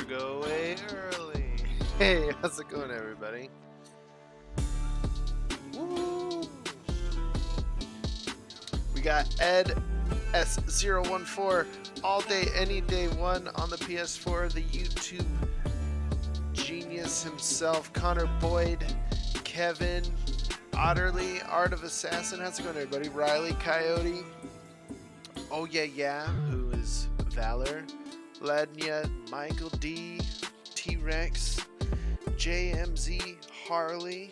go away early. Hey, how's it going, everybody? Woo! We got Ed S014 all day, any day one on the PS4. The YouTube genius himself, Connor Boyd, Kevin, Otterly, Art of Assassin. How's it going, everybody? Riley, Coyote. Oh yeah, who is Valor, Lednia, Michael D, T-Rex, JMZ, Harley.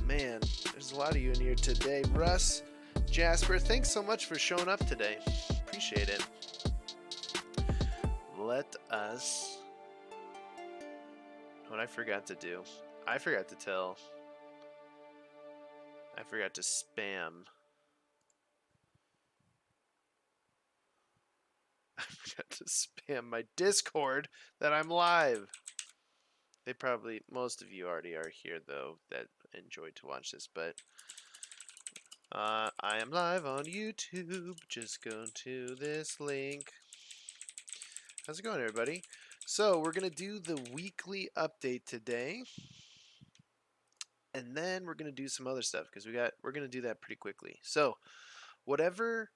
Man, there's a lot of you in here today. Russ, Jasper, thanks so much for showing up today. Appreciate it. Let us... What I forgot to do. I forgot to spam. I forgot to spam my Discord that I'm live. They probably, most of you already are here though that enjoyed to watch this, but I am live on YouTube. Just go to this link. How's it going, everybody? So we're gonna do the weekly update today, and then we're gonna do some other stuff because we're gonna do that pretty quickly. So whatever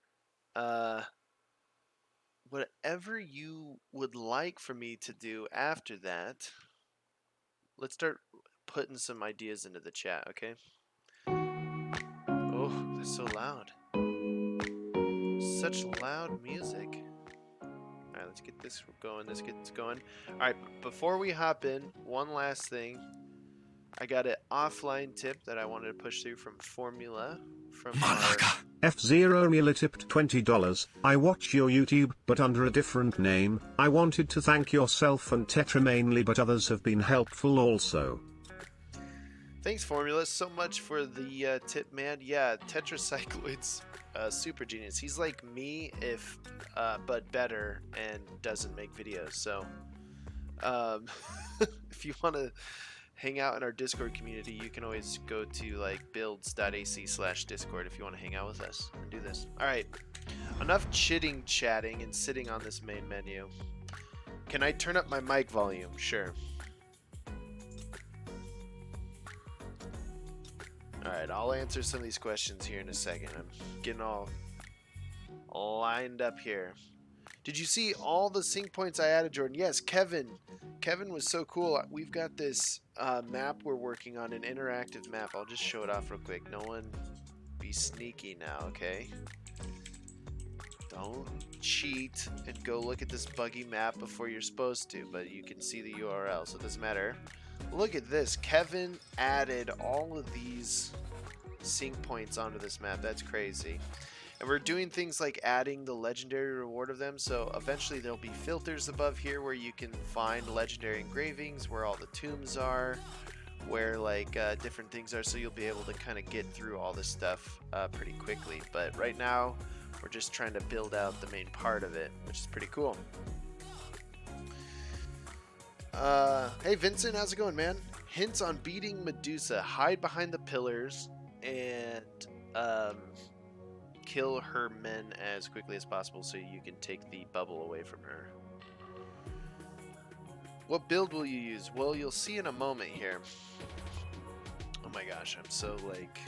you would like for me to do after that, let's start putting some ideas into the chat, okay? Oh, they're so loud. Such loud music. Alright, let's get this going. Let's get this going. Alright, before we hop in, one last thing. I got an offline tip that I wanted to push through from Formula. From F0 Mila tipped $20. I watch your YouTube but under a different name. I wanted to thank yourself and Tetra mainly, but others have been helpful also. Thanks, Formula, so much for the tip, man. Yeah, Tetracycloid's super genius. He's like me, but better, and doesn't make videos. So, if you want to hang out in our Discord community, you can always go to like builds.ac/Discord if you want to hang out with us and do this. All right, enough chatting, and sitting on this main menu. Can I turn up my mic volume? Sure. Alright, I'll answer some of these questions here in a second. I'm getting all lined up here. Did you see all the sync points I added, Jordan? Yes, Kevin. Kevin was so cool. We've got this map we're working on, an interactive map. I'll just show it off real quick. No one be sneaky now, okay? Don't cheat and go look at this buggy map before you're supposed to, but you can see the URL, so it doesn't matter. Look at this. Kevin added all of these sync points onto this map. That's crazy. And we're doing things like adding the legendary reward of them. So eventually there'll be filters above here where you can find legendary engravings, where all the tombs are, where like different things are. So you'll be able to kind of get through all this stuff pretty quickly. But right now we're just trying to build out the main part of it, which is pretty cool. Hey Vincent, how's it going, man? Hints on beating Medusa: hide behind the pillars and kill her men as quickly as possible so you can take the bubble away from her. What build will you use? Well, you'll see in a moment here. Oh my gosh, I'm so like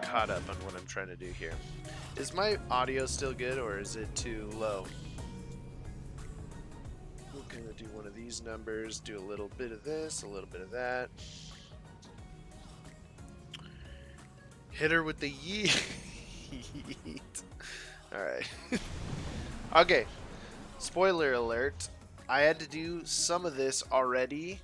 caught up on what I'm trying to do here. Is my audio still good or is it too low? We're gonna do one of these numbers, do a little bit of this, a little bit of that. Hit her with the yeet. Alright. Okay. Spoiler alert. I had to do some of this already.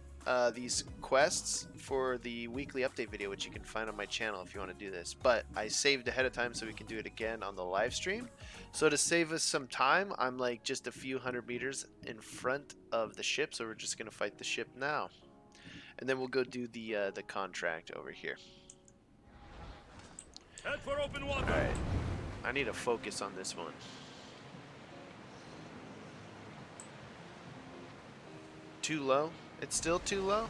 These quests for the weekly update video, which you can find on my channel if you want to do this. But I saved ahead of time so we can do it again on the live stream. So to save us some time, I'm like just a few hundred meters in front of the ship. So we're just going to fight the ship now. And then we'll go do the contract over here. Head for open water. Alright. I need to focus on this one. Too low? It's still too low?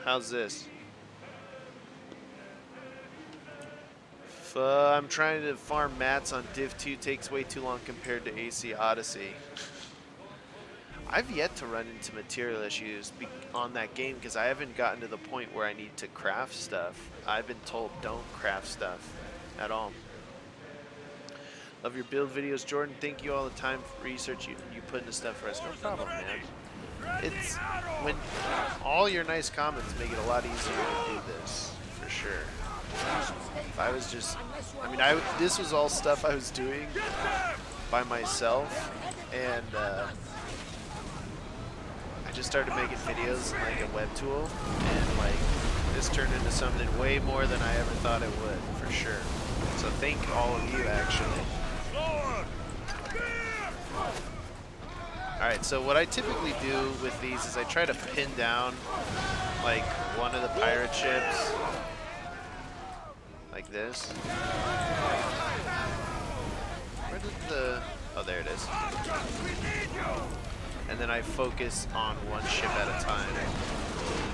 How's this? I'm trying to farm mats on Div 2. Takes way too long compared to AC Odyssey. I've yet to run into material issues on that game because I haven't gotten to the point where I need to craft stuff. I've been told don't craft stuff at all. Love your build videos, Jordan. Thank you all the time for research you put into stuff for us. No problem, man. It's when all your nice comments make it a lot easier to do this, for sure. If I was just, I mean, this was all stuff I was doing by myself, and I just started making videos in like a web tool, and like this turned into something way more than I ever thought it would, for sure. So thank all of you, actually. Alright, so what I typically do with these is I try to pin down like one of the pirate ships, like this. Where did the... oh, there it is. And then I focus on one ship at a time.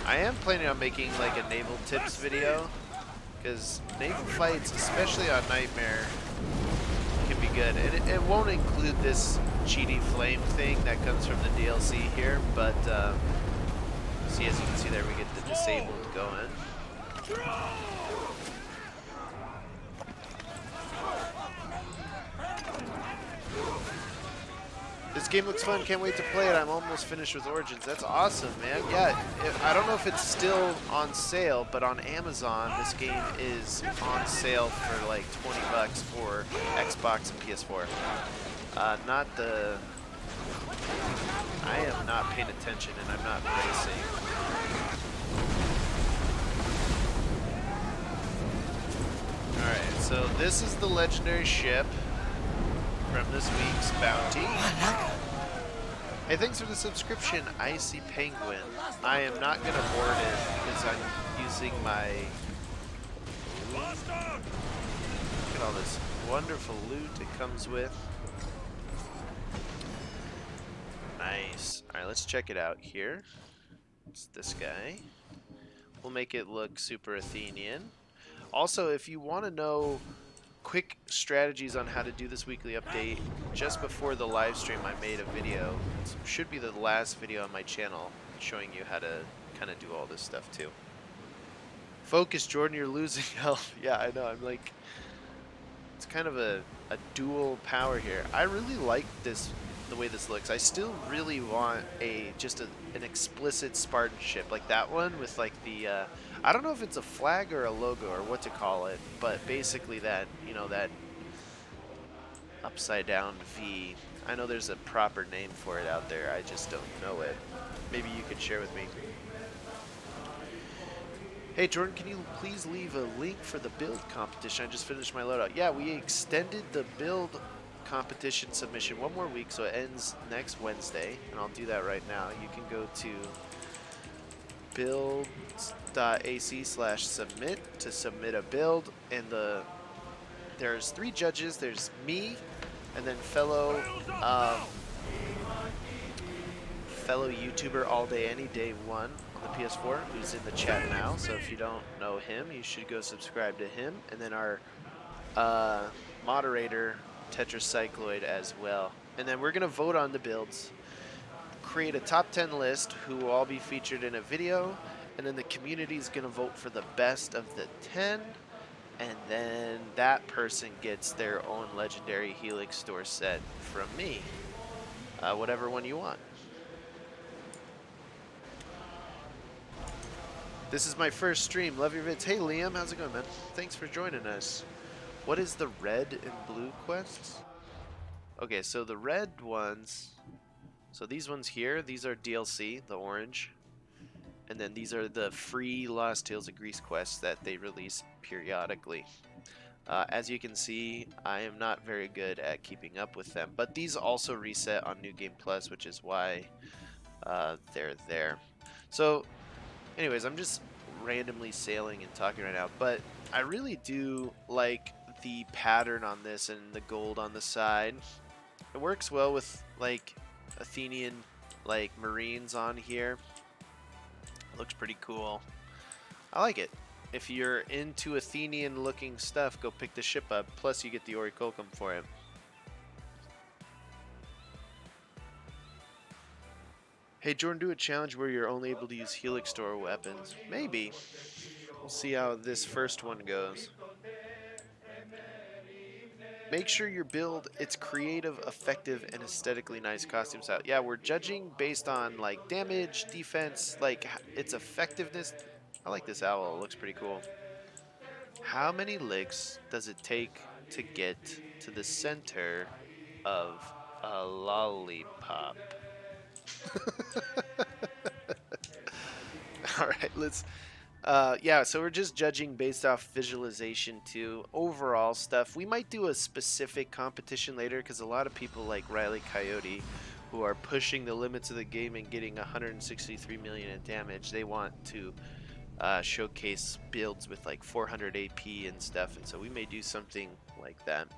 I am planning on making like a naval tips video, because naval fights, especially on Nightmare, can be good. And it won't include this cheaty flame thing that comes from the DLC here, but see, as you can see there, we get the disabled going. This game looks fun. Can't wait to play it. I'm almost finished with Origins. That's awesome, man. Yeah, I don't know if it's still on sale, but on Amazon, this game is on sale for like 20 bucks for Xbox and PS4. Not the... I am not paying attention, and I'm not racing. Alright, so this is the legendary ship from this week's bounty. Hey, thanks for the subscription, Icy Penguin. I am not going to board it because I'm using my... Look at all this wonderful loot it comes with. Nice. Alright, let's check it out here. It's this guy. We'll make it look super Athenian. Also, if you want to know quick strategies on how to do this weekly update, just before the live stream I made a video. It should be the last video on my channel showing you how to kind of do all this stuff too. Focus, Jordan, you're losing health. Yeah, I know. I'm like, it's kind of a dual power here. I really like this, the way this looks. I still really want just an explicit Spartan ship like that one with like the I don't know if it's a flag or a logo or what to call it, but basically that, you know, that upside down V. I know there's a proper name for it out there. I just don't know it. Maybe you could share with me. Hey Jordan, can you please leave a link for the build competition? I just finished my loadout. Yeah, we extended the build competition submission one more week, so it ends next Wednesday, and I'll do that right now. You can go to builds.ac/submit to submit a build, and there's 3 judges. There's me, and then fellow YouTuber All Day Any Day 1 on the PS4, who's in the chat now. So if you don't know him, you should go subscribe to him, and then our moderator Tetracycloid as well. And then we're gonna vote on the builds, create a top 10 list who will all be featured in a video, and then the community is gonna vote for the best of the 10, and then that person gets their own legendary Helix store set from me, whatever one you want. This is my first stream. Love your vids. Hey Liam, how's it going, man? Thanks for joining us. What is the red and blue quests? Okay, so the red ones, so these ones here, these are DLC, the orange. And then these are the free Lost Tales of Greece quests that they release periodically. As you can see, I am not very good at keeping up with them, but these also reset on New Game Plus, which is why they're there. So, anyways, I'm just randomly sailing and talking right now, but I really do like the pattern on this and the gold on the side. It works well with like Athenian like Marines on here. Looks pretty cool. I like it. If you're into Athenian looking stuff, go pick the ship up. Plus you get the Orichalcum for it. Hey Jordan, do a challenge where you're only able to use Helix Store weapons. Maybe. We'll see how this first one goes. Make sure your build, it's creative, effective, and aesthetically nice costume style. Yeah, we're judging based on like damage, defense, like its effectiveness. I like this owl, it looks pretty cool. How many licks does it take to get to the center of a lollipop? Alright, let's yeah, so we're just judging based off visualization too. Overall stuff. We might do a specific competition later because a lot of people like Riley Coyote who are pushing the limits of the game and getting 163 million in damage. They want to showcase builds with like 400 AP and stuff, and so we may do something like that.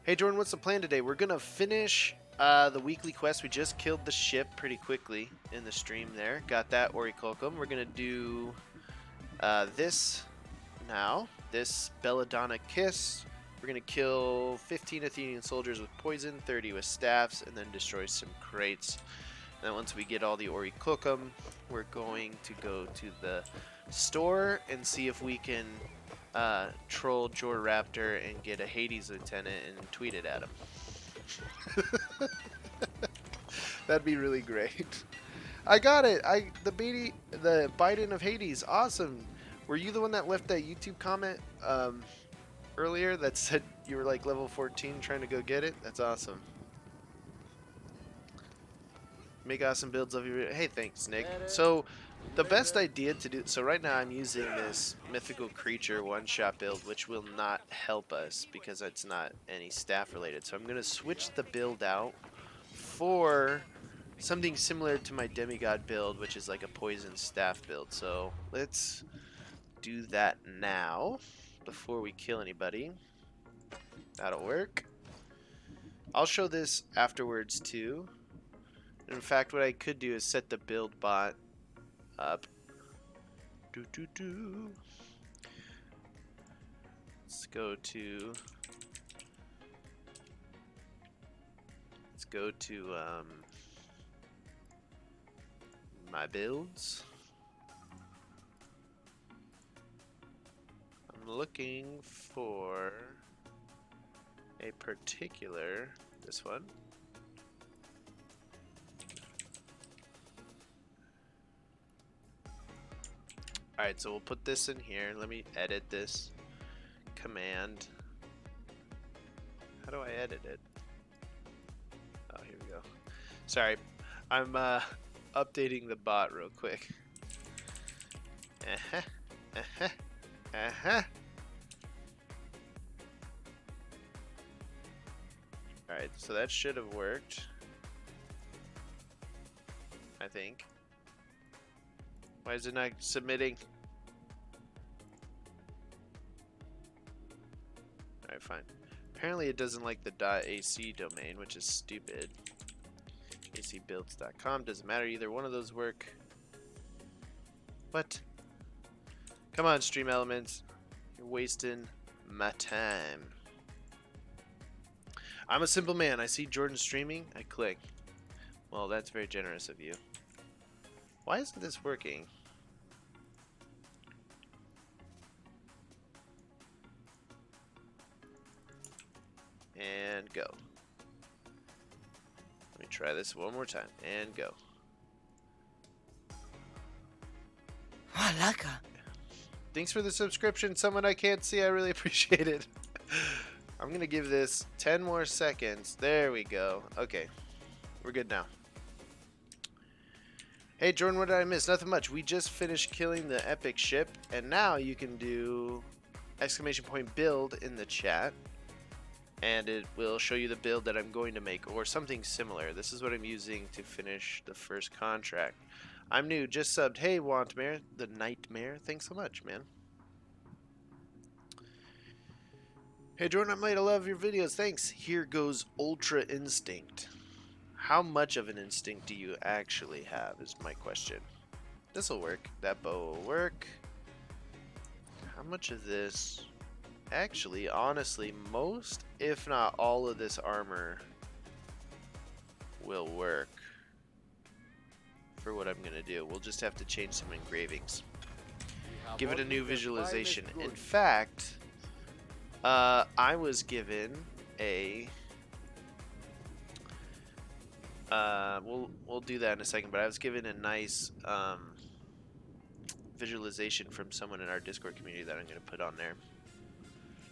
Hey Jordan, what's the plan today? We're gonna finish the weekly quest. We just killed the ship pretty quickly in the stream there. Got that Orichalcum. We're gonna do this now. This Belladonna Kiss. We're gonna kill 15 Athenian soldiers with poison, 30 with staffs, and then destroy some crates. And then once we get all the Orichalcum, we're going to go to the store and see if we can troll Jor Raptor and get a Hades lieutenant and tweet it at him. That'd be really great. I got it. The Biden of Hades. Awesome. Were you the one that left that YouTube comment earlier that said you were like level 14 trying to go get it? That's awesome. Make awesome builds of your. Hey, thanks, Nick. So, the best idea to do. So right now I'm using this mythical creature one-shot build, which will not help us because it's not any staff related. So I'm gonna switch the build out for something similar to my demigod build, which is like a poison staff build. So let's do that now before we kill anybody. That'll work. I'll show this afterwards too. In fact, what I could do is set the build bot up. Let's go to my builds. I'm looking for a particular, this one. Alright, so we'll put this in here. Let me edit this command. How do I edit it? Oh, here we go. Sorry, I'm updating the bot real quick. Alright, so that should have worked. I think. Why is it not submitting? Alright, fine. Apparently it doesn't like the .ac domain, which is stupid. acbuilds.com, doesn't matter, either one of those work. What? Come on, Stream Elements. You're wasting my time. I'm a simple man. I see Jordan streaming, I click. Well, that's very generous of you. Why isn't this working? And go. Let me try this one more time. And go. Malaka. Thanks for the subscription, someone I can't see. I really appreciate it. I'm gonna give this 10 more seconds. There we go. Okay. We're good now. Hey Jordan, what did I miss? Nothing much. We just finished killing the epic ship, and now you can do !build in the chat, and it will show you the build that I'm going to make, or something similar. This is what I'm using to finish the first contract. I'm new, just subbed. Hey Wantmare, the Nightmare. Thanks so much, man. Hey Jordan, I'm late. I love your videos. Thanks. Here goes Ultra Instinct. How much of an instinct do you actually have is my question. This'll work. That bow will work. How much of this? Actually, honestly, most, if not all of this armor will work for what I'm gonna do. We'll just have to change some engravings. Give it a new visualization. In fact, I was given a we'll do that in a second, but I was given a nice visualization from someone in our Discord community that I'm gonna put on there.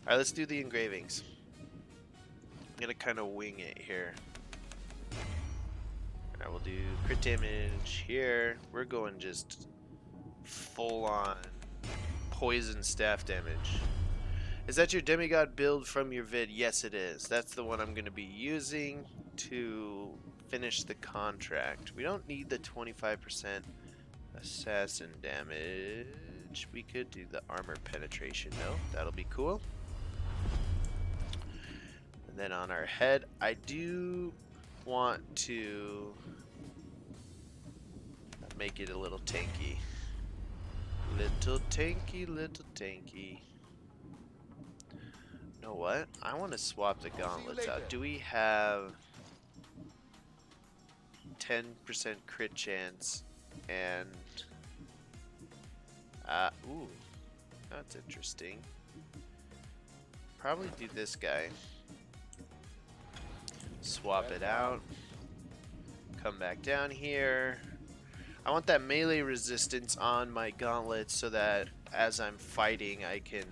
Alright, let's do the engravings. I'm gonna kind of wing it here. Alright, we'll do crit damage here. We're going just full on poison staff damage. Is that your demigod build from your vid? Yes, it is. That's the one I'm going to be using to finish the contract. We don't need the 25% assassin damage. We could do the armor penetration though. That'll be cool. And then on our head, I do want to make it a little tanky. Little tanky, little tanky. You know what? I want to swap the gauntlets out. Do we have 10% crit chance and ooh, that's interesting. Probably do this guy. Swap it out. Come back down here. I want that melee resistance on my gauntlets so that as I'm fighting I can,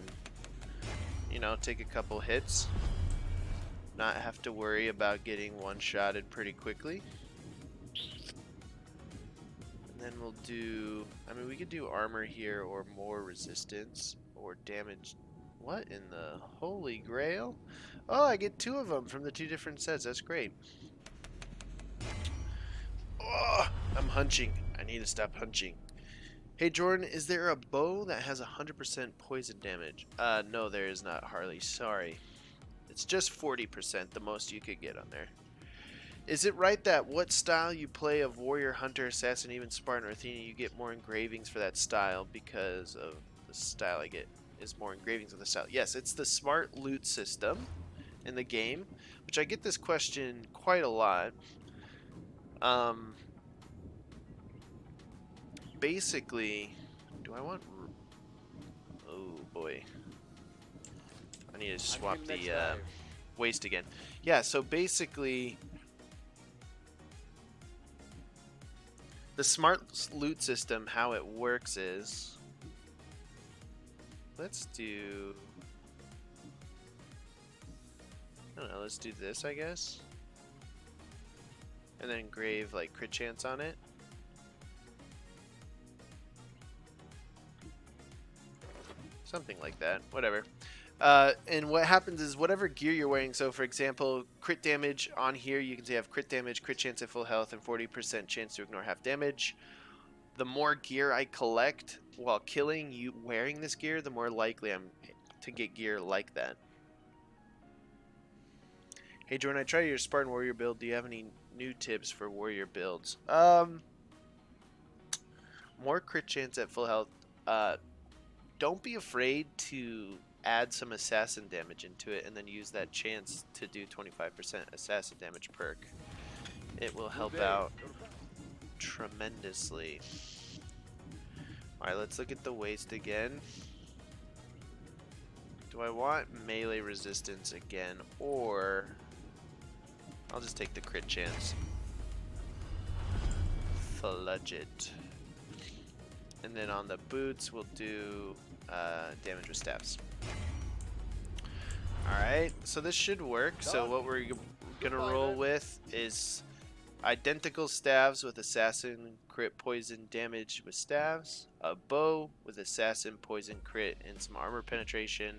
you know, take a couple hits. Not have to worry about getting one-shotted pretty quickly. And then we'll do, I mean, we could do armor here or more resistance or damage. What in the holy grail? Oh, I get 2 of them from the 2 different sets. That's great. Oh, I'm hunching. I need to stop hunching. Hey Jordan, is there a bow that has 100% poison damage? No, there is not, Harley. Sorry. It's just 40%, the most you could get on there. Is it right that what style you play of warrior, hunter, assassin, even Spartan or Athena, you get more engravings for that style because of the style I get is more engravings of the style? Yes, it's the smart loot system in the game, which I get this question quite a lot. Basically, do I want... Oh boy. I need to swap the waist again. Yeah, so basically, the smart loot system, how it works is... Let's do... I don't know, let's do this, I guess. And then engrave, like, crit chance on it. Something like that, whatever. And what happens is whatever gear you're wearing, so for example, crit damage on here, you can say I have crit damage, crit chance at full health, and 40% chance to ignore half damage. The more gear I collect while killing you wearing this gear, the more likely I'm to get gear like that. Hey Jordan, I tried your Spartan Warrior build. Do you have any new tips for warrior builds? More crit chance at full health. Don't be afraid to add some assassin damage into it and then use that chance to do 25% assassin damage perk. It will help out tremendously. Alright, let's look at the waist again. Do I want melee resistance again, or I'll just take the crit chance. Fludge it. And then on the boots, we'll do damage with staffs. Alright, so this should work. So what we're gonna roll with is identical staves with assassin, crit, poison, damage with staves, a bow with assassin, poison, crit, and some armor penetration,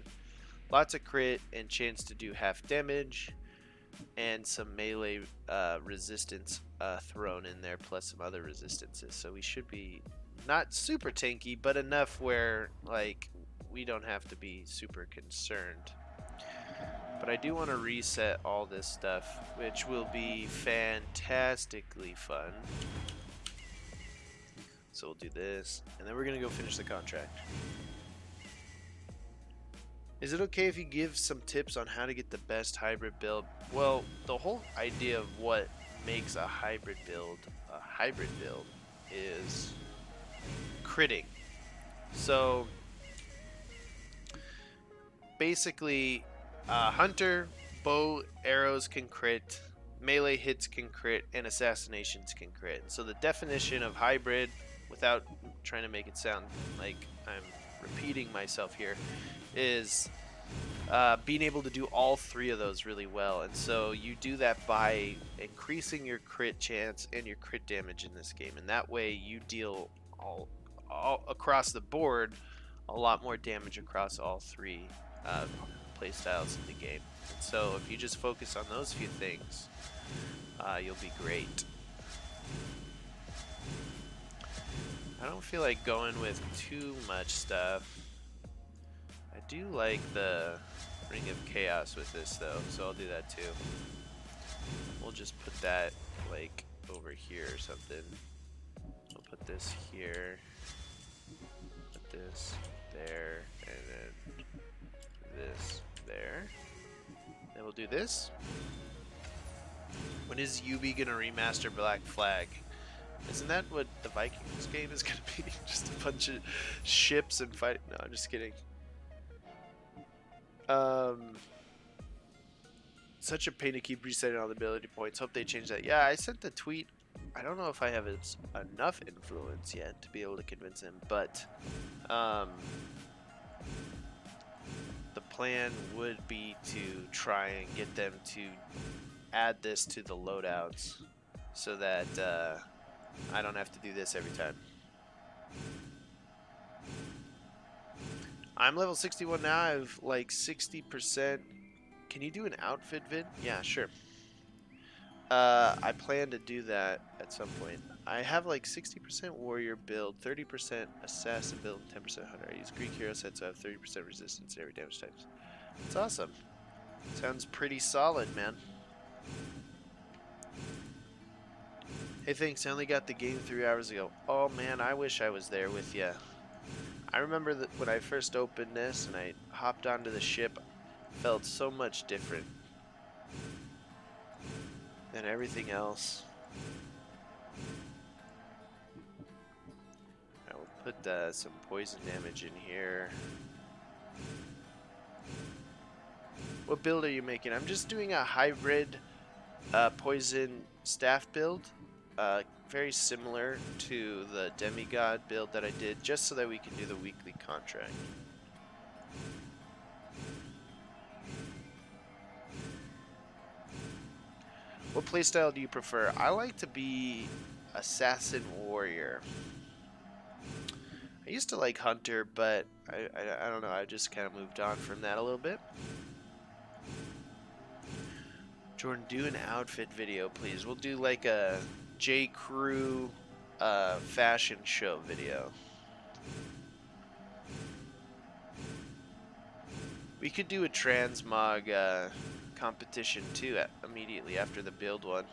lots of crit and chance to do half damage, and some melee resistance thrown in there, plus some other resistances. So we should be not super tanky, but enough where like we don't have to be super concerned. But I do want to reset all this stuff, which will be fantastically fun. So we'll do this, and then we're gonna go finish the contract. Is it okay if you give some tips on how to get the best hybrid build? Well, the whole idea of what makes a hybrid build is critting. So basically, hunter, bow, arrows can crit, melee hits can crit, and assassinations can crit. So the definition of hybrid, without trying to make it sound like I'm repeating myself here, is being able to do all three of those really well. And so you do that by increasing your crit chance and your crit damage in this game. And that way you deal all across the board a lot more damage across all three playstyles in the game. And so if you just focus on those few things, you'll be great. I don't feel like going with too much stuff. I do like the Ring of Chaos with this though, so I'll do that too. We'll just put that like over here or something. We'll put this here, put this there, and then this there. Then we'll do this. When is Ubi gonna remaster Black Flag? Isn't that what the Vikings game is gonna be? Just a bunch of ships and fighting? No, I'm just kidding. Such a pain to keep resetting all the ability points. Hope they change that. Yeah, I sent the tweet. I don't know if I have enough influence yet to be able to convince him, but the plan would be to try and get them to add this to the loadouts so that I don't have to do this every time. I'm level 61 now. I have like 60%. Can you do an outfit vid? Yeah, sure. I plan to do that at some point. I have like 60% warrior build, 30% assassin build, and 10% hunter. I use Greek hero sets, so I have 30% resistance to every damage types. That's awesome. Sounds pretty solid, man. Hey, thanks. I only got the game 3 hours ago. Oh man, I wish I was there with you. I remember that when I first opened this and I hopped onto the ship, it felt so much different than everything else. I will put some poison damage in here. What build are you making? I'm just doing a hybrid poison staff build. Very similar to the demigod build that I did, just so that we can do the weekly contract. What playstyle do you prefer? I like to be assassin warrior. I used to like hunter, but I don't know, I just kind of moved on from that a little bit. Jordan, do an outfit video, please. We'll do like a J. Crew fashion show video. We could do a transmog competition too immediately after the build one.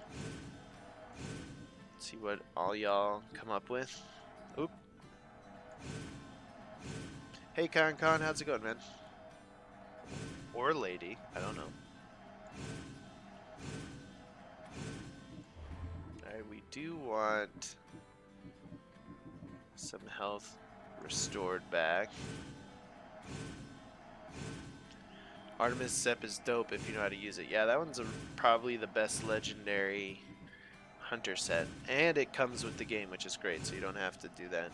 See what all y'all come up with. Oop. Hey Con, how's it going, man? Or lady, I don't know. Alright, we do want some health restored back. Artemis Sep is dope if you know how to use it. Yeah, that one's probably the best legendary hunter set. And it comes with the game, which is great, so you don't have to do that.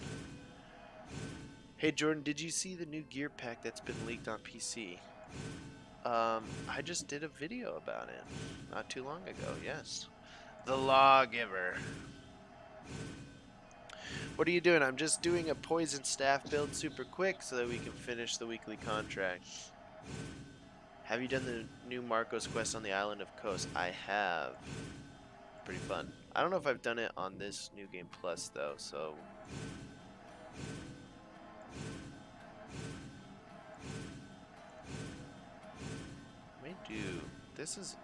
Hey Jordan, did you see the new gear pack that's been leaked on PC? I just did a video about it not too long ago, yes. The Lawgiver. What are you doing? I'm just doing a poison staff build super quick so that we can finish the weekly contract. Have you done the new Marcos quest on the island of Kos? I have. Pretty fun. I don't know if I've done it on this New Game Plus though, so... I may do... This is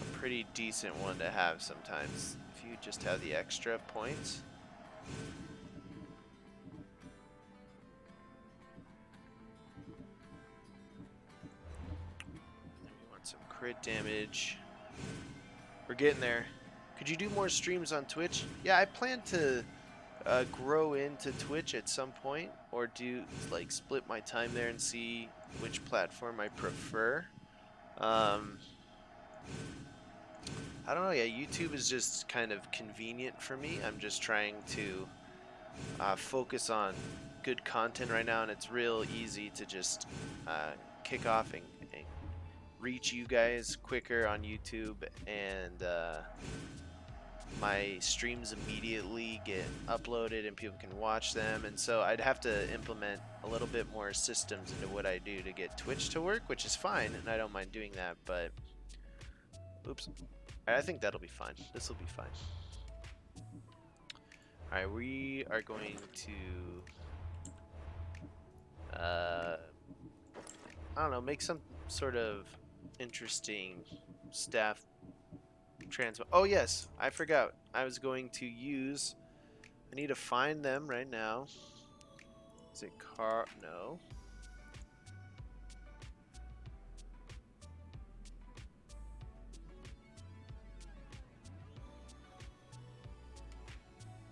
a pretty decent one to have sometimes, if you just have the extra points. We want some crit damage. We're getting there. Could you do more streams on Twitch? Yeah, I plan to grow into Twitch at some point, or do like split my time there and see which platform I prefer. I don't know. Yeah, YouTube is just kind of convenient for me. I'm just trying to focus on good content right now, and it's real easy to just kick off and reach you guys quicker on YouTube, and my streams immediately get uploaded and people can watch them. And so I'd have to implement a little bit more systems into what I do to get Twitch to work, which is fine, and I don't mind doing that, but oops. I think that'll be fine. This will be fine. Alright, we are going to I don't know, make some sort of interesting staff transfer. Oh yes, I forgot. I was going to use, I need to find them right now. Is it car? No.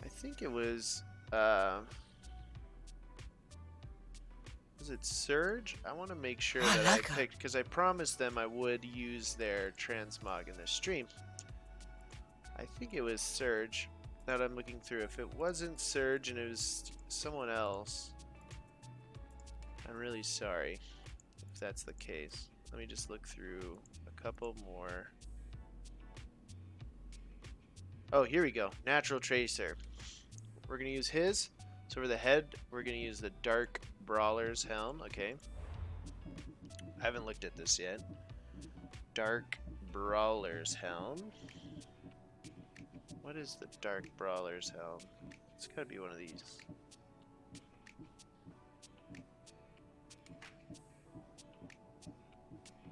I think it was it Surge? I want to make sure that I picked, because I promised them I would use their transmog in this stream. I think it was Surge. Now that I'm looking through, if it wasn't Surge and it was someone else, I'm really sorry if that's the case. Let me just look through a couple more. Oh, here we go. Natural Tracer. We're going to use his. So for the head, we're going to use the Dark Brawler's Helm. Okay. I haven't looked at this yet. Dark Brawler's Helm. What is the Dark Brawler's Helm? It's got to be one of these.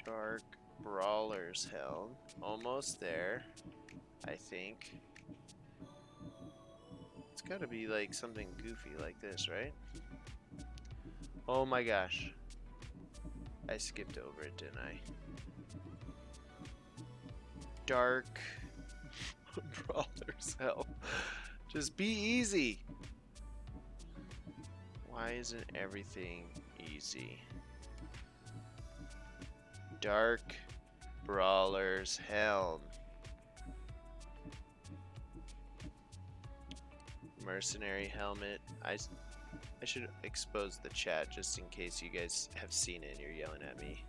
Dark Brawler's Helm. Almost there, I think. It's got to be like something goofy like this, right? Oh my gosh. I skipped over it, didn't I? Dark Brawler's Helm. Just be easy. Why isn't everything easy? Dark Brawler's Helm. Mercenary helmet. I should expose the chat just in case you guys have seen it and you're yelling at me.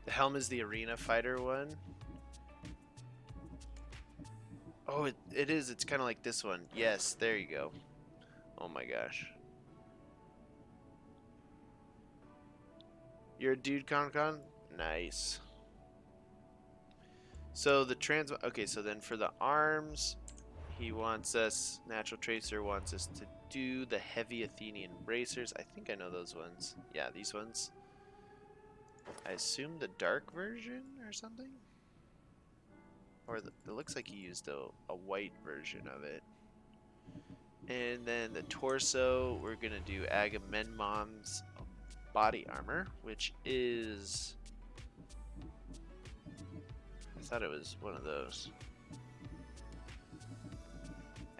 The helm is the arena fighter one. Oh, it is. It's kind of like this one. Yes, there you go. Oh my gosh. You're a dude, Con? Nice. So the okay, so then for the arms, he wants us, Natural Tracer wants us to do the heavy Athenian bracers. I think I know those ones. Yeah, these ones. I assume the dark version or something? Or it looks like he used a white version of it. And then the torso, we're going to do Agamemnon's body armor, which is... I thought it was one of those.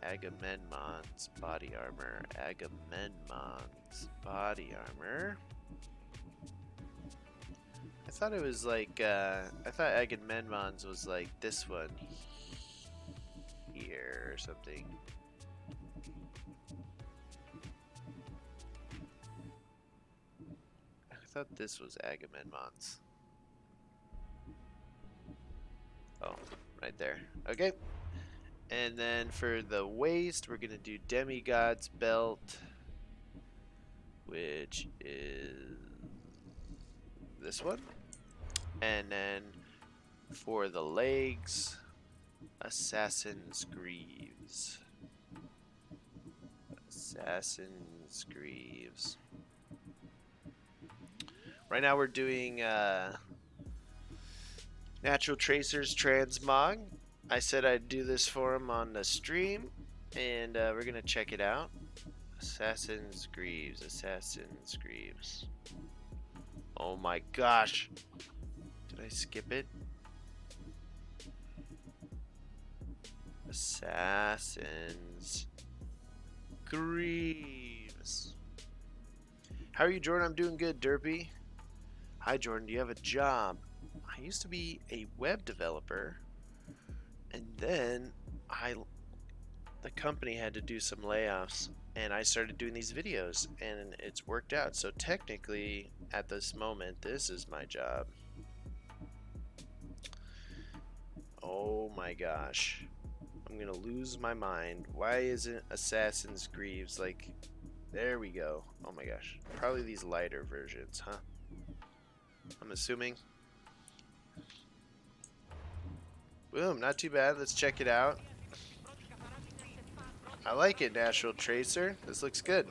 Agamemnon's body armor. Agamemnon's body armor. I thought it was like, I thought Agamemnon's was like this one here or something. I thought this was Agamemnon's. Oh, right there. Okay. And then for the waist, we're going to do Demigod's belt, which is this one. And then for the legs, Assassin's Greaves. Assassin's Greaves. Right now we're doing Natural Tracer's Transmog. I said I'd do this for him on the stream, and we're gonna check it out. Assassin's Greaves, Assassin's Greaves. Oh my gosh. Did I skip it? Assassins. Greaves. How are you, Jordan? I'm doing good, Derpy. Hi, Jordan. Do you have a job? I used to be a web developer, and then the company had to do some layoffs, and I started doing these videos, and it's worked out. So technically, at this moment, this is my job. Oh my gosh. I'm gonna lose my mind. Why isn't Assassin's Greaves like... There we go. Oh my gosh. Probably these lighter versions, huh? I'm assuming. Boom, not too bad. Let's check it out. I like it, Natural Tracer. This looks good.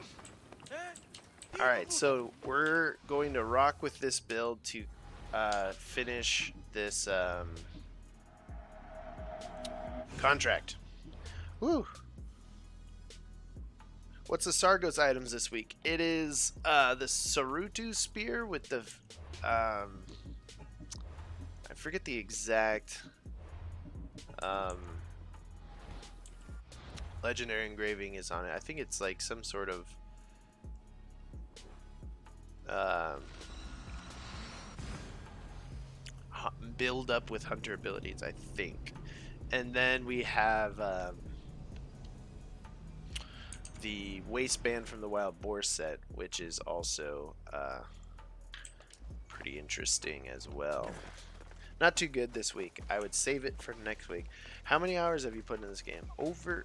Alright, so we're going to rock with this build to finish this contract. Woo! What's the Sargos items this week? It is the Sarutu spear with the I forget the exact legendary engraving is on it. I think it's like some sort of build up with hunter abilities, I think. And then we have the waistband from the Wild Boar set, which is also pretty interesting as well. Not too good this week. I would save it for next week. How many hours have you put in this game? Over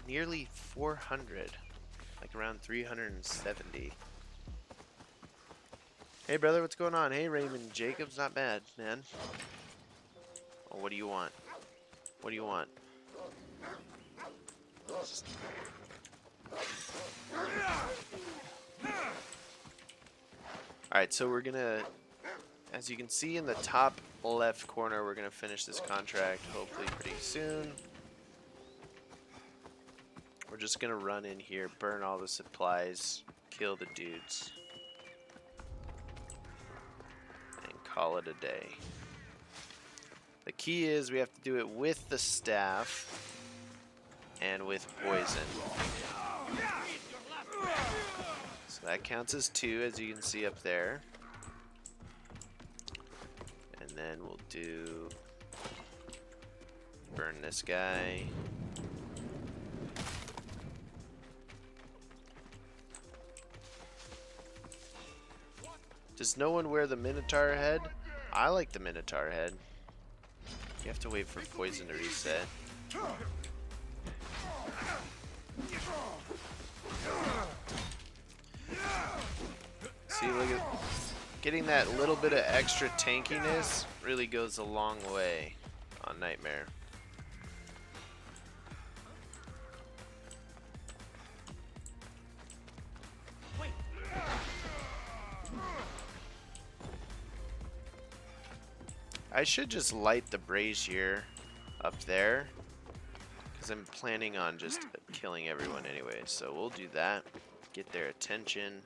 nearly 400. Like around 370. Hey brother, what's going on? Hey Raymond Jacobs, not bad, man. Oh, what do you want? What do you want? Alright, so we're gonna, as you can see in the top left corner, we're gonna finish this contract hopefully pretty soon. We're just gonna run in here, burn all the supplies, kill the dudes, and call it a day. The key is we have to do it with the staff and with poison. So that counts as 2, as you can see up there. And then we'll do burn this guy. Does no one wear the Minotaur head? I like the Minotaur head. You have to wait for poison to reset. See, look at getting that little bit of extra tankiness really goes a long way on Nightmare. I should just light the brazier up there, because I'm planning on just killing everyone anyway. So we'll do that, get their attention.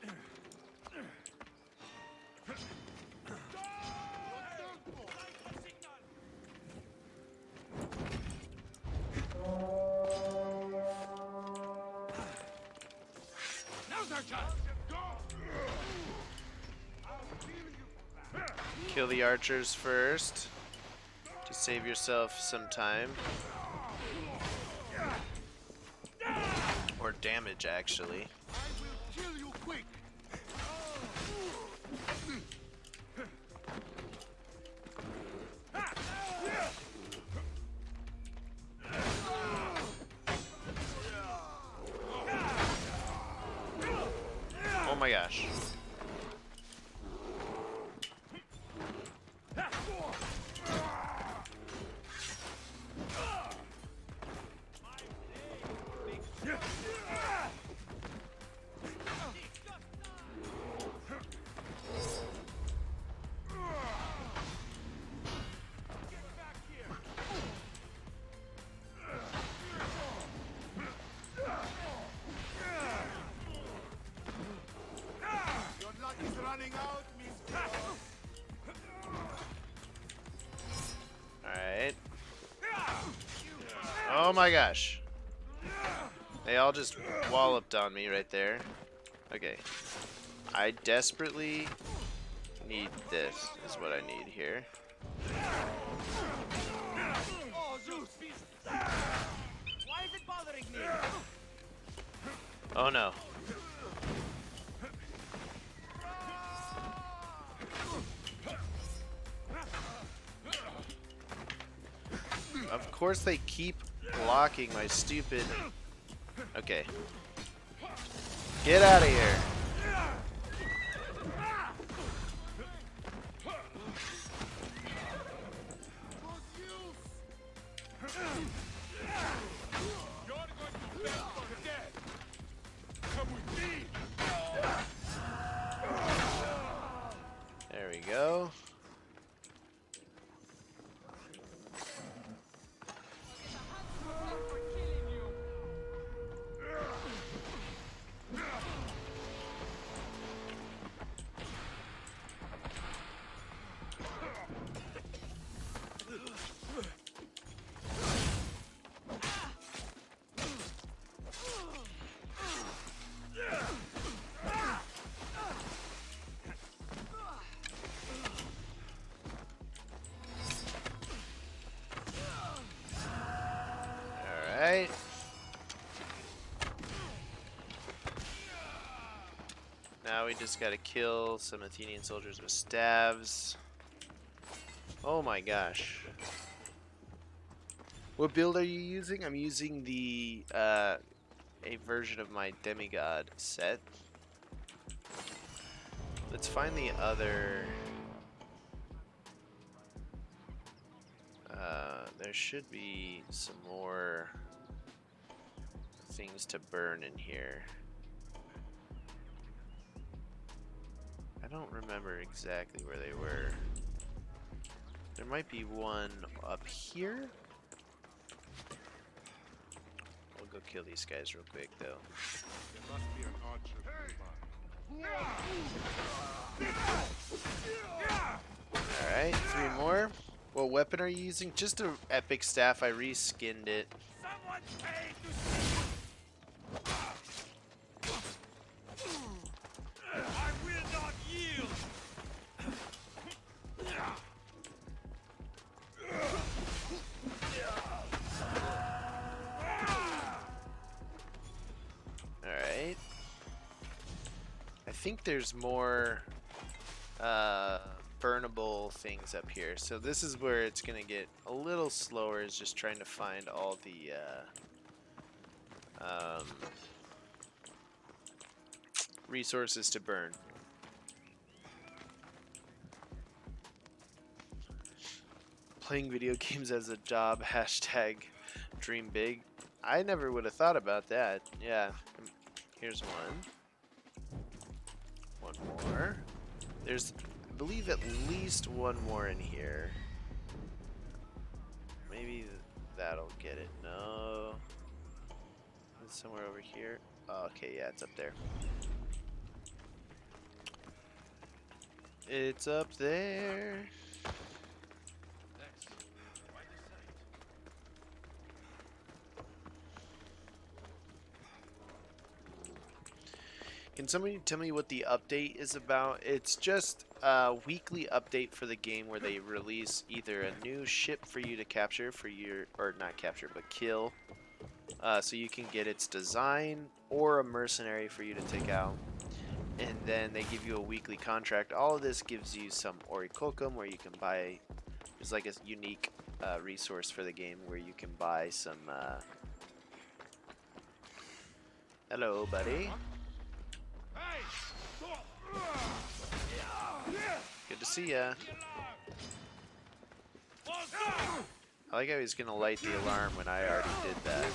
Kill the archers first to save yourself some time. Or damage, actually. Oh my gosh. Oh my gosh. They all just walloped on me right there. Okay. I desperately need this, is what I need here. Oh, Zeus! Why is it bothering me? Oh no. Of course they keep blocking my stupid... Okay. Get out of here. There we go. Alright. Now we just gotta kill some Athenian soldiers with staves. Oh my gosh. What build are you using? I'm using the a version of my demigod set. Let's find the other. There should be some more things to burn in here. I don't remember exactly where they were. There might be one up here. We'll go kill these guys real quick though. There must be an archer. Alright, 3 more. What weapon are you using? Just an epic staff. I reskinned it. Someone paid to I will not yield. Alright. I think there's more burnable things up here. So this is where it's gonna get a little slower, is just trying to find all the resources to burn. Playing video games as a job, hashtag dream big. I never would have thought about that. Yeah. Here's one. One more. There's, I believe, at least one more in here. Maybe that'll get it. No. It's somewhere over here. Oh, okay, yeah, it's up there. It's up there. Can somebody tell me what the update is about? It's just a weekly update for the game where they release either a new ship for you to capture for your, or not capture, but kill, so you can get its design, or a mercenary for you to take out. And then they give you a weekly contract. All of this gives you some orichalcum where you can buy, it's like a unique resource for the game where you can buy some, hello buddy. Good to see ya. I like how he's gonna light the alarm when I already did that.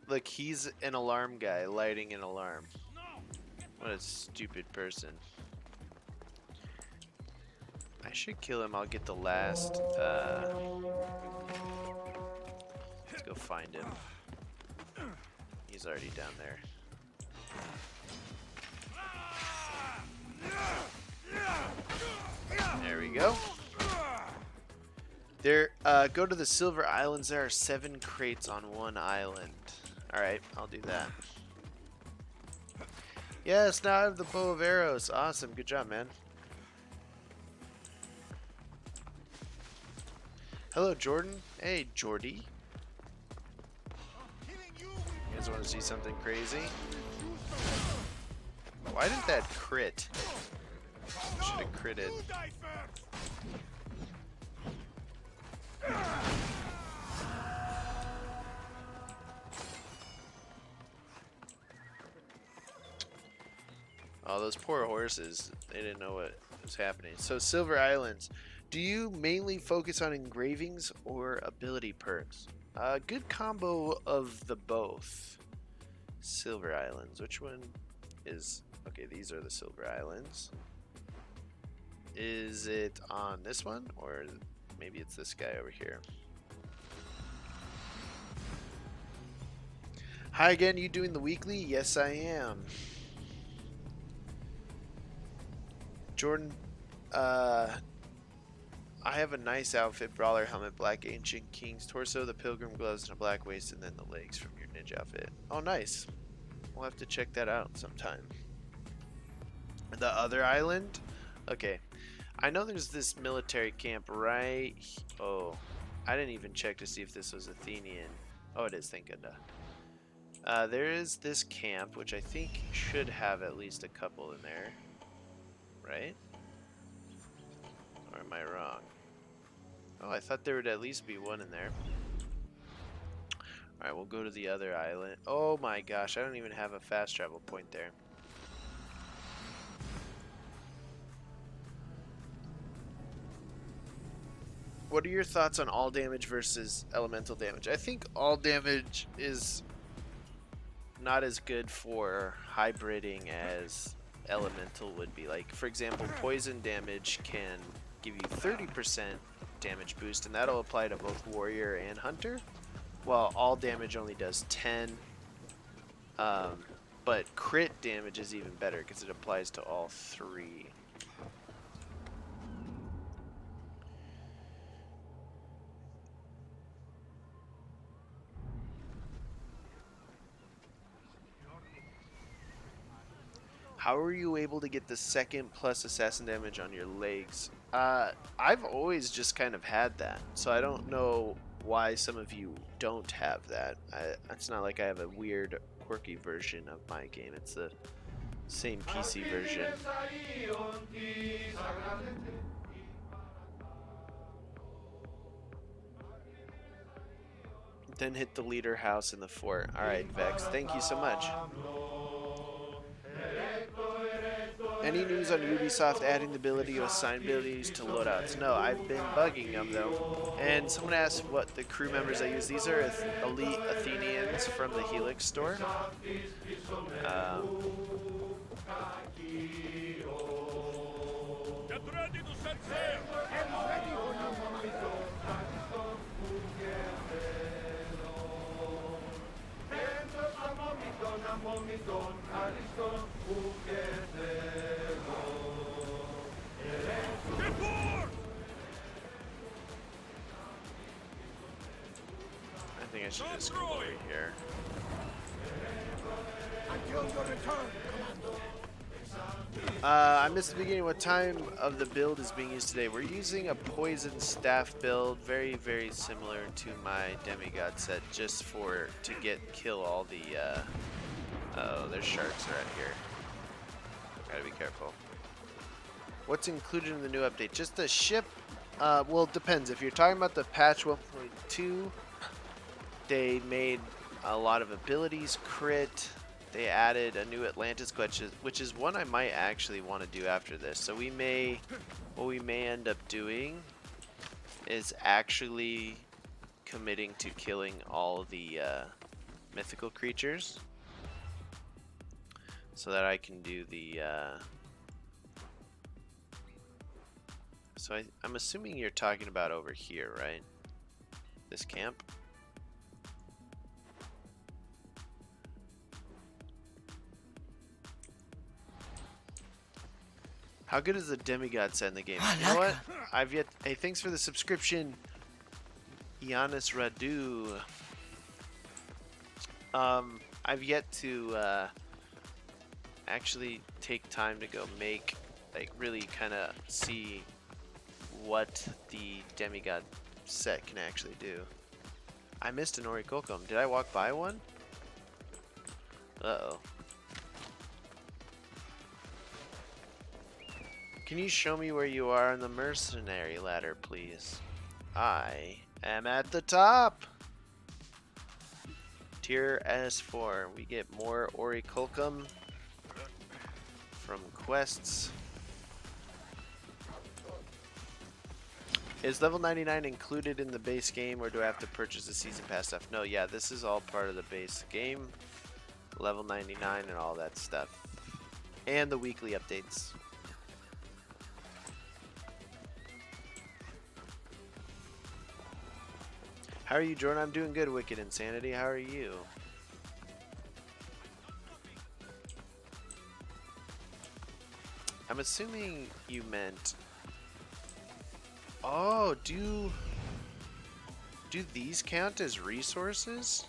Look, he's an alarm guy lighting an alarm. What a stupid person. I should kill him. I'll get the last. Let's go find him. He's already down there. There we go. There, Go to the Silver Islands. There are 7 crates on one island. Alright, I'll do that. Yes, now I have the bow of arrows. Awesome, good job, man. Hello, Jordan. Hey, Jordy. You guys want to see something crazy? Why didn't that crit? Should have critted. Oh, those poor horses. They didn't know what was happening. So, Silver Islands. Do you mainly focus on engravings or ability perks? Good combo of the both. Silver Islands. Which one is... Okay, these are the Silver Islands. Is it on this one? Or maybe it's this guy over here. Hi again, you doing the weekly? Yes, I am. Jordan, I have a nice outfit: brawler helmet, black ancient king's torso, the pilgrim gloves, and a black waist, and then the legs from your ninja outfit. Oh, nice. We'll have to check that out sometime. The other island? Okay. I know there's this military camp right... Oh, I didn't even check to see if this was Athenian. Oh, it is, thank goodness. There is this camp, which I think should have at least a couple in there. Right? Or am I wrong? Oh, I thought there would at least be one in there. Alright, we'll go to the other island. Oh my gosh, I don't even have a fast travel point there. What are your thoughts on all damage versus elemental damage? I think all damage is not as good for hybriding as elemental would be. Like, for example, poison damage can give you 30% damage boost, and that'll apply to both warrior and hunter, while all damage only does 10. But crit damage is even better because it applies to all 3. How are you able to get the second plus assassin damage on your legs? I've always just kind of had that, so I don't know why some of you don't have that. It's not like I have a weird, quirky version of my game. It's the same PC version. Then hit the leader house in the fort. Alright, Vex, thank you so much. Any news on Ubisoft adding the ability to assign abilities to loadouts? No, I've been bugging them though. And someone asked what the crew members I use. These are elite Athenians from the Helix store. I think I should just come over here. I missed the beginning. What time of the build is being used today? We're using a poison staff build, very, very similar to my demigod set, just to kill all the. Oh, there's sharks right here. Gotta be careful. What's included in the new update? Just the ship. Well, it depends. If you're talking about the patch 1.2, they made a lot of abilities, crit. They added a new Atlantis glitch, which is one I might actually want to do after this. So what we may end up doing is actually committing to killing all the mythical creatures, so that I can do the. So I'm assuming you're talking about over here, right? This camp. How good is the demigod set in the game? You know what? Hey, thanks for the subscription, Giannis Radu. I've yet to actually take time to go make, like, really kind of see what the demigod set can actually do. I missed an Oricolcum. Did I walk by one? Uh-oh. Can you show me where you are on the mercenary ladder, please? I am at the top! Tier S4. We get more Oricolcum from quests. Is level 99 included in the base game, or do I have to purchase the season pass stuff? No, yeah, this is all part of the base game. Level 99 and all that stuff. And the weekly updates. How are you, Jordan? I'm doing good, Wicked Insanity. How are you? I'm assuming you meant... Oh, do these count as resources?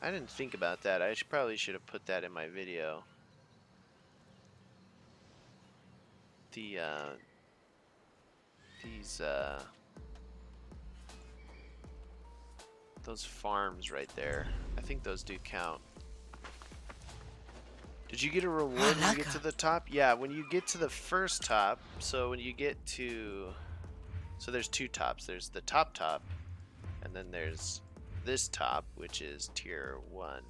I didn't think about that. I probably should have put that in my video. The, those farms right there. I think those do count. Did you get a reward when you get to the top? Yeah, when you get to the first top, so when you get to... So there's two tops. There's the top, and then there's this top, which is tier 1.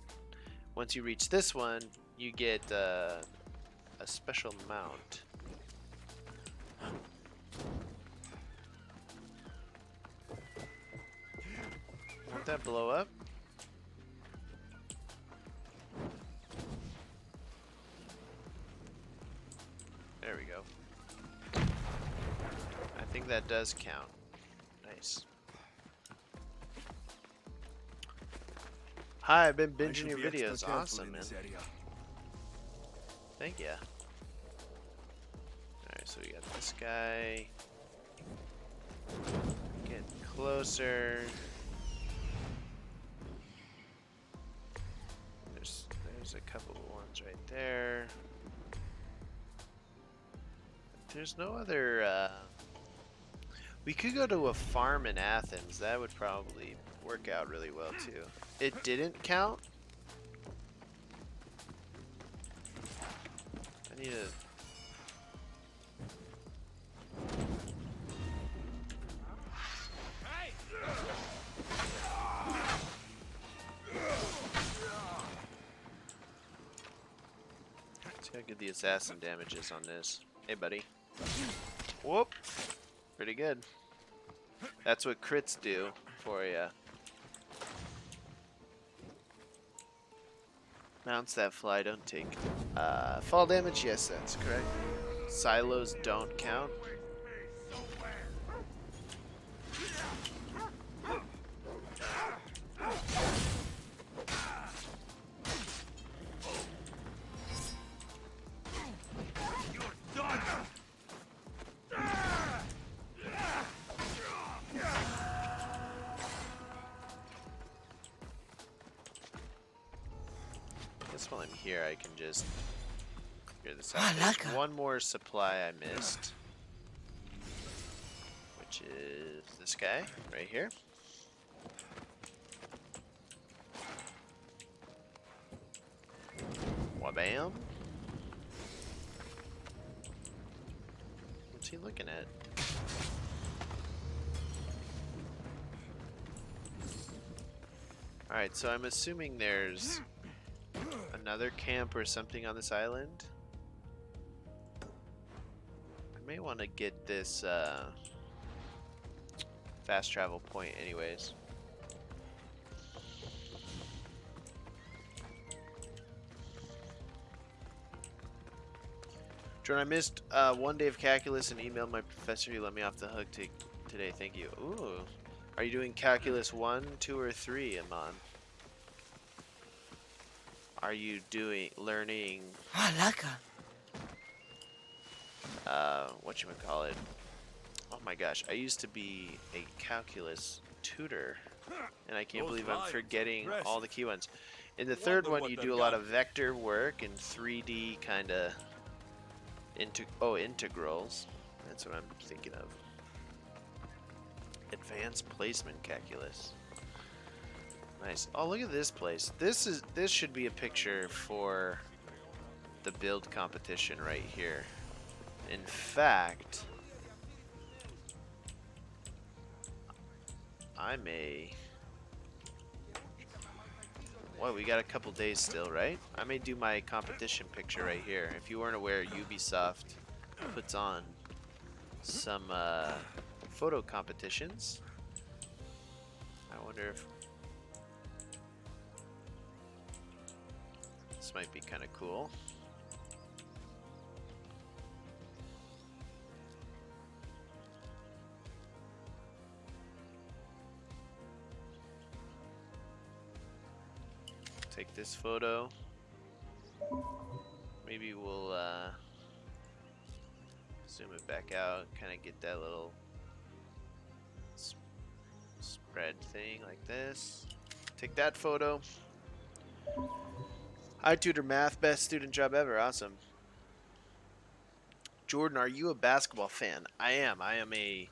Once you reach this one, you get a special mount. Won't that blow up? There we go. I think that does count. Nice. Hi, I've been binging your videos. Awesome, man. Thank ya. Alright, so we got this guy. Get closer. There's a couple of ones right there. There's no other, we could go to a farm in Athens. That would probably work out really well, too. It didn't count? I need to... See how good the assassin damage is on this. Hey, buddy. Whoop! Pretty good. That's what crits do for ya. Mounts that fly don't take fall damage. Yes, that's correct. Silos don't count. While I'm here, I can just clear this out. There's one more supply I missed, which is this guy right here. Wabam! What's he looking at? Alright, so I'm assuming there's another camp or something on this island. I may want to get this fast travel point anyways. Jordan, I missed one day of calculus and emailed my professor. He let me off the hook today. Thank you. Ooh. Are you doing calculus 1, 2, or 3, Amon? Are you learning whatchamacallit? Oh my gosh, I used to be a calculus tutor. And I can't Those believe I'm lines forgetting impressive. all the key ones. In the third Wonder one, what you they've do a lot got. of vector work and 3D kind of integrals. That's what I'm thinking of. Advanced placement calculus. Nice. Oh, look at this place. This should be a picture for the build competition right here. In fact, well, we got a couple days still, right? I may do my competition picture right here. If you weren't aware, Ubisoft puts on some photo competitions. I wonder if this might be kind of cool. Take this photo. Maybe we'll zoom it back out, kind of get that little spread thing like this. Take that photo. I tutor math, best student job ever. Awesome. Jordan, are you a basketball fan? I am. I am a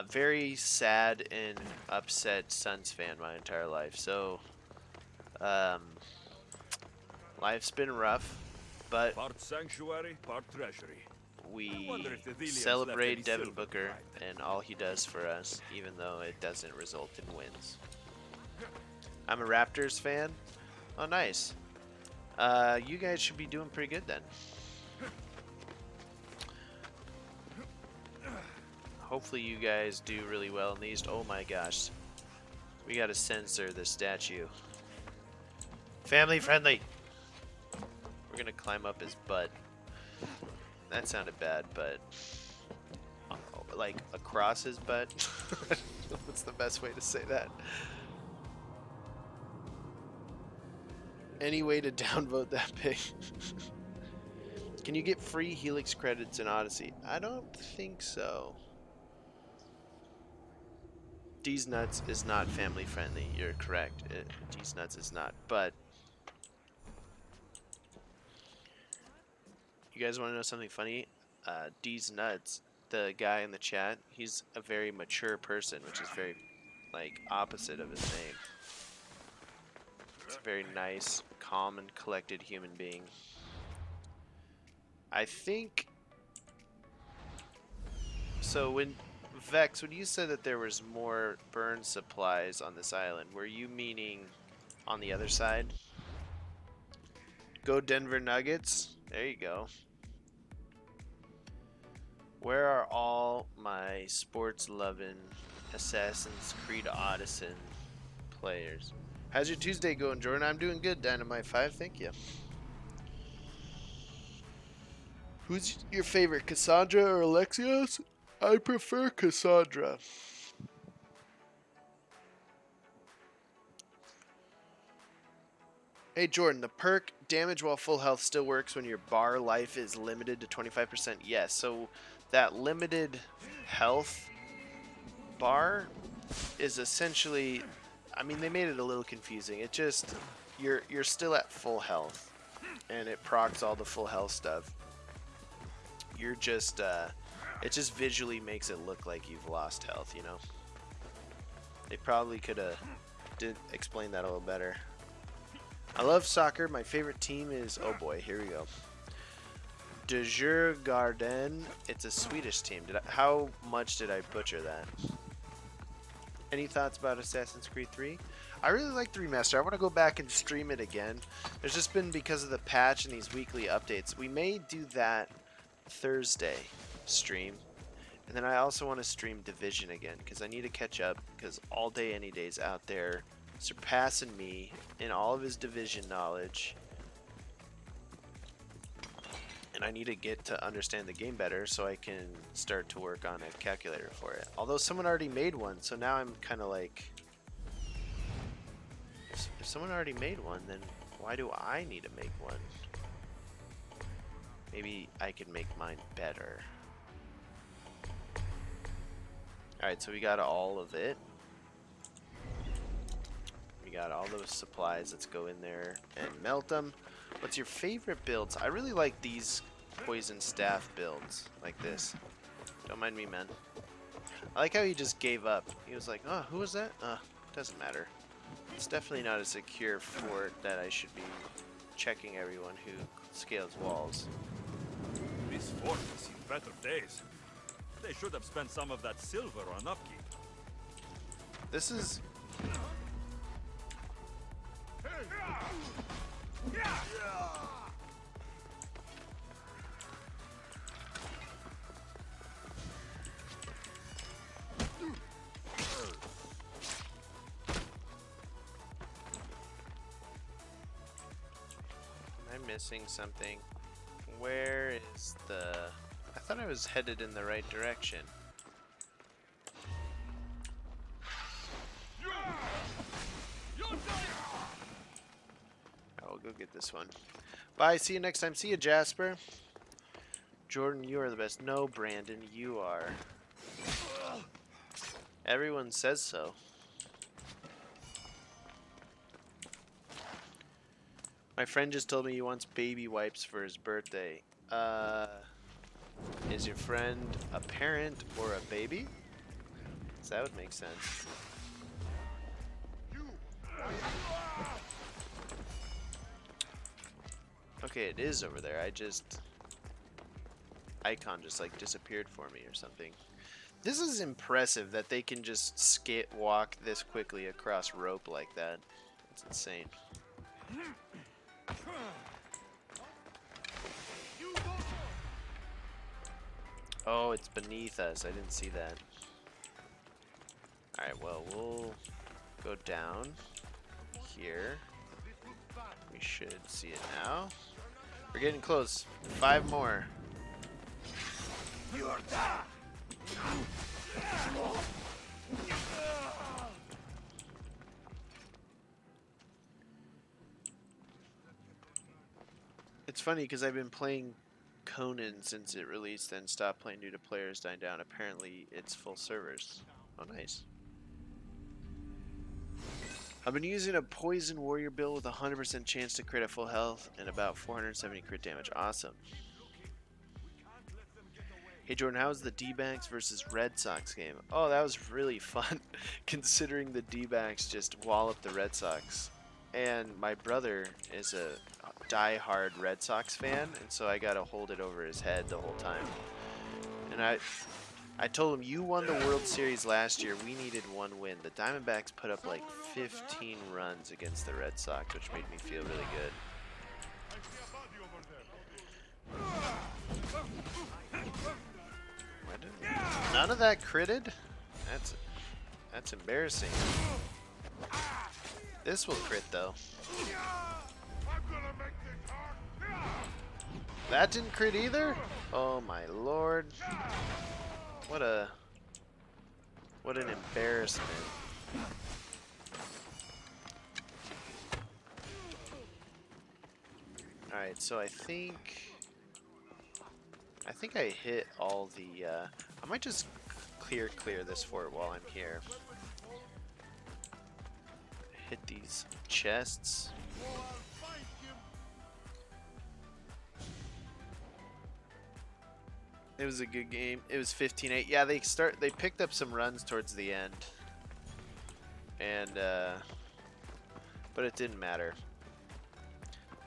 very sad and upset Suns fan my entire life. So, life's been rough, but Part sanctuary, part treasury. we wonder if the Thelians left celebrate any Devin silver Booker behind. and all he does for us, even though it doesn't result in wins. I'm a Raptors fan. Oh, nice. You guys should be doing pretty good then. Hopefully you guys do really well in these. Oh my gosh. We gotta censor the statue. Family friendly. We're gonna climb up his butt. That sounded bad, but like across his butt. What's the best way to say that? Any way to downvote that pig? Can you get free Helix credits in Odyssey? I don't think so. D's Nuts is not family friendly. You're correct. D's Nuts is not. But you guys want to know something funny? D's Nuts, the guy in the chat, he's a very mature person, which is very like opposite of his name. It's a very nice, calm, and collected human being. I think so. When Vex, when you said that there was more burn supplies on this island, were you meaning on the other side? Go Denver Nuggets. There you go. Where are all my sports-loving Assassin's Creed Odyssey players? How's your Tuesday going, Jordan? I'm doing good, Dynamite 5. Thank you. Who's your favorite, Cassandra or Alexios? I prefer Cassandra. Hey Jordan, the perk damage while full health still works when your bar life is limited to 25%. Yes, so that limited health bar is essentially, I mean, they made it a little confusing. It just, you're still at full health, and it procs all the full health stuff. You're just, it just visually makes it look like you've lost health, you know? They probably could have did explain that a little better. I love soccer. My favorite team is, oh boy, here we go. De Djurgården. It's a Swedish team. How much did I butcher that? Any thoughts about Assassin's Creed 3? I really like the remaster. I want to go back and stream it again. There's just been, because of the patch and these weekly updates, we may do that Thursday stream. And then I also want to stream Division again, because I need to catch up, because All Day Any Day's out there surpassing me in all of his Division knowledge. And I need to get to understand the game better so I can start to work on a calculator for it. Although someone already made one, so now I'm kind of like, if someone already made one, then why do I need to make one? Maybe I could make mine better. Alright, so we got all of it. We got all those supplies. Let's go in there and melt them. What's your favorite builds? I really like these poison staff builds, like this. Don't mind me, man. I like how he just gave up. He was like, oh, who was that? Doesn't matter. It's definitely not a secure fort that I should be checking everyone who scales walls. This fort has seen better days. They should have spent some of that silver on upkeep. This is... Am I missing something? Where is the... I thought I was headed in the right direction. I'll go get this one. Bye, see you next time. See you, Jasper. Jordan, you are the best. No, Brandon, you are. Everyone says so. My friend just told me he wants baby wipes for his birthday. Is your friend a parent or a baby? 'Cause that would make sense. Okay, it is over there. Icon just like disappeared for me or something. This is impressive that they can just walk this quickly across rope like that. It's insane. Oh, it's beneath us. I didn't see that. Alright, well, we'll go down here. We should see it now. We're getting close. 5 more. It's funny because I've been playing Conan since it released and stopped playing due to players dying down. Apparently it's full servers. Oh, nice. I've been using a poison warrior build with a 100% chance to crit at full health and about 470 crit damage. Awesome. Hey Jordan, how was the D-backs versus Red Sox game? Oh, that was really fun considering the D-backs just walloped the Red Sox. And my brother is a die-hard Red Sox fan, and so I got to hold it over his head the whole time. And I told him, you won the World Series last year. We needed 1 win. The Diamondbacks put up like 15 runs against the Red Sox, which made me feel really good. None of that critted? That's embarrassing. This will crit though. That didn't crit either? Oh my lord. What an embarrassment. Alright, so I think I hit all the I might just clear this fort while I'm here. Hit these chests. It was a good game. It was 15-8. Yeah, they picked up some runs towards the end. And but it didn't matter.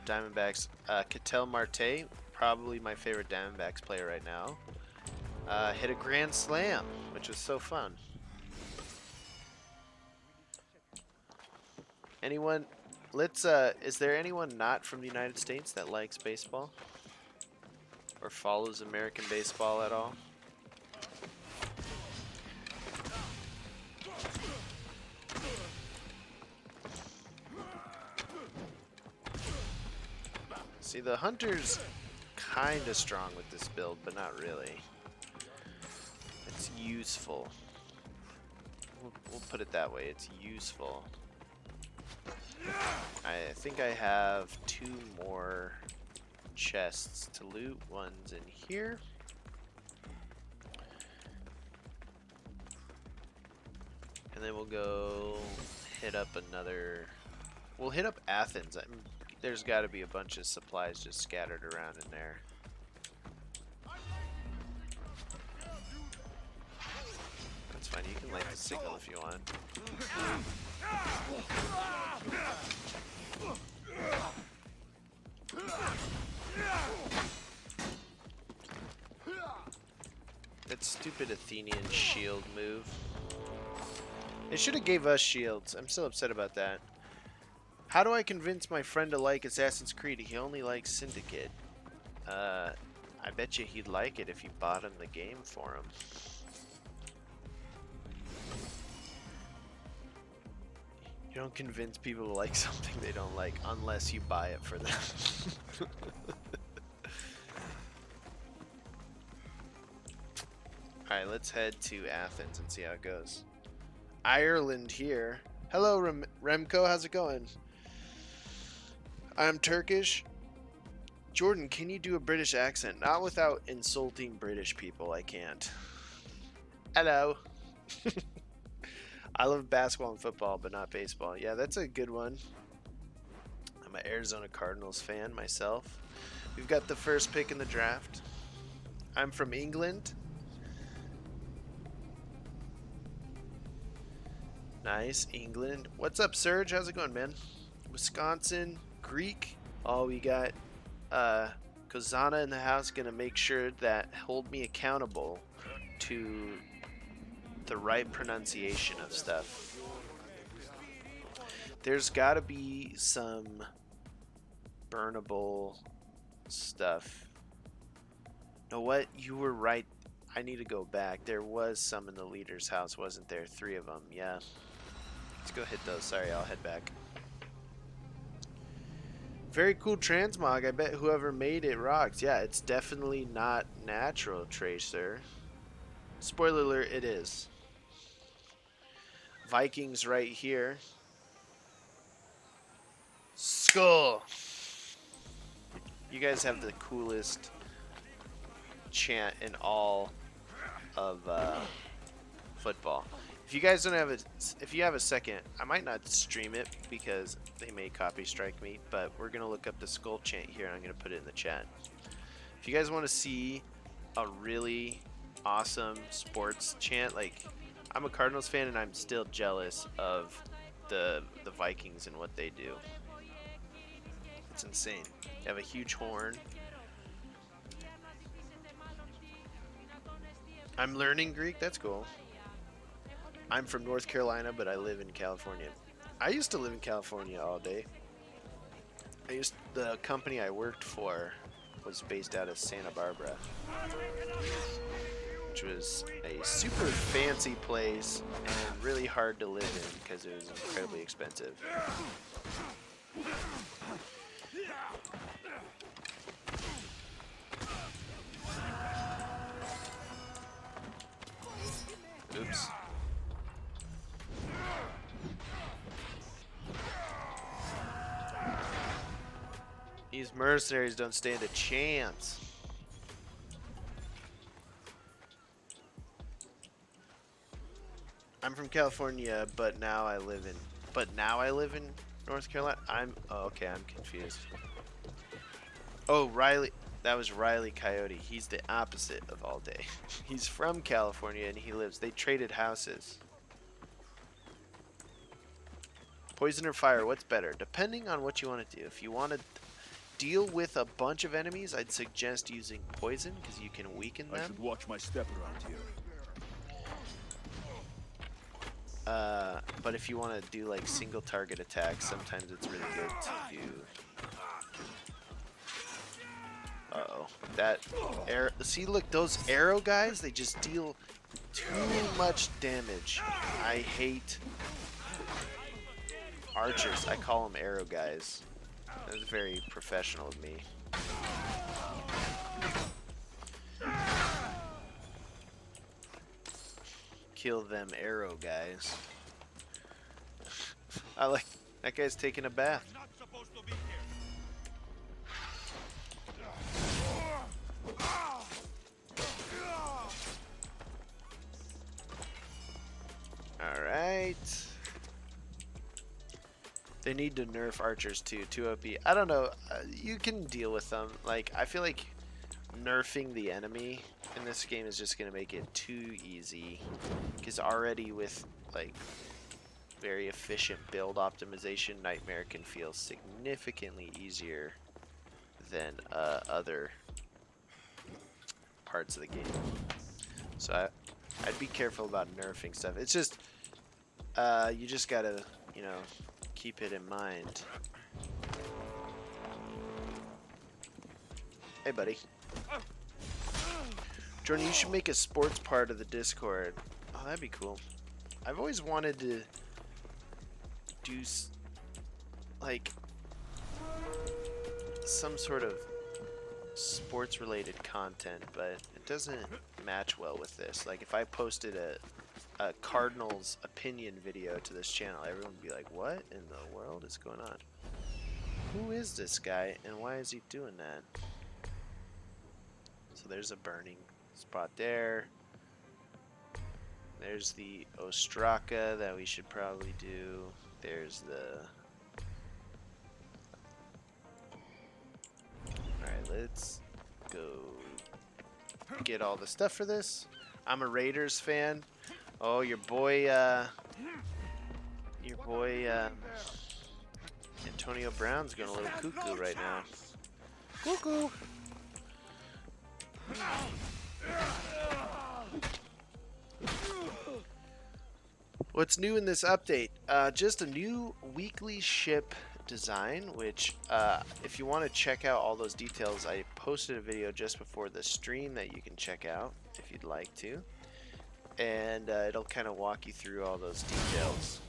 Diamondbacks, Ketel Marte, probably my favorite Diamondbacks player right now. Hit a grand slam, which was so fun. Anyone, is there anyone not from the United States that likes baseball? Or follows American baseball at all? See, the Hunter's kinda strong with this build, but not really. It's useful. We'll put it that way, it's useful. I think I have 2 more chests to loot. One's in here. And then we'll go hit up another... We'll hit up Athens. There's got to be a bunch of supplies just scattered around in there. That's fine. You can light the signal if you want. That stupid Athenian shield move. They should have gave us shields. I'm still upset about that. How do I convince my friend to like Assassin's Creed? He only likes Syndicate. I bet you he'd like it if you bought him the game for him. You don't convince people to like something they don't like unless you buy it for them. Alright, let's head to Athens and see how it goes. Ireland here. Hello, Remco. How's it going? I'm Turkish. Jordan, can you do a British accent? Not without insulting British people. I can't. Hello. I love basketball and football, but not baseball. Yeah, that's a good one. I'm an Arizona Cardinals fan myself. We've got the first pick in the draft. I'm from England. Nice, England. What's up, Serge? How's it going, man? Wisconsin, Greek. Oh, we got Kozana in the house, gonna make sure that hold me accountable to the right pronunciation of stuff. There's gotta be some burnable stuff. Know what? You were right. I need to go back. There was some in the leader's house, wasn't there? 3 of them, yeah. Let's go hit those. Sorry, I'll head back. Very cool transmog. I bet whoever made it rocks. Yeah, it's definitely not natural, Tracer. Spoiler alert, it is. Vikings right here. Skull! You guys have the coolest chant in all of football. If you guys don't have a, if you have a second, I might not stream it because they may copy strike me, but we're gonna look up the skull chant here and I'm gonna put it in the chat. If you guys want to see a really awesome sports chant, like I'm a Cardinals fan and I'm still jealous of the Vikings and what they do. It's insane. They have a huge horn. I'm learning Greek. That's cool. I'm from North Carolina, but I live in California. I used to live in California all day. The company I worked for was based out of Santa Barbara, which was a super fancy place and really hard to live in because it was incredibly expensive. Oops. These mercenaries don't stand a chance. I'm from California, but now I live in North Carolina. Okay, I'm confused. Oh, Riley, that was Riley Coyote. He's the opposite of all day. He's from California and they traded houses. Poison or fire, what's better? Depending on what you want to do. If you want to deal with a bunch of enemies, I'd suggest using poison because you can weaken them. I should watch my step around here. But if you want to do like single target attacks, sometimes it's really good to do. Uh-oh. That arrow. See, look, those arrow guys, they just deal too much damage. I hate archers. I call them arrow guys. That's very professional of me. Kill them arrow guys. I like that guy's taking a bath. Not supposed to be here. Alright. They need to nerf archers too. 2 OP. I don't know. You can deal with them. Like, I feel like nerfing the enemy in this game is just gonna make it too easy. Because already with like very efficient build optimization, Nightmare can feel significantly easier than other parts of the game. So I'd be careful about nerfing stuff. It's just you just gotta, you know, keep it in mind. Hey, buddy. Jordan, you should make a sports part of the Discord. Oh, that'd be cool. I've always wanted to do like some sort of sports related content, but it doesn't match well with this. Like if I posted a Cardinals opinion video to this channel, everyone would be like, what in the world is going on? Who is this guy and why is he doing that? So there's a burning spot there. There's the Ostraka that we should probably do. There's the... Alright, let's go get all the stuff for this. I'm a Raiders fan. Oh, your boy, Antonio Brown's going a little cuckoo right now. Cuckoo! What's new in this update? Just a new weekly ship design, which if you want to check out all those details, I posted a video just before the stream that you can check out if you'd like to. And it'll kind of walk you through all those details.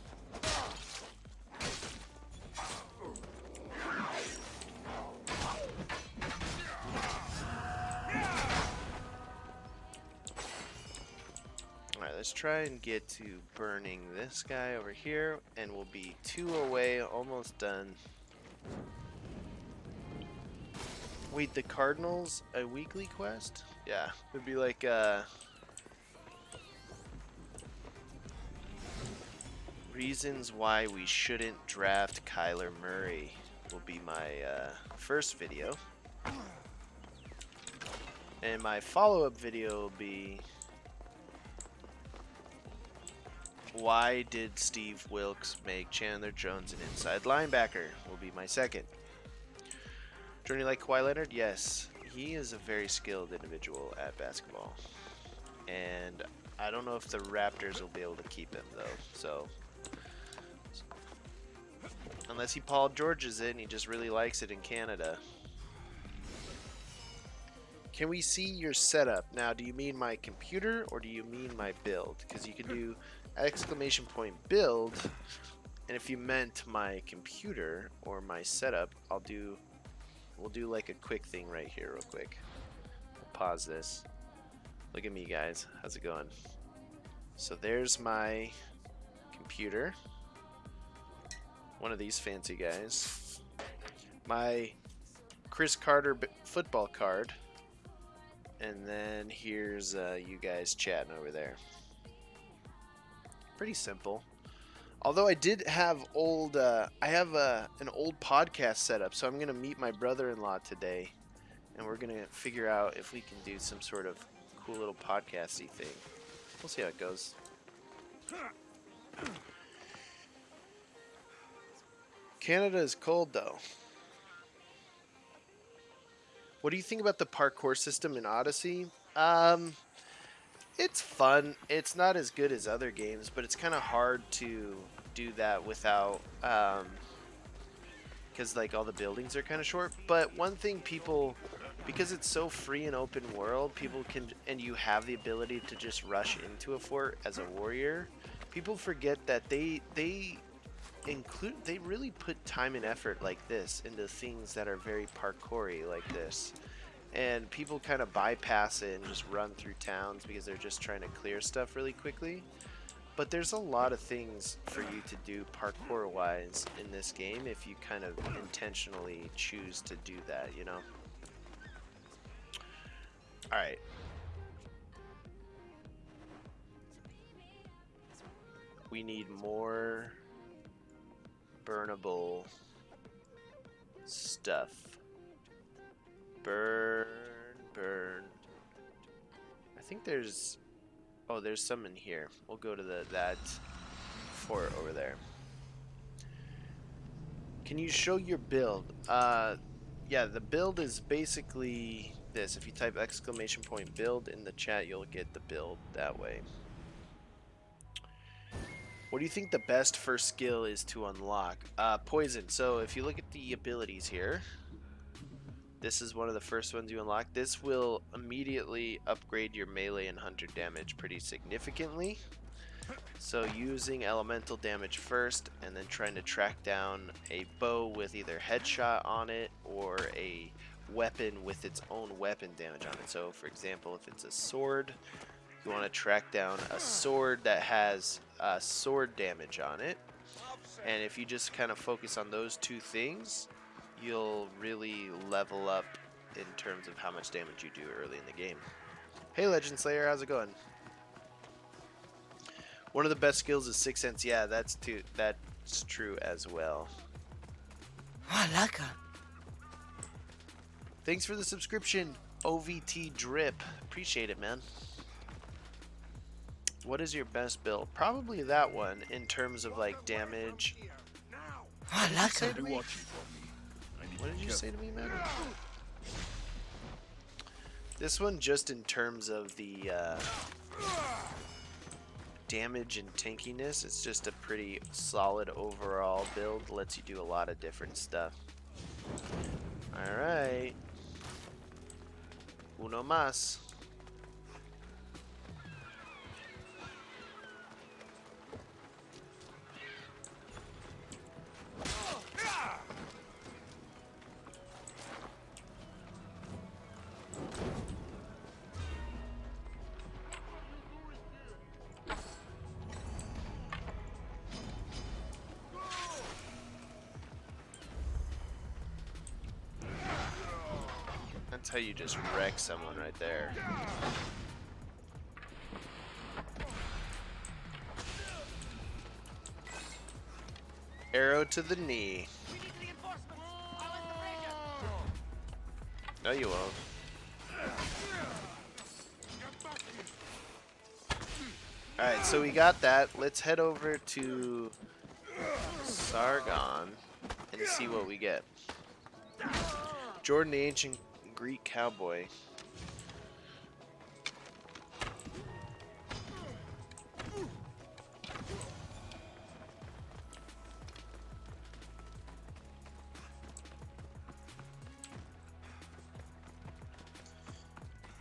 Alright, let's try and get to burning this guy over here, and we'll be 2 away, almost done. Wait, the Cardinals, a weekly quest? Yeah, it'd be like reasons why we shouldn't draft Kyler Murray will be my first video. And my follow-up video will be why did Steve Wilkes make Chandler Jones an inside linebacker will be my second. Jordan, you like Kawhi Leonard? Yes. He is a very skilled individual at basketball. And I don't know if the Raptors will be able to keep him though, so unless he Paul Georges it and he just really likes it in Canada. Can we see your setup? Now, do you mean my computer or do you mean my build? Because you can do exclamation point build, and if you meant my computer or my setup, we'll do like a quick thing right here real quick. We'll pause this. Look at me, guys. How's it going? So there's my computer. One of these fancy guys. My Chris Carter football card. And then here's you guys chatting over there. Pretty simple. Although I did have old, I have an old podcast set up, so I'm gonna meet my brother-in-law today, and we're gonna figure out if we can do some sort of cool little podcasty thing. We'll see how it goes. Canada is cold though. What do you think about the parkour system in Odyssey? It's fun. It's not as good as other games, but it's kind of hard to do that without, because like all the buildings are kind of short. But one thing people, because it's so free and open world, people can, and you have the ability to just rush into a fort as a warrior. People forget that they really put time and effort like this into things that are very parkoury like this. And people kind of bypass it and just run through towns because they're just trying to clear stuff really quickly. But there's a lot of things for you to do parkour wise in this game if you kind of intentionally choose to do that, you know? Alright. We need more burnable stuff. Burn, burn. I think there's... Oh, there's some in here. We'll go to that fort over there. Can you show your build? Yeah, the build is basically this. If you type !_ build in the chat, you'll get the build that way. What do you think the best first skill is to unlock? Poison. So if you look at the abilities here, this is one of the first ones you unlock. This will immediately upgrade your melee and hunter damage pretty significantly. So using elemental damage first, and then trying to track down a bow with either headshot on it or a weapon with its own weapon damage on it. So for example, if it's a sword, you want to track down a sword that has sword damage on it. And if you just kind of focus on those two things, you'll really level up in terms of how much damage you do early in the game. Hey Legend Slayer, how's it going? One of the best skills is Sixth Sense. Yeah, that's true as well. Thanks for the subscription, OVT Drip. Appreciate it, man. What is your best build? Probably that one in terms of like damage. What did you say to me? What did you say to me, man? This one just in terms of the damage and tankiness. It's just a pretty solid overall build. Lets you do a lot of different stuff. Alright. Uno más. That's how you just wreck someone right there. Arrow to the knee. No, you won't. Alright, so we got that. Let's head over to Sargon and see what we get. Jordan the Ancient Greek Cowboy.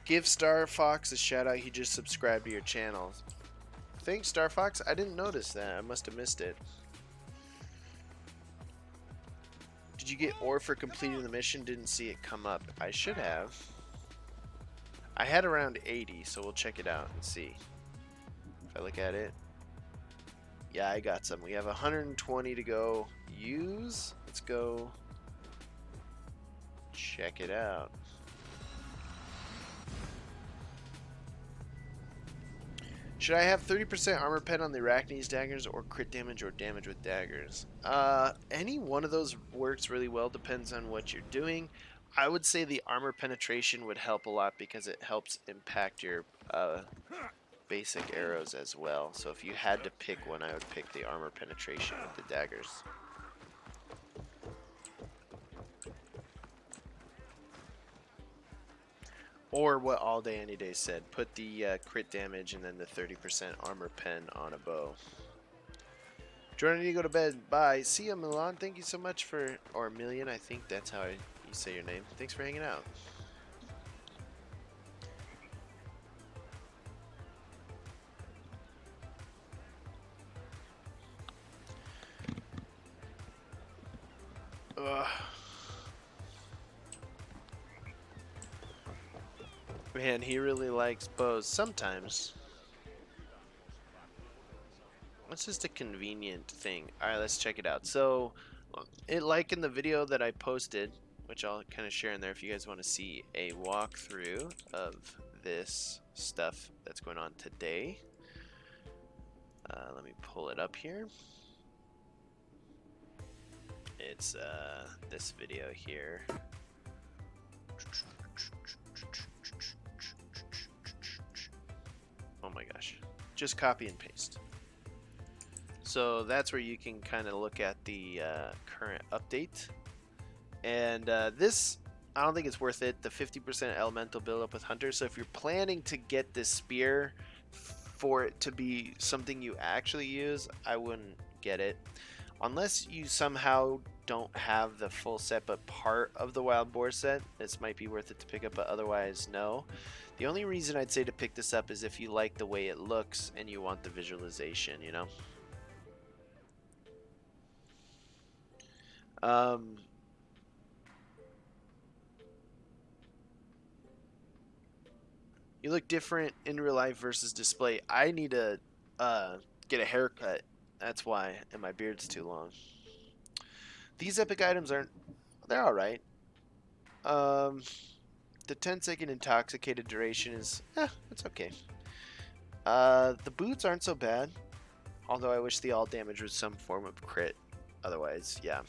Give Star Fox a shout out. He just subscribed to your channel. Thanks, Star Fox. I didn't notice that. I must have missed it. Did you get ore for completing the mission? Didn't see it come up. I should have. I had around 80, so we'll check it out and see. If I look at it. Yeah, I got some. We have 120 to go use. Let's go check it out. Should I have 30% armor pen on the Arachnes daggers or crit damage or damage with daggers? Any one of those works really well, depends on what you're doing. I would say the armor penetration would help a lot because it helps impact your basic arrows as well. So if you had to pick one, I would pick the armor penetration with the daggers. Or what All Day Any Day said, put the crit damage and then the 30% armor pen on a bow. Jordan, I need to go to bed. Bye. See ya, Milan. Thank you so much for, or Million, I think that's how you say your name. Thanks for hanging out. Ugh. Man, he really likes bows sometimes. It's just a convenient thing. Alright, let's check it out. So, like in the video that I posted, which I'll kind of share in there if you guys want to see a walkthrough of this stuff that's going on today. Let me pull it up here. It's this video here. Oh my gosh. Just copy and paste. So that's where you can kind of look at the current update. And this, I don't think it's worth it. The 50% elemental buildup with Hunter. So if you're planning to get this spear for it to be something you actually use, I wouldn't get it. Unless you somehow don't have the full set but part of the wild boar set, this might be worth it to pick up, but otherwise no. The only reason I'd say to pick this up is if you like the way it looks and you want the visualization, you know? You look different in real life versus display. I need to get a haircut. That's why, and my beard's too long. These epic items aren't... They're alright. The 10-second intoxicated duration is... it's okay. The boots aren't so bad. Although I wish the all damage was some form of crit. Otherwise, yeah.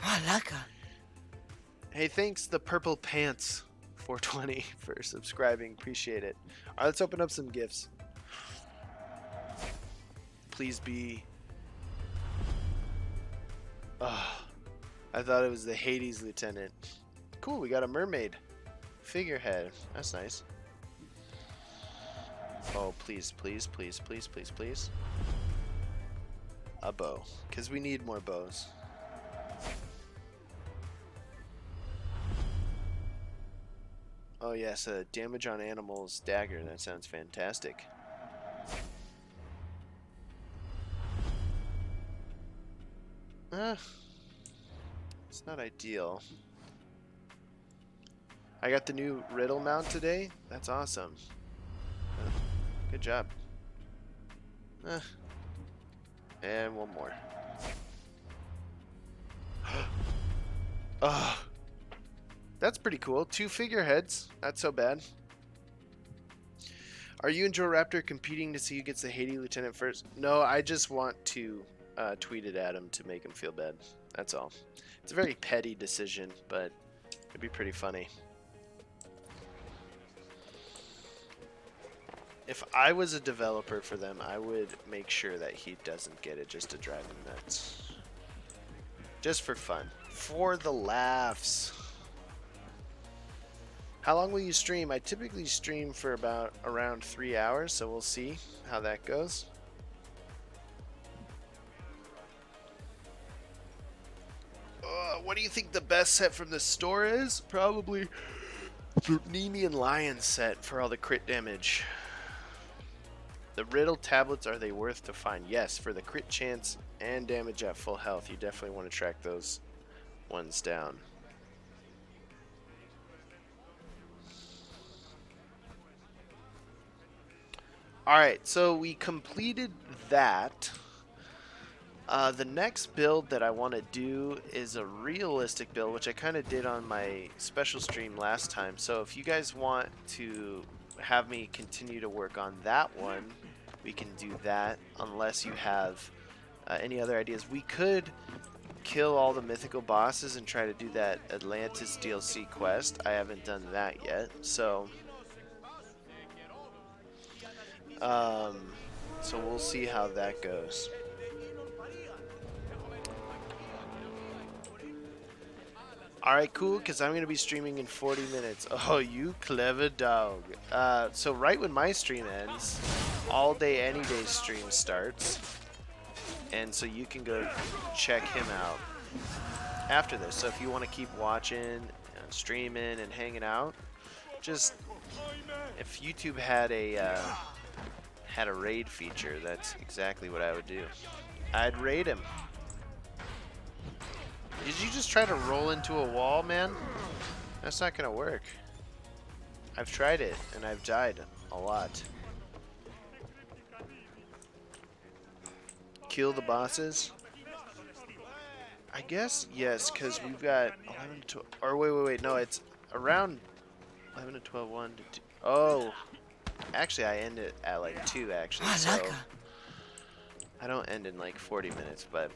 Malaka. Hey, thanks the purple pants 420 for subscribing. Appreciate it. Alright, let's open up some gifts. Please be... Oh, I thought it was the Hades lieutenant. Cool, we got a mermaid figurehead. That's nice. Oh, please, please, please, please, please, please. A bow, because we need more bows. Oh yes, a damage on animals dagger. That sounds fantastic. It's not ideal. I got the new riddle mount today. That's awesome. Good job. And one more. Oh, that's pretty cool. 2 figureheads. Not so bad. Are you and Joe Raptor competing to see who gets the Haiti Lieutenant first? No, I just want to tweet it at him to make him feel bad. That's all. It's a very petty decision, but it'd be pretty funny. If I was a developer for them, I would make sure that he doesn't get it just to drive him nuts. Just for fun. For the laughs. How long will you stream? I typically stream for about around 3 hours, so we'll see how that goes. What do you think the best set from the store is? Probably the Nemean Lion set for all the crit damage. The riddle tablets, are they worth to find? Yes, for the crit chance and damage at full health. You definitely want to track those ones down. Alright, so we completed that. The next build that I want to do is a realistic build, which I kind of did on my special stream last time. So if you guys want to have me continue to work on that one, we can do that, unless you have any other ideas. We could kill all the mythical bosses and try to do that Atlantis DLC quest. I haven't done that yet, so we'll see how that goes. Alright, cool, because I'm going to be streaming in 40 minutes. Oh, you clever dog. So right when my stream ends, all day, any day stream starts. And so you can go check him out after this. So if you want to keep watching, streaming, and hanging out, just, if YouTube had a raid feature, that's exactly what I would do. I'd raid him. Did you just try to roll into a wall, man? That's not gonna work. I've tried it, and I've died a lot. Kill the bosses? I guess, yes, because we've got 11 to 12, or wait, no, it's around 11 to 12, 1 to 2. Oh, actually, I end it at like 2, actually, so I don't end in like 40 minutes, but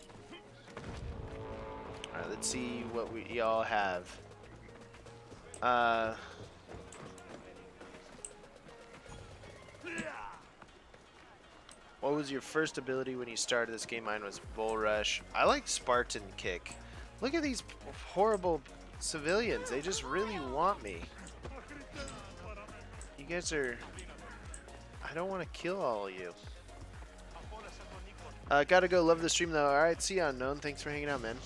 Alright, let's see what we all have. What was your first ability when you started this game? Mine was Bull Rush. I like Spartan Kick. Look at these horrible civilians. They just really want me. You guys are... I don't want to kill all of you. Gotta go. Love the stream though. Alright, see you, Unknown. Thanks for hanging out, man.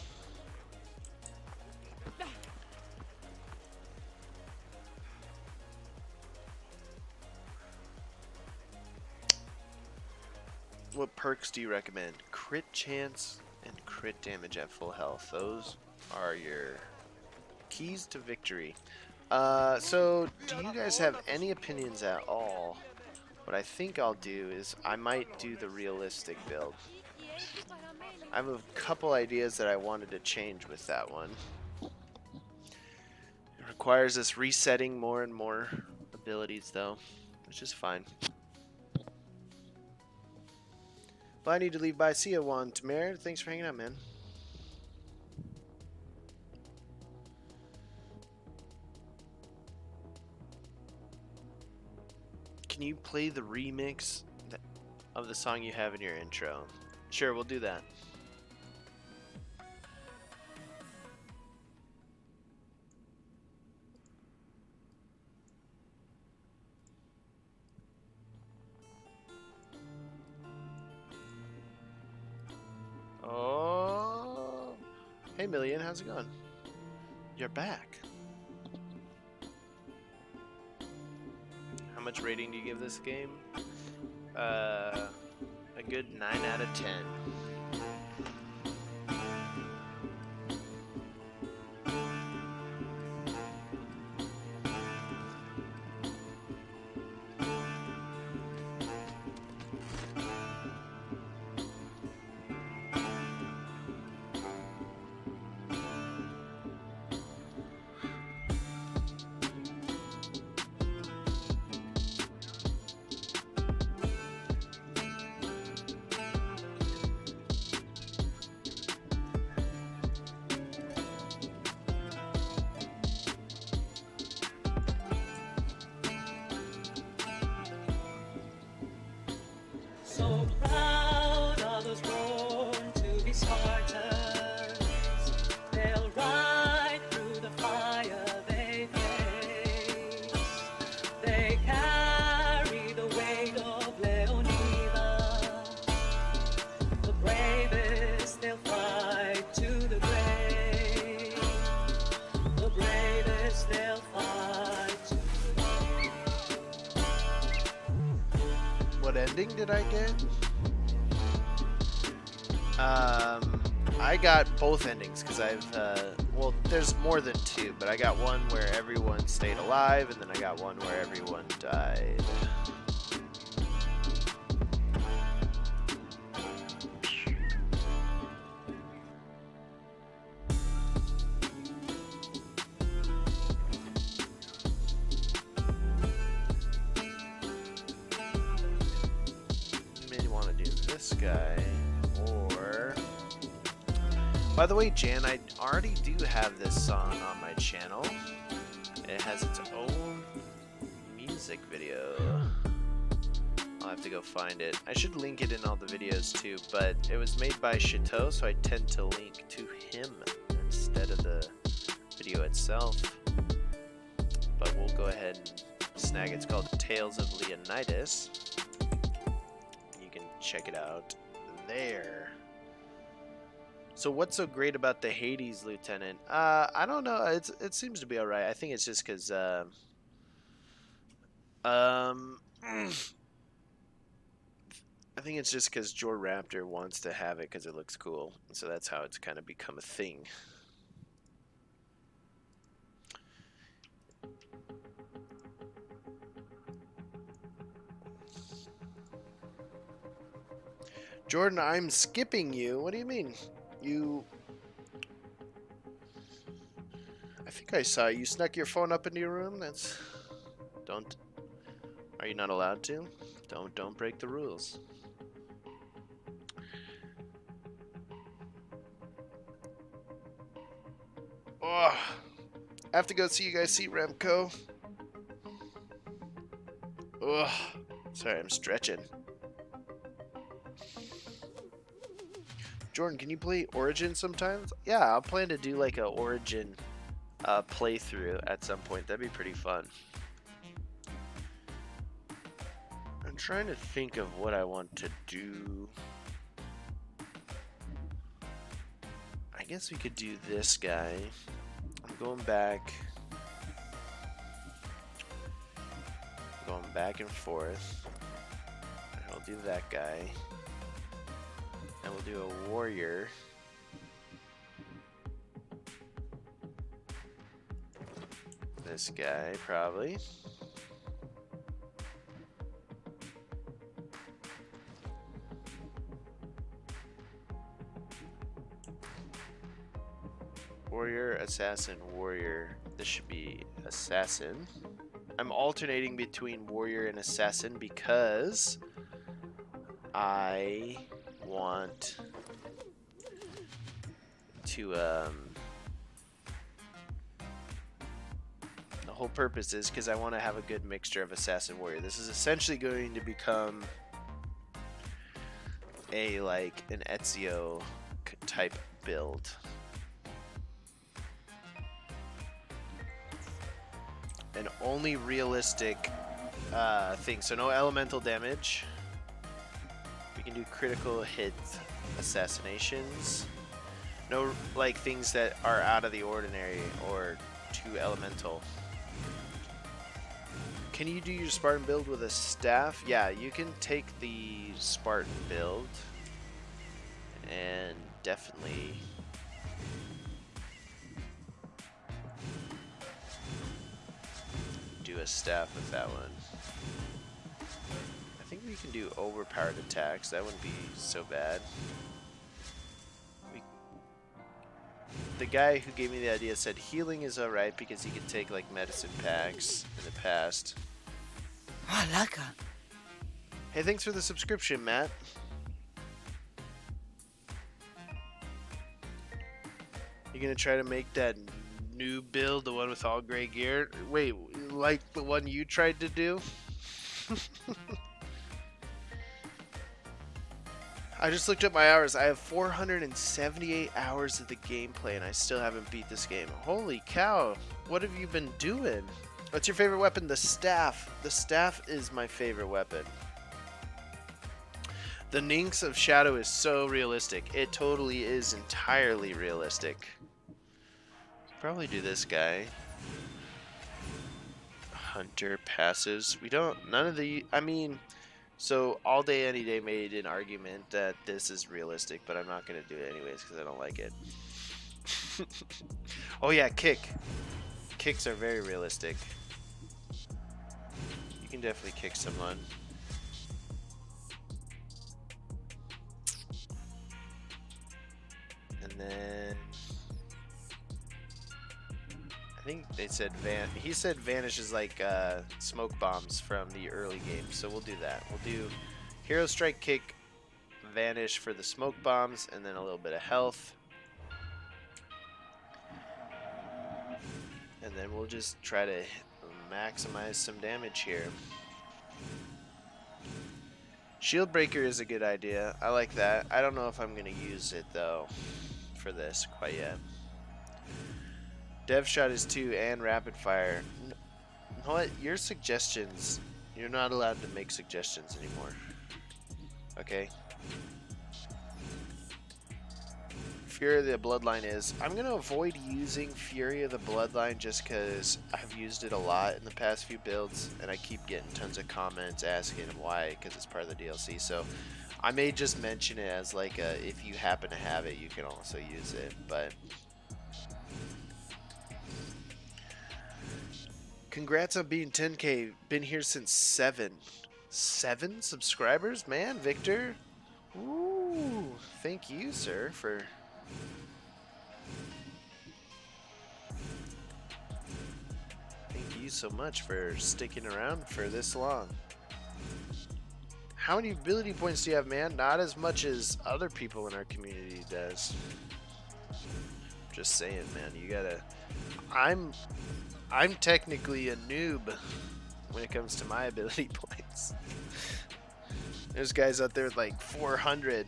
What perks do you recommend? Crit chance and crit damage at full health. Those are your keys to victory. So do you guys have any opinions at all? What I think I'll do is I might do the realistic build. I have a couple ideas that I wanted to change with that one. It requires us resetting more and more abilities though, which is fine. Well, I need to leave. Bye. See ya, Juan Tamer. Thanks for hanging out, man. Can you play the remix of the song you have in your intro? Sure, we'll do that. Oh, hey Million, how's it going? You're back. How much rating do you give this game? A good 9 out of 10. So proud of those born to be Spartans. They'll ride through the fire they face. They carry the weight of Leonida. The bravest, they'll fight to the grave. The bravest, they'll fight to the grave. What ending did I get? I got both endings because I've, well, there's more than two, but I got one where everyone stayed alive, and then I got one where everyone died. Maybe want to do this guy, or... By the way, Jan, I already do have this song on my channel. It has its own music video. I'll have to go find it. I should link it in all the videos too, but it was made by Chateau, so I tend to link to him instead of the video itself. But we'll go ahead and snag it. It's called Tales of Leonidas. You can check it out there. So what's so great about the Hades Lieutenant? I don't know. It seems to be alright. I think it's just because I think it's just because Jor Raptor wants to have it because it looks cool. So that's how it's kind of become a thing. Jordan, I'm skipping you. What do you mean? I think I saw you snuck your phone up into your room. That's... Don't... Are you not allowed to? Don't break the rules. Oh, I have to go see you guys see Remco. Ugh. Sorry, I'm stretching. Jordan, can you play Origin sometimes? Yeah, I'll plan to do like a Origin playthrough at some point. That'd be pretty fun. I'm trying to think of what I want to do. I guess we could do this guy. I'm going back and forth. I'll do that guy. And we'll do a warrior. This guy, probably. Warrior, assassin, warrior. This should be assassin. I'm alternating between warrior and assassin because I want to the whole purpose is because I want to have a good mixture of assassin warrior. This is essentially going to become a an Ezio type build. An only realistic thing, so no elemental damage. We can do critical hit assassinations. No things that are out of the ordinary or too elemental. Can you do your Spartan build with a staff? Yeah, you can take the Spartan build and definitely do a staff with that one. I think we can do overpowered attacks. That wouldn't be so bad. The guy who gave me the idea said healing is alright because he could take medicine packs in the past. Hey, thanks for the subscription, Matt. You gonna try to make that new build, the one with all gray gear? Wait, like the one you tried to do? I just looked up my hours. I have 478 hours of the gameplay and I still haven't beat this game. Holy cow. What have you been doing? What's your favorite weapon? The staff. The staff is my favorite weapon. The Nynx of Shadow is so realistic. It totally is entirely realistic. Probably do this guy. Hunter passes. We don't, none of the, I mean, so All Day Any Day made an argument that this is realistic, but I'm not going to do it anyways because I don't like it. Oh yeah, kick. Kicks are very realistic. You can definitely kick someone. And then I think they said he said vanish is like smoke bombs from the early game, so we'll do that. We'll do hero strike, kick, vanish for the smoke bombs, and then a little bit of health. And then we'll just try to maximize some damage here. Shield breaker is a good idea. I like that. I don't know if I'm going to use it though for this quite yet. Dev shot is 2 and rapid fire. You know what? Your suggestions, you're not allowed to make suggestions anymore. Okay. Fury of the Bloodline is, I'm going to avoid using Fury of the Bloodline just because I've used it a lot in the past few builds and I keep getting tons of comments asking why, because it's part of the DLC. So I may just mention it as like a, if you happen to have it, you can also use it. But congrats on being 10K. Been here since 7 subscribers, man. Victor, ooh, thank you, sir, for so much for sticking around for this long. How many ability points do you have, man? Not as much as other people in our community does. I'm Just saying, man. You gotta. I'm technically a noob when it comes to my ability points. There's guys out there with like 400.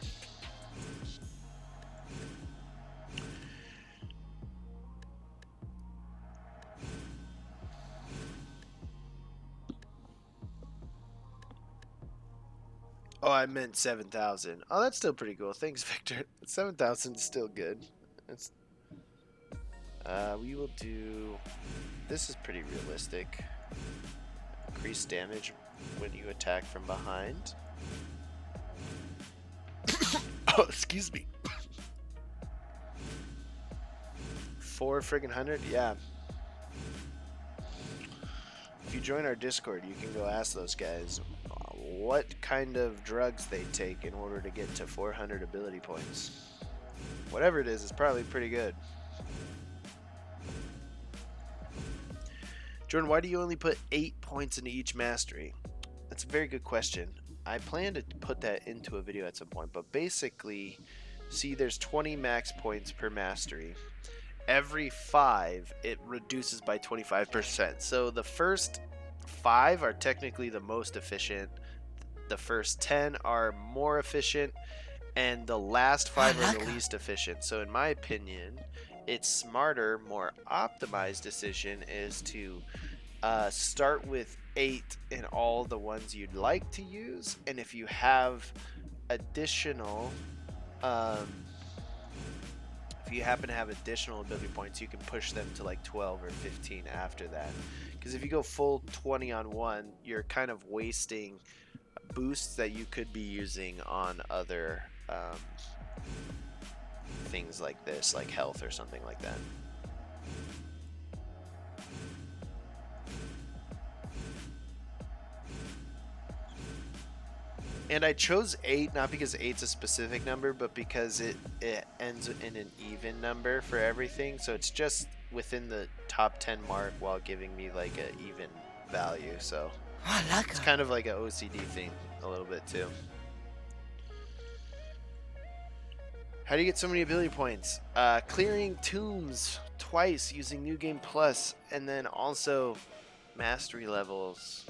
Oh, I meant 7,000. Oh, that's still pretty cool. Thanks, Victor. 7,000 is still good. It's, we will do... This is pretty realistic. Increase damage when you attack from behind. Oh, excuse me. 4 friggin' 100? Yeah. If you join our Discord, you can go ask those guys what kind of drugs they take in order to get to 400 ability points. Whatever it is, it's probably pretty good. Jordan, why do you only put 8 points into each mastery? That's a very good question. I plan to put that into a video at some point, but basically, see, there's 20 max points per mastery. Every 5, it reduces by 25%. So the first 5 are technically the most efficient. The first 10 are more efficient, and the last 5 are the least efficient. So in my opinion, it's smarter, more optimized decision is to start with 8 in all the ones you'd like to use, and if you have additional if you happen to have additional ability points, you can push them to like 12 or 15 after that. Because if you go full 20 on one, you're kind of wasting boosts that you could be using on other things like this, like health or something like that. And I chose 8 not because 8's a specific number, but because it ends in an even number for everything. So it's just within the top 10 mark while giving me like an even value. So it's kind of like an OCD thing a little bit too. How do you get so many ability points? Clearing tombs twice using New Game Plus, and then also mastery levels.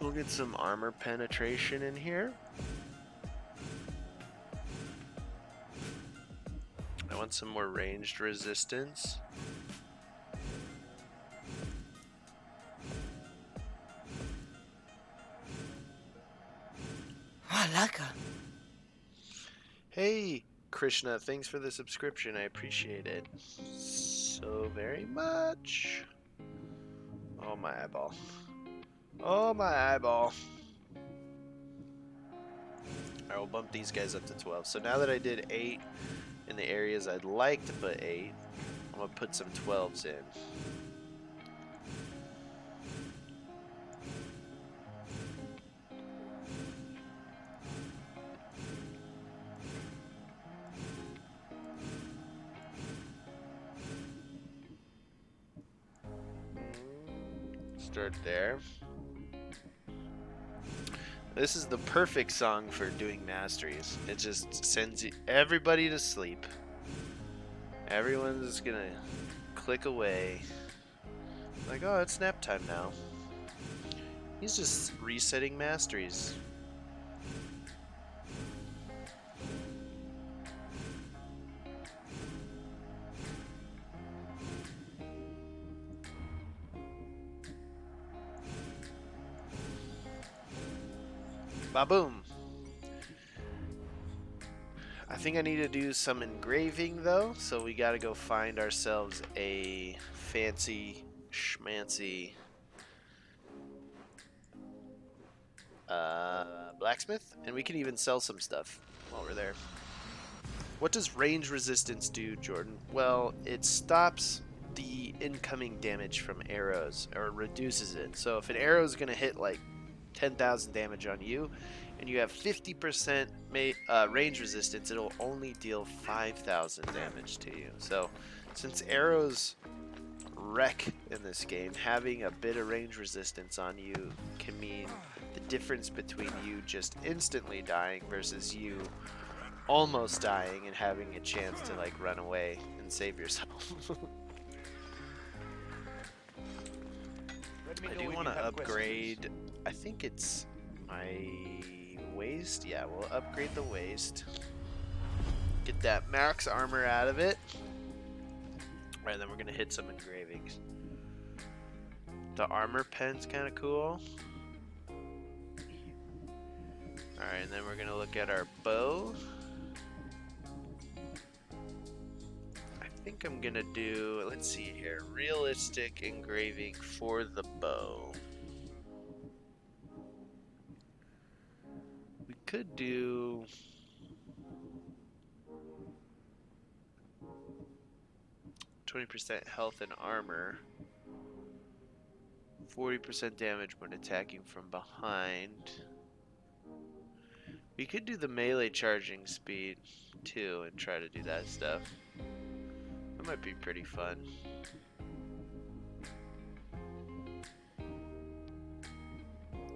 We'll get some armor penetration in here. I want some more ranged resistance. Hey, Krishna, thanks for the subscription. I appreciate it so very much. Oh, my eyeball. Oh, my eyeball. I will bump these guys up to 12. So now that I did 8 in the areas I'd like to put 8, I'm going to put some 12s in. Start there. This is the perfect song for doing masteries. It just sends everybody to sleep. Everyone's just gonna click away. Like, oh, it's nap time now. He's just resetting masteries. Ba-boom. I think I need to do some engraving though, so we gotta go find ourselves a fancy schmancy blacksmith, and we can even sell some stuff while we're there. What does range resistance do, Jordan? Well, it stops the incoming damage from arrows, or reduces it. So if an arrow is gonna hit like 10,000 damage on you, and you have 50% range resistance, it'll only deal 5,000 damage to you. So, since arrows wreck in this game, having a bit of range resistance on you can mean the difference between you just instantly dying versus you almost dying and having a chance to like run away and save yourself. Let me I know do if want you to have questions. upgrade. I think it's my waist. Yeah, we'll upgrade the waist. Get that max armor out of it. Alright, then we're gonna hit some engravings. The armor pen's kind of cool. Alright, and then we're gonna look at our bow. I think I'm gonna do, let's see here, realistic engraving for the bow. We could do 20% health and armor, 40% damage when attacking from behind. We could do the melee charging speed too and try to do that stuff. That might be pretty fun.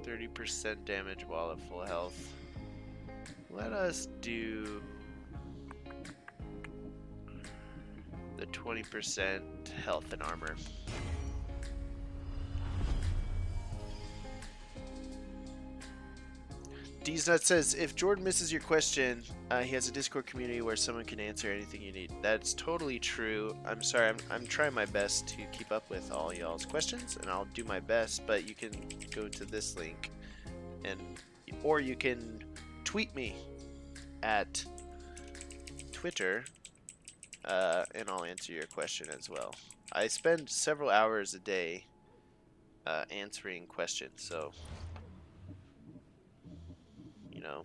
%30 damage while at full health. Let us do the 20% health and armor. Dnut says, if Jordan misses your question, he has a Discord community where someone can answer anything you need. That's totally true. I'm sorry, I'm trying my best to keep up with all y'all's questions, and I'll do my best, but you can go to this link, or you can tweet me at Twitter, and I'll answer your question as well. I spend several hours a day answering questions, so you know,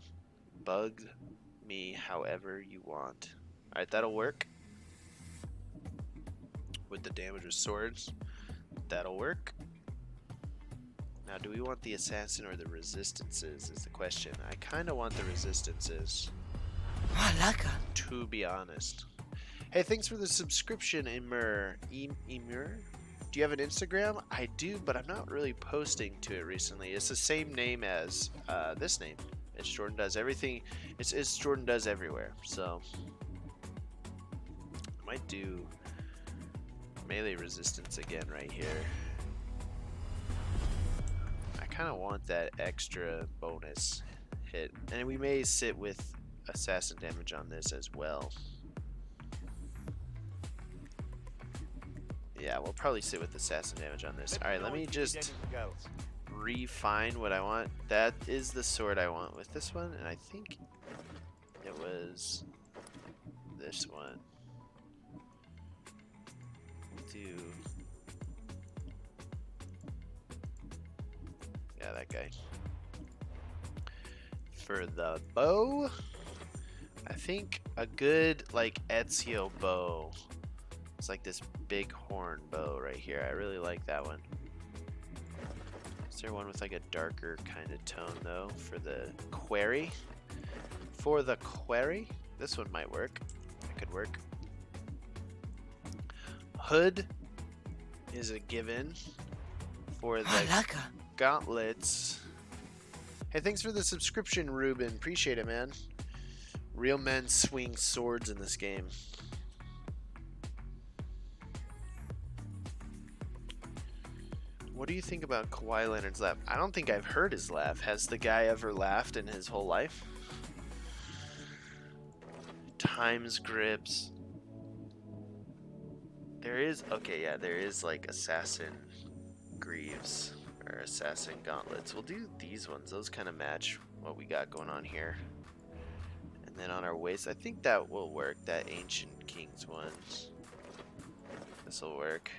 bug me however you want. Alright, that'll work. With the damage with swords, that'll work. Now, do we want the assassin or the resistances is the question. I kind of want the resistances, to be honest. Hey, thanks for the subscription, Emir. Emir? Do you have an Instagram? I do, but I'm not really posting to it recently. It's the same name as this name. It's Jordan Does Everything. It's Jordan Does Everywhere. So I might do melee resistance again right here. I kind of want that extra bonus hit, and we may sit with assassin damage on this as well. Yeah, we'll probably sit with assassin damage on this. Alright, let me just refine what I want. That is the sword I want with this one, and I think it was this one. Yeah, that guy. For the bow, I think a good like Ezio bow. It's like this big horn bow right here. I really like that one. Is there one with like a darker kind of tone though for the quarry? For the quarry, this one might work. It could work. Hood is a given for the gauntlets. Hey, thanks for the subscription, Ruben. Appreciate it, man. Real men swing swords in this game. What do you think about Kawhi Leonard's laugh? I don't think I've heard his laugh. Has the guy ever laughed in his whole life? Times grips. There is, okay, yeah, there is like assassin greaves or assassin gauntlets. We'll do these ones. Those kind of match what we got going on here. And then on our waist, I think that will work. That Ancient Kings ones. This will work.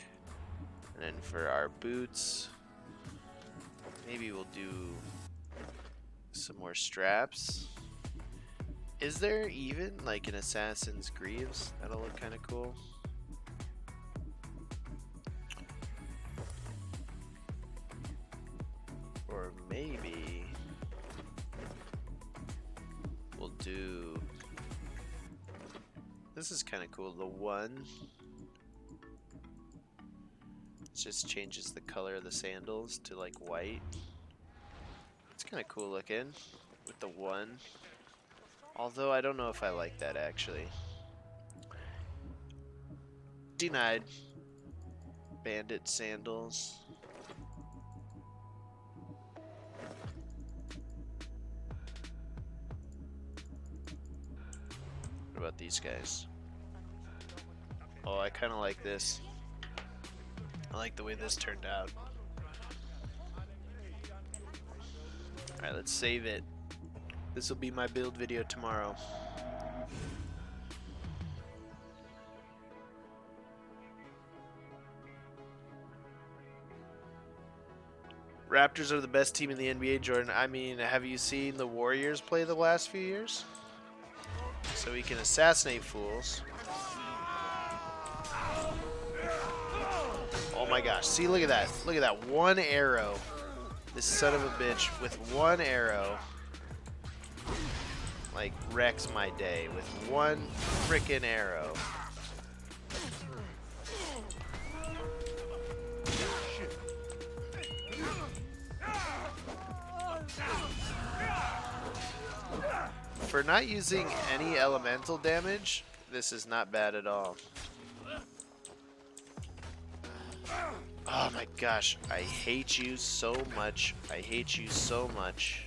And then for our boots, maybe we'll do some more straps. Is there even like an assassin's greaves? That'll look kind of cool. Or maybe we'll do, this is kind of cool, the one. It just changes the color of the sandals to like white. It's kind of cool looking with the one. Although I don't know if I like that actually. Denied. Bandit sandals. What about these guys? Oh, I kind of like this. I like the way this turned out. Alright, let's save it. This will be my build video tomorrow. Raptors are the best team in the NBA, Jordan. I mean, have you seen the Warriors play the last few years? So we can assassinate fools. Oh my gosh, see, look at that. Look at that, one arrow. This son of a bitch with one arrow, like, wrecks my day with one frickin' arrow. For not using any elemental damage, this is not bad at all. Oh my gosh, I hate you so much. I hate you so much.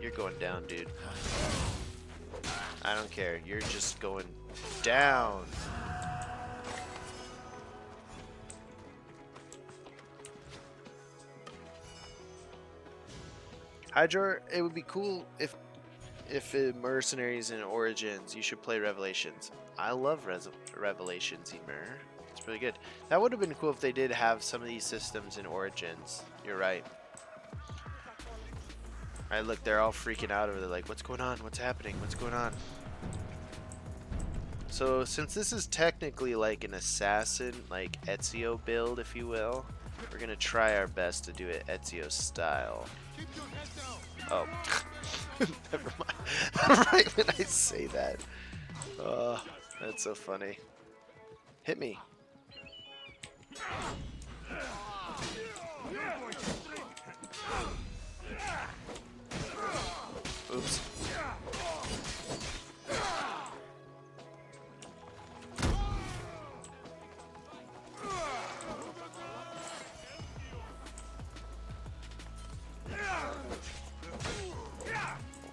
You're going down, dude. I don't care. You're just going down. Hydra, it would be cool if Mercenaries and Origins, you should play Revelations. I love Revelations, Emer. It's really good. That would have been cool if they did have some of these systems in Origins. You're right. Alright, look, they're all freaking out over there, like, what's going on? What's happening? What's going on? So, since this is technically like an assassin, like Ezio build, if you will, we're gonna try our best to do it Ezio style. Oh, never mind. Right when I say that. Oh, that's so funny. Hit me. Oops.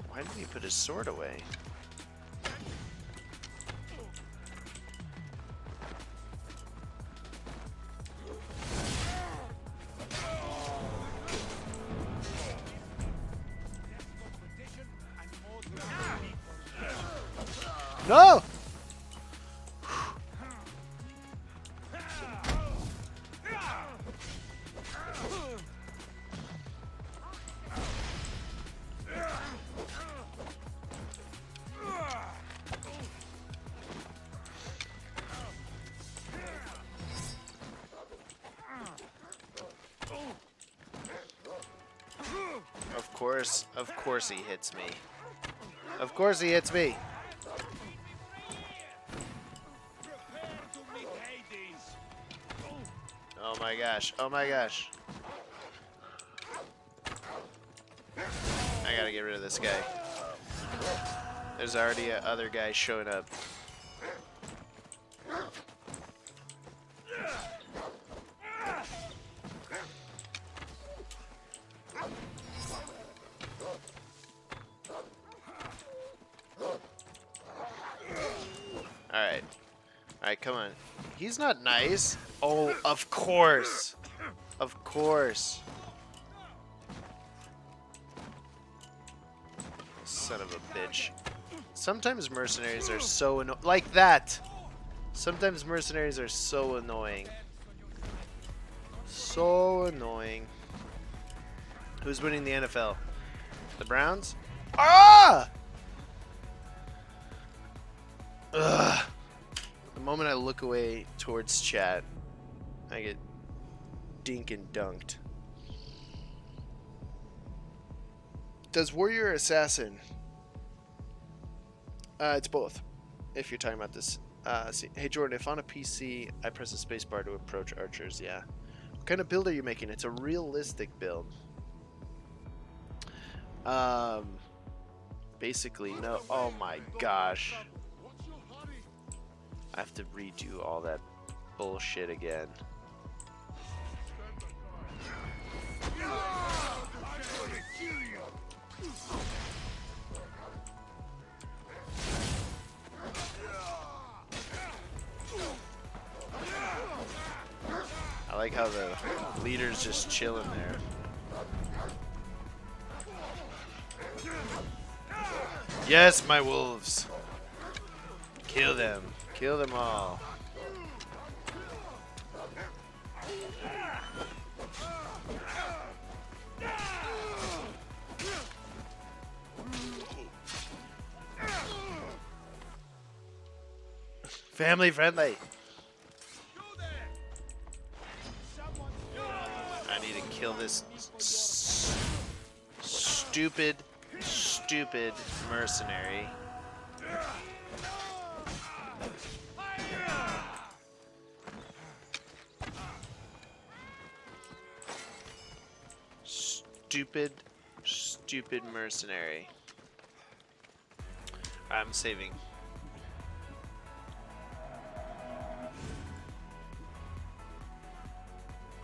Why did he put his sword away? No! Of course he hits me. Of course he hits me. Oh my gosh, oh my gosh. I gotta get rid of this guy. There's already other guys showing up. Alright, come on. He's not nice. Oh, of course. Of course. Son of a bitch. Sometimes mercenaries are so annoying. Like that. Sometimes mercenaries are so annoying. So annoying. Who's winning the NFL? The Browns? Ah! Ugh. The moment I look away towards chat, I get dink and dunked. Does Warrior or Assassin? It's both, if you're talking about this. Hey Jordan, if on a PC I press a spacebar to approach archers, yeah. What kind of build are you making? It's a realistic build. Basically, no. Oh my gosh. I have to redo all that bullshit again. I like how the leader's just chilling there. Yes, my wolves. Kill them. Kill them all. Family friendly. I need to kill this stupid mercenary. Stupid mercenary. I'm saving.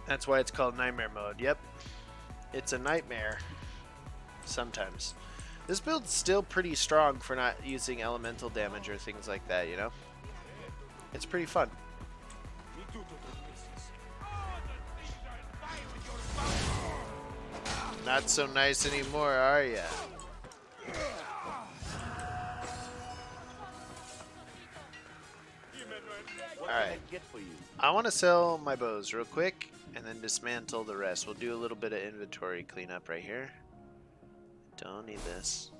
That's why it's called nightmare mode. Yep. It's a nightmare. Sometimes. This build's still pretty strong for not using elemental damage or things like that, you know? It's pretty fun. Not so nice anymore, are ya? Alright. I want to sell my bows real quick and then dismantle the rest. We'll do a little bit of inventory cleanup right here. Don't need this.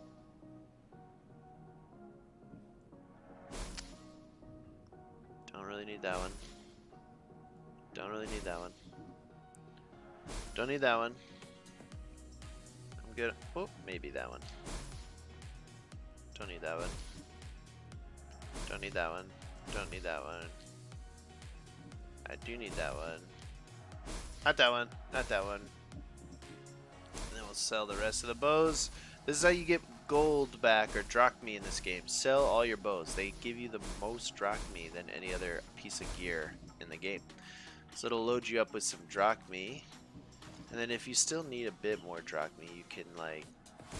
Don't really need that one. Don't really need that one. Don't need that one. I'm good. Oh, maybe that one. Don't need that one. Don't need that one. Don't need that one. I do need that one. Not that one. Not that one. And then we'll sell the rest of the bows. This is how you get gold back or drachmi in this game. Sell all your bows. They give you the most drachmi than any other piece of gear in the game. So it'll load you up with some drachmi. And then if you still need a bit more drachmi, you can like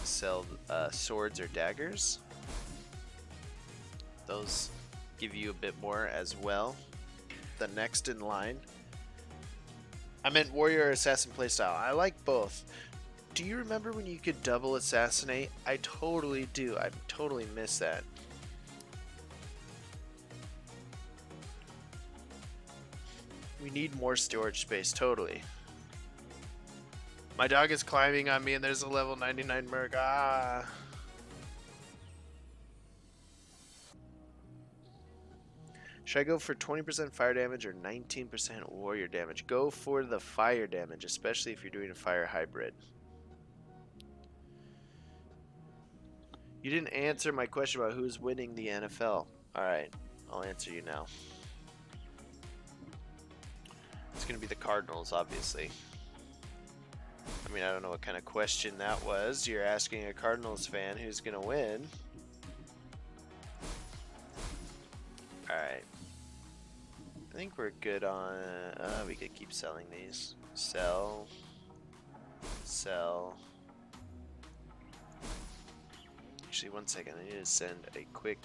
sell swords or daggers. Those give you a bit more as well. The next in line. I meant warrior or assassin playstyle. I like both. Do you remember when you could double assassinate? I totally do. I totally miss that. We need more storage space, totally. My dog is climbing on me and there's a level 99 merc. Ah. Should I go for 20% fire damage or 19% warrior damage? Go for the fire damage, especially if you're doing a fire hybrid. You didn't answer my question about who's winning the NFL. Alright, I'll answer you now. It's going to be the Cardinals, obviously. I mean, I don't know what kind of question that was. You're asking a Cardinals fan who's going to win. Alright. I think we're good on... we could keep selling these. Sell. Sell. Actually, one second. I need to send a quick...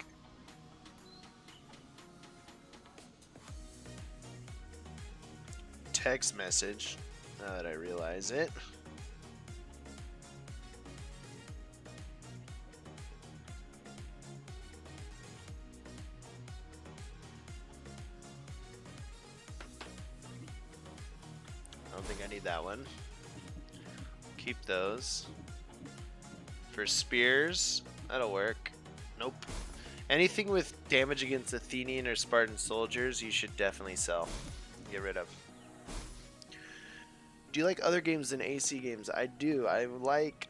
text message. Now that I realize it. I don't think I need that one. Keep those. For spears, that'll work. Nope. Anything with damage against Athenian or Spartan soldiers, you should definitely sell. Get rid of. Do you like other games than AC games? I do. I like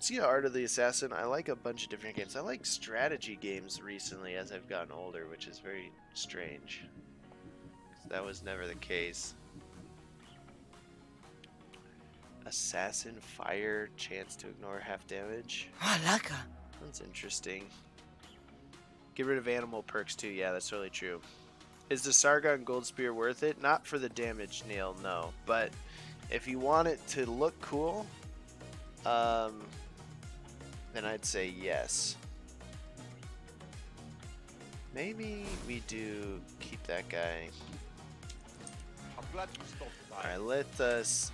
see Art of the Assassin. I like a bunch of different games. I like strategy games recently as I've gotten older, which is very strange. That was never the case. Assassin fire, chance to ignore half damage. That's interesting. Get rid of animal perks too. Yeah, that's totally true. Is the Sargon Gold Spear worth it? Not for the damage, Neil, no. But if you want it to look cool, then I'd say yes. Maybe we do keep that guy. I'm glad you stopped by. Alright, let us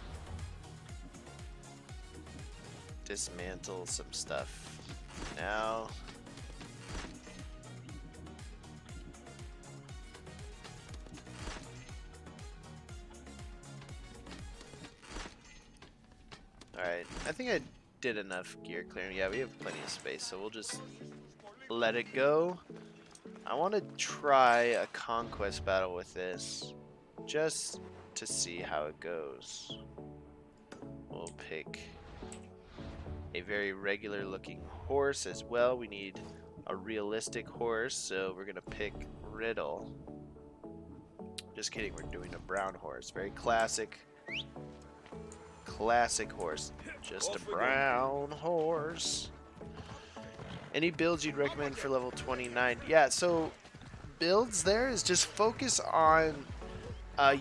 dismantle some stuff now. Alright, I think I did enough gear clearing. Yeah, we have plenty of space, so we'll just let it go. I want to try a conquest battle with this, just to see how it goes. We'll pick a very regular looking horse as well. We need a realistic horse, so we're gonna pick Riddle. Just kidding, we're doing a brown horse. Very classic. Classic horse. Just a brown horse. Any builds you'd recommend for level 29? Yeah, so builds there is just focus on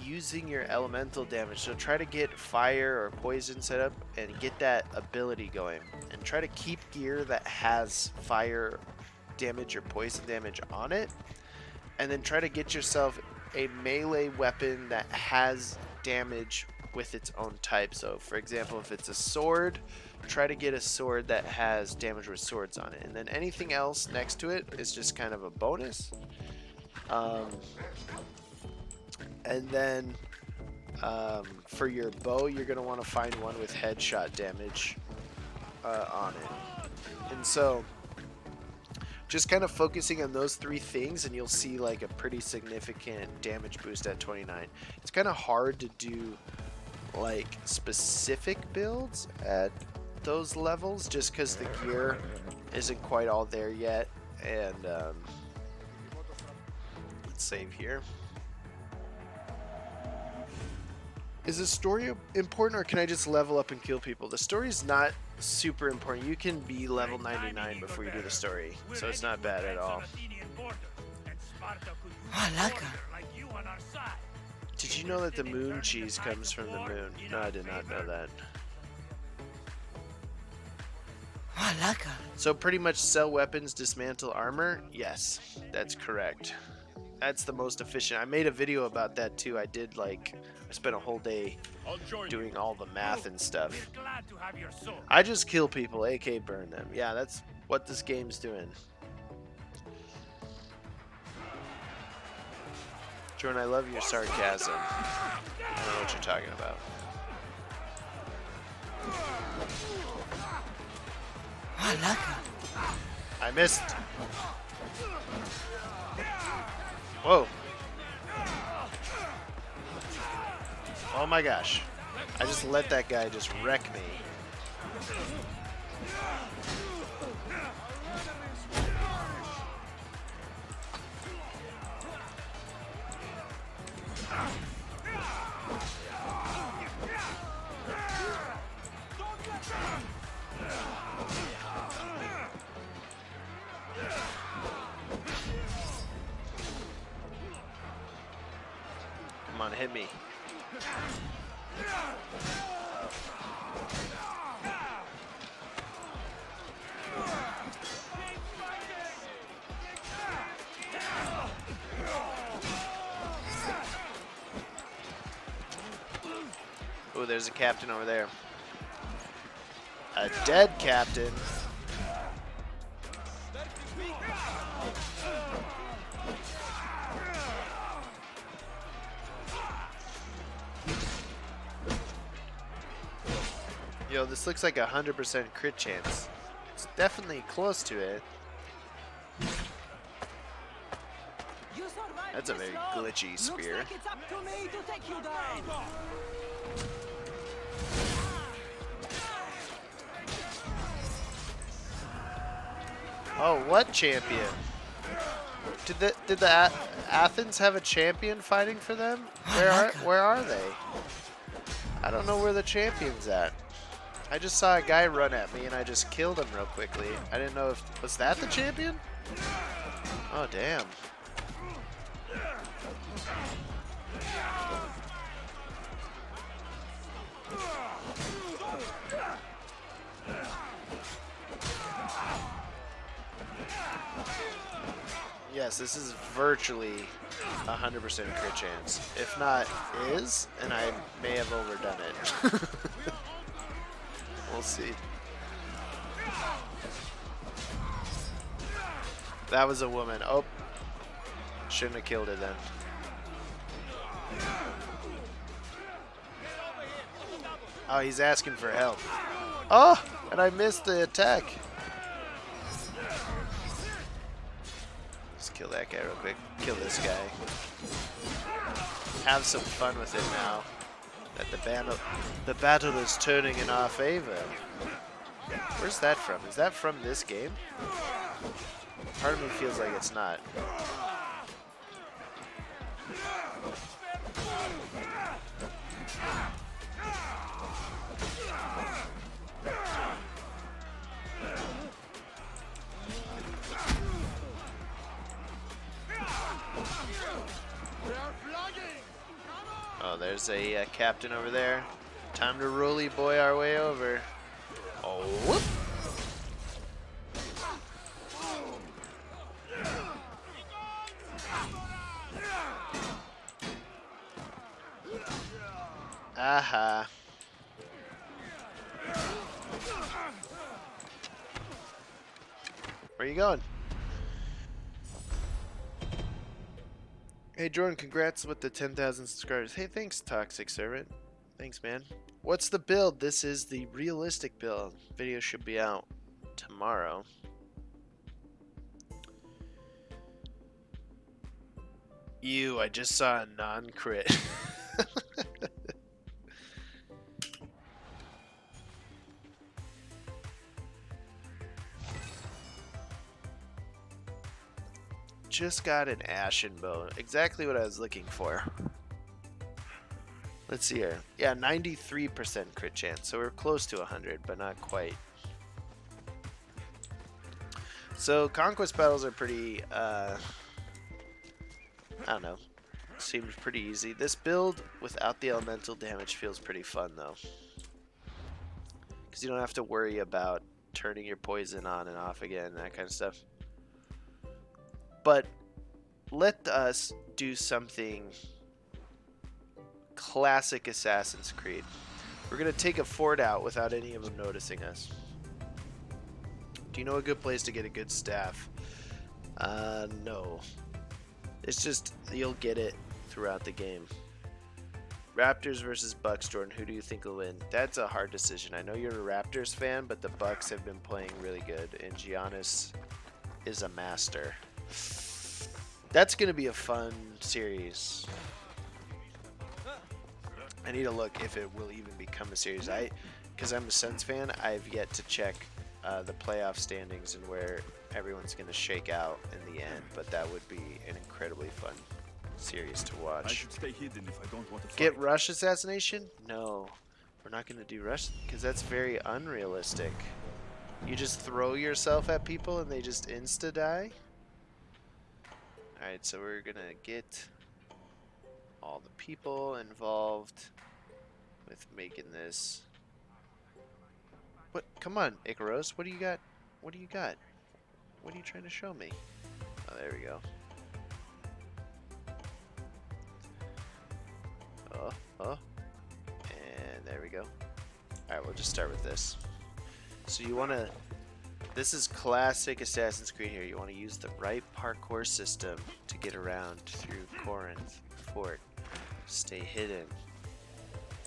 using your elemental damage. So try to get fire or poison set up and get that ability going. And try to keep gear that has fire damage or poison damage on it. And then try to get yourself a melee weapon that has damage with its own type. So for example, if it's a sword, try to get a sword that has damage with swords on it, and then anything else next to it is just kind of a bonus. And then for your bow, you're going to want to find one with headshot damage on it. And so just kind of focusing on those three things and you'll see like a pretty significant damage boost at 29. It's kind of hard to do like specific builds at those levels just because the gear isn't quite all there yet. And let's save here. Is the story important, or can I just level up and kill people? The story's not super important. You can be level 99 before you do the story, so it's not bad at all. Did you know that the moon cheese comes from the moon? No, I did not know that. So pretty much sell weapons, dismantle armor? Yes, that's correct. That's the most efficient. I made a video about that too. I spent a whole day doing all the math and stuff. I just kill people, AK burn them. Yeah, that's what this game's doing. Jordan, I love your sarcasm. I don't know what you're talking about. I missed. Whoa. Oh my gosh. I just let that guy just wreck me. Come on, hit me. Oh, there's a captain over there. A dead captain. Yo, this looks like 100% crit chance. It's definitely close to it. That's a very glitchy spear. Looks like it's up to me to take you down. Oh, what champion? Did the Athens have a champion fighting for them? Where are they? I don't know where the champion's at. I just saw a guy run at me and I just killed him real quickly. I didn't know if... Was that the champion? Oh, damn. Yes, this is virtually 100% crit chance. If not is, and I may have overdone it. We'll see. That was a woman. Oh. Shouldn't have killed her then. Oh, he's asking for help. Oh, and I missed the attack. Let's kill that guy real quick. Kill this guy. Have some fun with it now. That the battle is turning in our favor. Where's that from? Is that from this game? Part of me feels like it's not. Oh, there's a captain over there. Time to roly boy our way over. Oh, whoop. Aha. Where are you going? Hey Jordan, congrats with the 10,000 subscribers. Hey, thanks Toxic Servant. Thanks, man. What's the build? This is the realistic build. Video should be out tomorrow. I just saw a non-crit. Just got an ashen bow. Exactly what I was looking for. Let's see here. Yeah, 93% crit chance. So we're close to 100, but not quite. So Conquest Battles are pretty, I don't know. Seems pretty easy. This build without the elemental damage feels pretty fun though. Because you don't have to worry about turning your poison on and off again, that kind of stuff. But let us do something classic Assassin's Creed. We're going to take a fort out without any of them noticing us. Do you know a good place to get a good staff? No. It's just, you'll get it throughout the game. Raptors versus Bucks, Jordan. Who do you think will win? That's a hard decision. I know you're a Raptors fan, but the Bucks have been playing really good, and Giannis is a master. That's going to be a fun series. I need to look if it will even become a series. Because I'm a Suns fan, I've yet to check the playoff standings and where everyone's going to shake out in the end. But that would be an incredibly fun series to watch. I should stay hidden if I don't want to fight. Get Rush Assassination? No, we're not going to do Rush because that's very unrealistic. You just throw yourself at people and they just insta-die? Alright, so we're going to get all the people involved with making this. What? Come on, Icaros. What do you got? What do you got? What are you trying to show me? Oh, there we go. Oh. And there we go. Alright, we'll just start with this. So you want to... This is classic Assassin's Creed here. You want to use the right parkour system to get around through Corinth Fort. Stay hidden.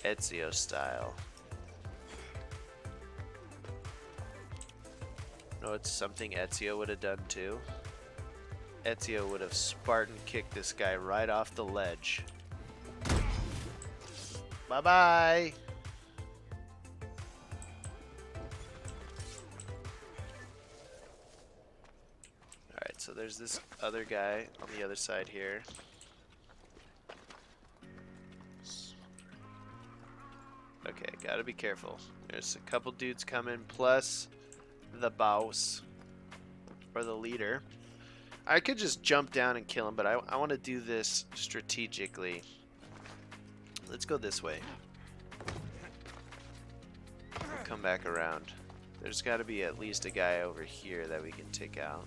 Ezio style. No, it's something Ezio would have done too. Ezio would have Spartan kicked this guy right off the ledge. Bye-bye! Alright, so there's this other guy on the other side here. Okay, gotta be careful. There's a couple dudes coming, plus the boss. Or the leader. I could just jump down and kill him, but I want to do this strategically. Let's go this way. We'll come back around. There's got to be at least a guy over here that we can take out.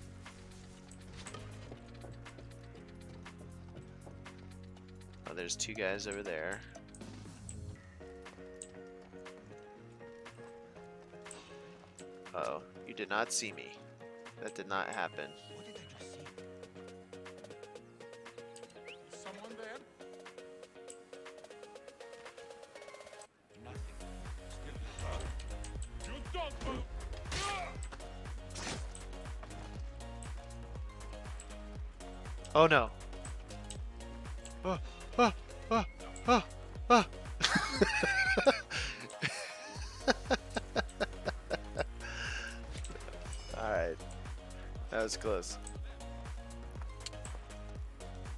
Oh, there's two guys over there. Uh-oh, you did not see me. That did not happen. What did I just see? Is someone there? Nothing. Still you don't move. Oh no. Oh, oh, oh, oh, oh. Alright. That was close.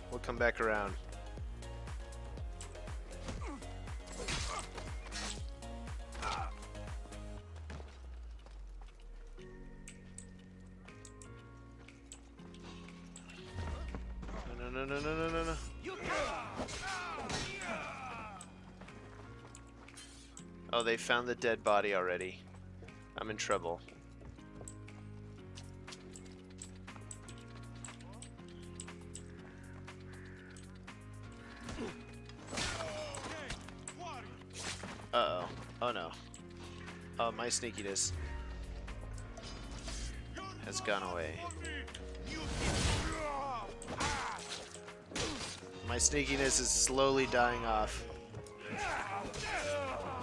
We'll come back around. No, no, no, no, no, no, no. Oh, they found the dead body already. I'm in trouble. Uh-oh. Oh no. Oh, my sneakiness has gone away. My sneakiness is slowly dying off.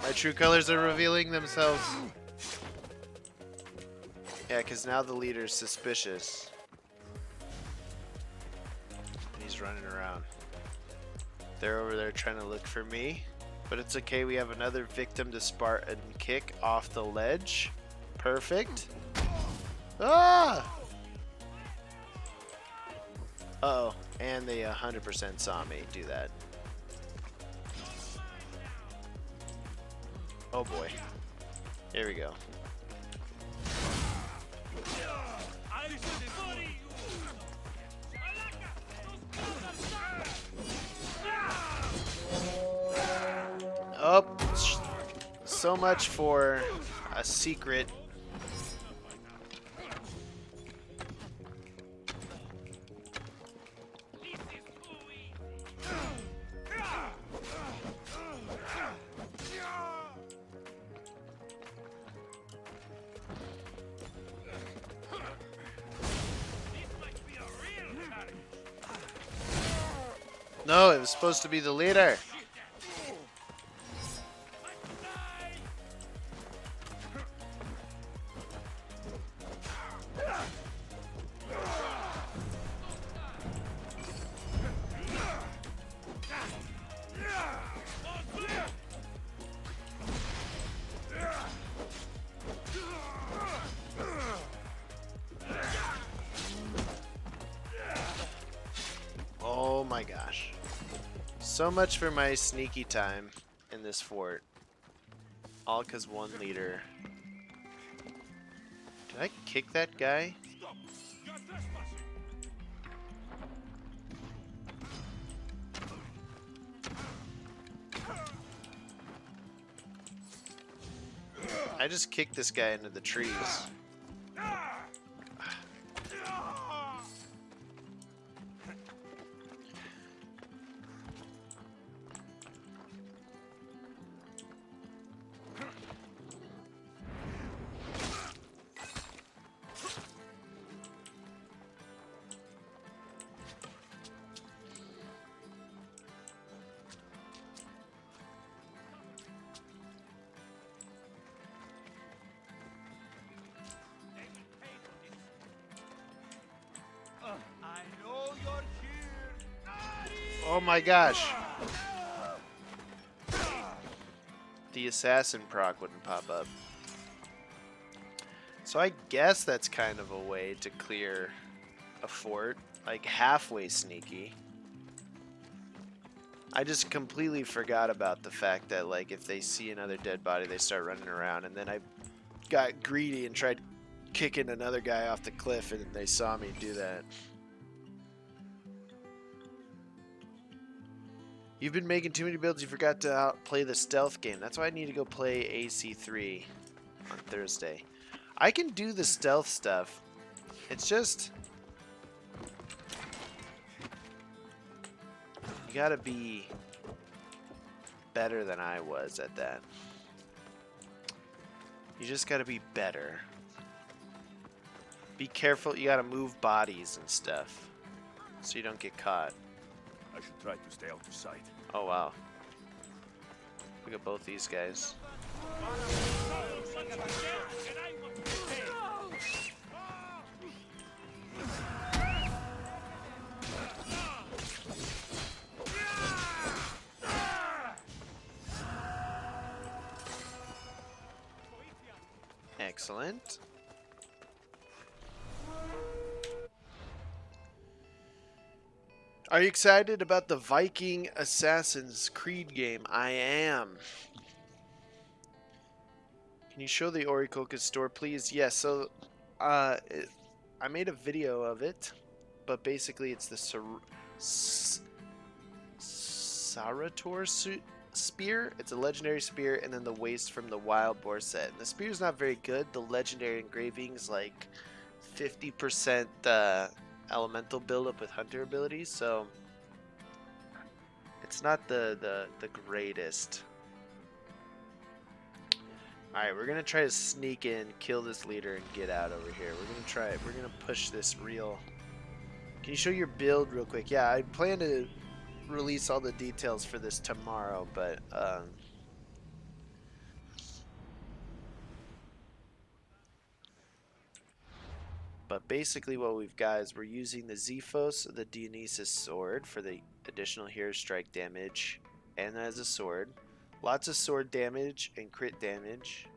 My true colors are revealing themselves. Yeah, because now the leader's suspicious. And he's running around. They're over there trying to look for me. But it's okay, we have another victim to Spartan kick off the ledge. Perfect. Ah! Uh-oh, and they 100% saw me do that. Oh boy. Here we go. Oh, so much for a secret. No, it was supposed to be the leader. Oh my gosh. So much for my sneaky time in this fort. All because one leader. Did I kick that guy? Stop! You're trespassing! I just kicked this guy into the trees. I know you're here! Oh my gosh. The assassin proc wouldn't pop up. So I guess that's kind of a way to clear a fort. Like halfway sneaky. I just completely forgot about the fact that, like, if they see another dead body, they start running around, and then I got greedy and tried kicking another guy off the cliff, and they saw me do that. You've been making too many builds, you forgot to play the stealth game. That's why I need to go play AC3 on Thursday. I can do the stealth stuff. It's just... you gotta be better than I was at that. You just gotta be better. Be careful, you gotta move bodies and stuff so you don't get caught. I should try to stay out of sight. Oh wow. We got both these guys. Excellent. Are you excited about the Viking Assassin's Creed game? I am. Can you show the Orikoka store, please? Yes, so I made a video of it, but basically it's the Sarator spear. It's a legendary spear, and then the waist from the Wild Boar set. And the spear's not very good. The legendary engravings like 50% elemental buildup with hunter abilities, so it's not the greatest. Alright, we're gonna try to sneak in, kill this leader, and get out over here. We're gonna try it. We're gonna push this real. Can you show your build real quick? Yeah, I plan to release all the details for this tomorrow, but basically what we've got is we're using the Zephos, the Dionysus sword, for the additional hero strike damage, and as a sword. Lots of sword damage and crit damage.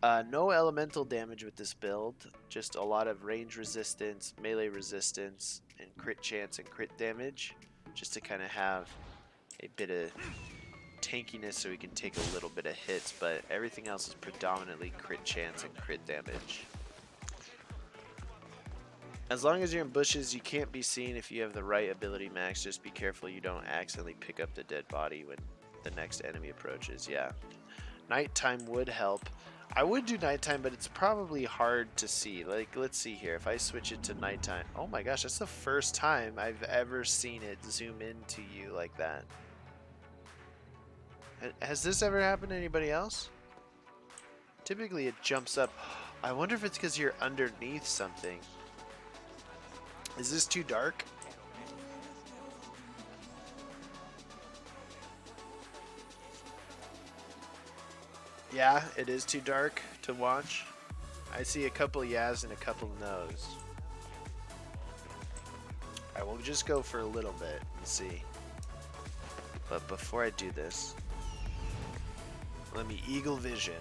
No elemental damage with this build, just a lot of range resistance, melee resistance, and crit chance and crit damage, just to kind of have a bit of tankiness so we can take a little bit of hits, but everything else is predominantly crit chance and crit damage. As long as you're in bushes, you can't be seen if you have the right ability max. Just be careful you don't accidentally pick up the dead body when the next enemy approaches. Yeah, nighttime would help. I would do nighttime, but it's probably hard to see. Like, let's see here. If I switch it to nighttime, oh my gosh, that's the first time I've ever seen it zoom into you like that. Has this ever happened to anybody else? Typically it jumps up. I wonder if it's because you're underneath something. Is this too dark? Yeah, it is too dark to watch. I see a couple yeahs and a couple no's. Alright, we'll just go for a little bit and see. But before I do this, let me eagle vision.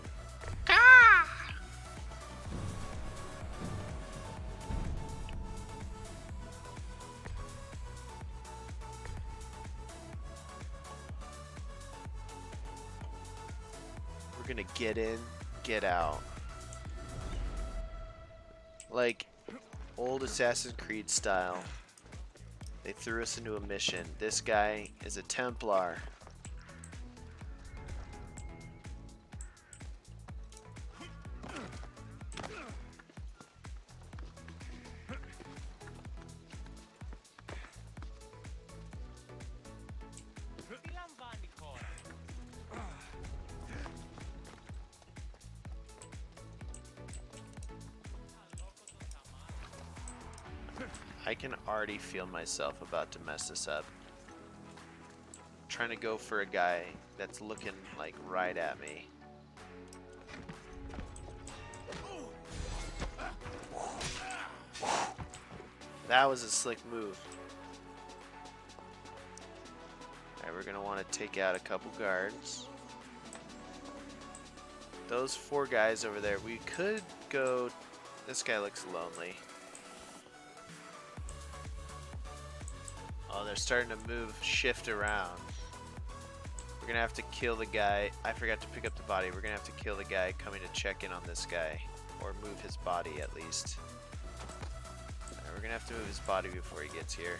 We're gonna get in, get out. Like old Assassin's Creed style. They threw us into a mission. This guy is a Templar. I can already feel myself about to mess this up. Trying to go for a guy that's looking like right at me. That was a slick move. Alright, we're gonna want to take out a couple guards. Those 4 guys over there, we could go... This guy looks lonely. Oh, they're starting to shift around. gonna have to kill the guy. I forgot to pick up the body. We're gonna have to kill the guy coming to check in on this guy. Or move his body at least. We're gonna have to move his body before he gets here.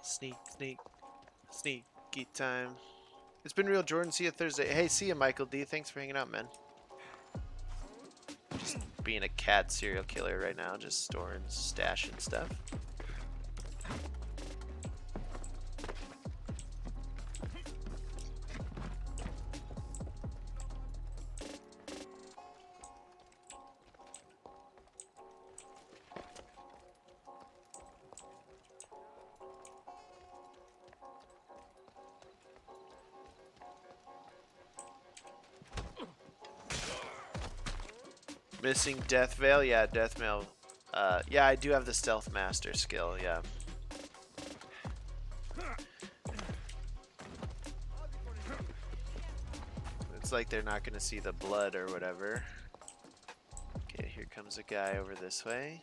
Sneak, sneak, sneaky time. It's been real, Jordan. See you Thursday. Hey, see you, Michael D. Thanks for hanging out, man. Just being a cat serial killer right now, just storing, stashing stuff. Missing Death Veil? Yeah, Death Veil. Yeah, I do have the Stealth Master skill, yeah. It's like they're not going to see the blood or whatever. Okay, here comes a guy over this way.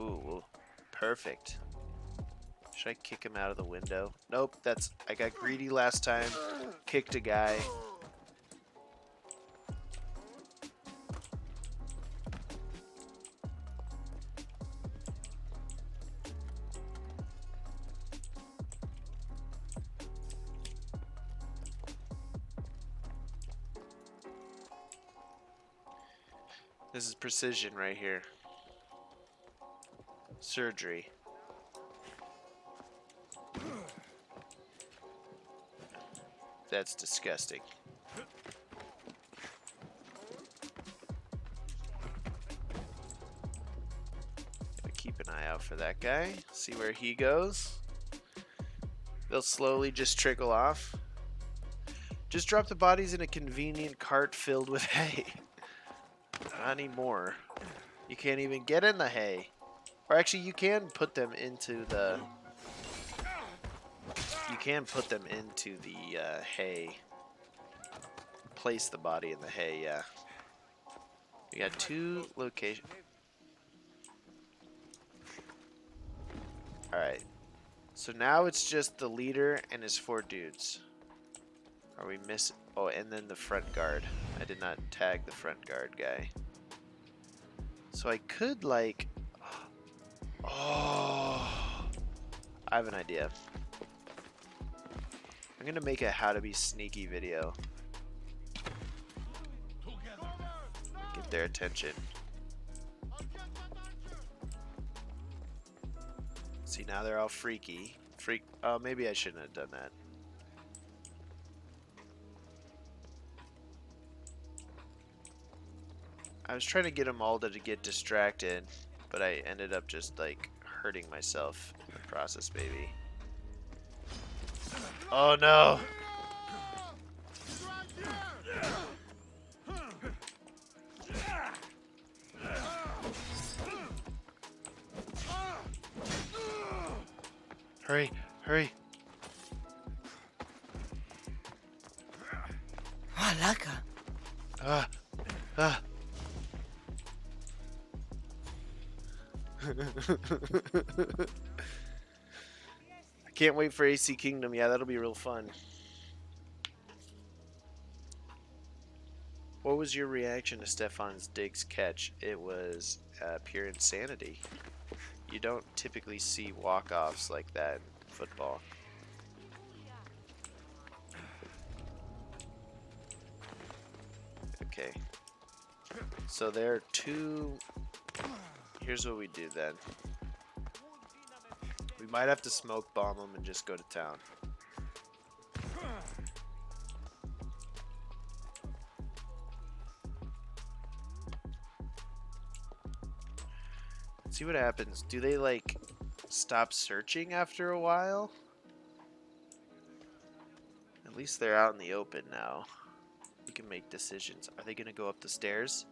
Ooh, well, perfect. Should I kick him out of the window? Nope, I got greedy last time. Kicked a guy. This is precision right here. Surgery. That's disgusting. Gotta keep an eye out for that guy. See where he goes. They'll slowly just trickle off. Just drop the bodies in a convenient cart filled with hay. Not anymore. You can't even get in the hay. Or actually, you can put them into the... You can put them into the hay. Place the body in the hay, yeah. We got 2 locations. Alright. So now it's just the leader and his 4 dudes. Are we missing? Oh, and then the front guard. I did not tag the front guard guy. So I could, like... Oh... I have an idea. I'm gonna make a how to be sneaky video. Get their attention. See, now they're all freaky. Oh, maybe I shouldn't have done that. I was trying to get them all to get distracted, but I ended up just like hurting myself in the process, baby. Oh no! Hurry, hurry. Ah, laka. I can't wait for AC Kingdom. Yeah, that'll be real fun. What was your reaction to Stefan's Diggs catch? It was pure insanity. You don't typically see walk-offs like that in football. Okay. So there are 2... Here's what we do then. We might have to smoke bomb them and just go to town. See what happens. Do they like stop searching after a while? At least they're out in the open now. We can make decisions. Are they gonna go up the stairs?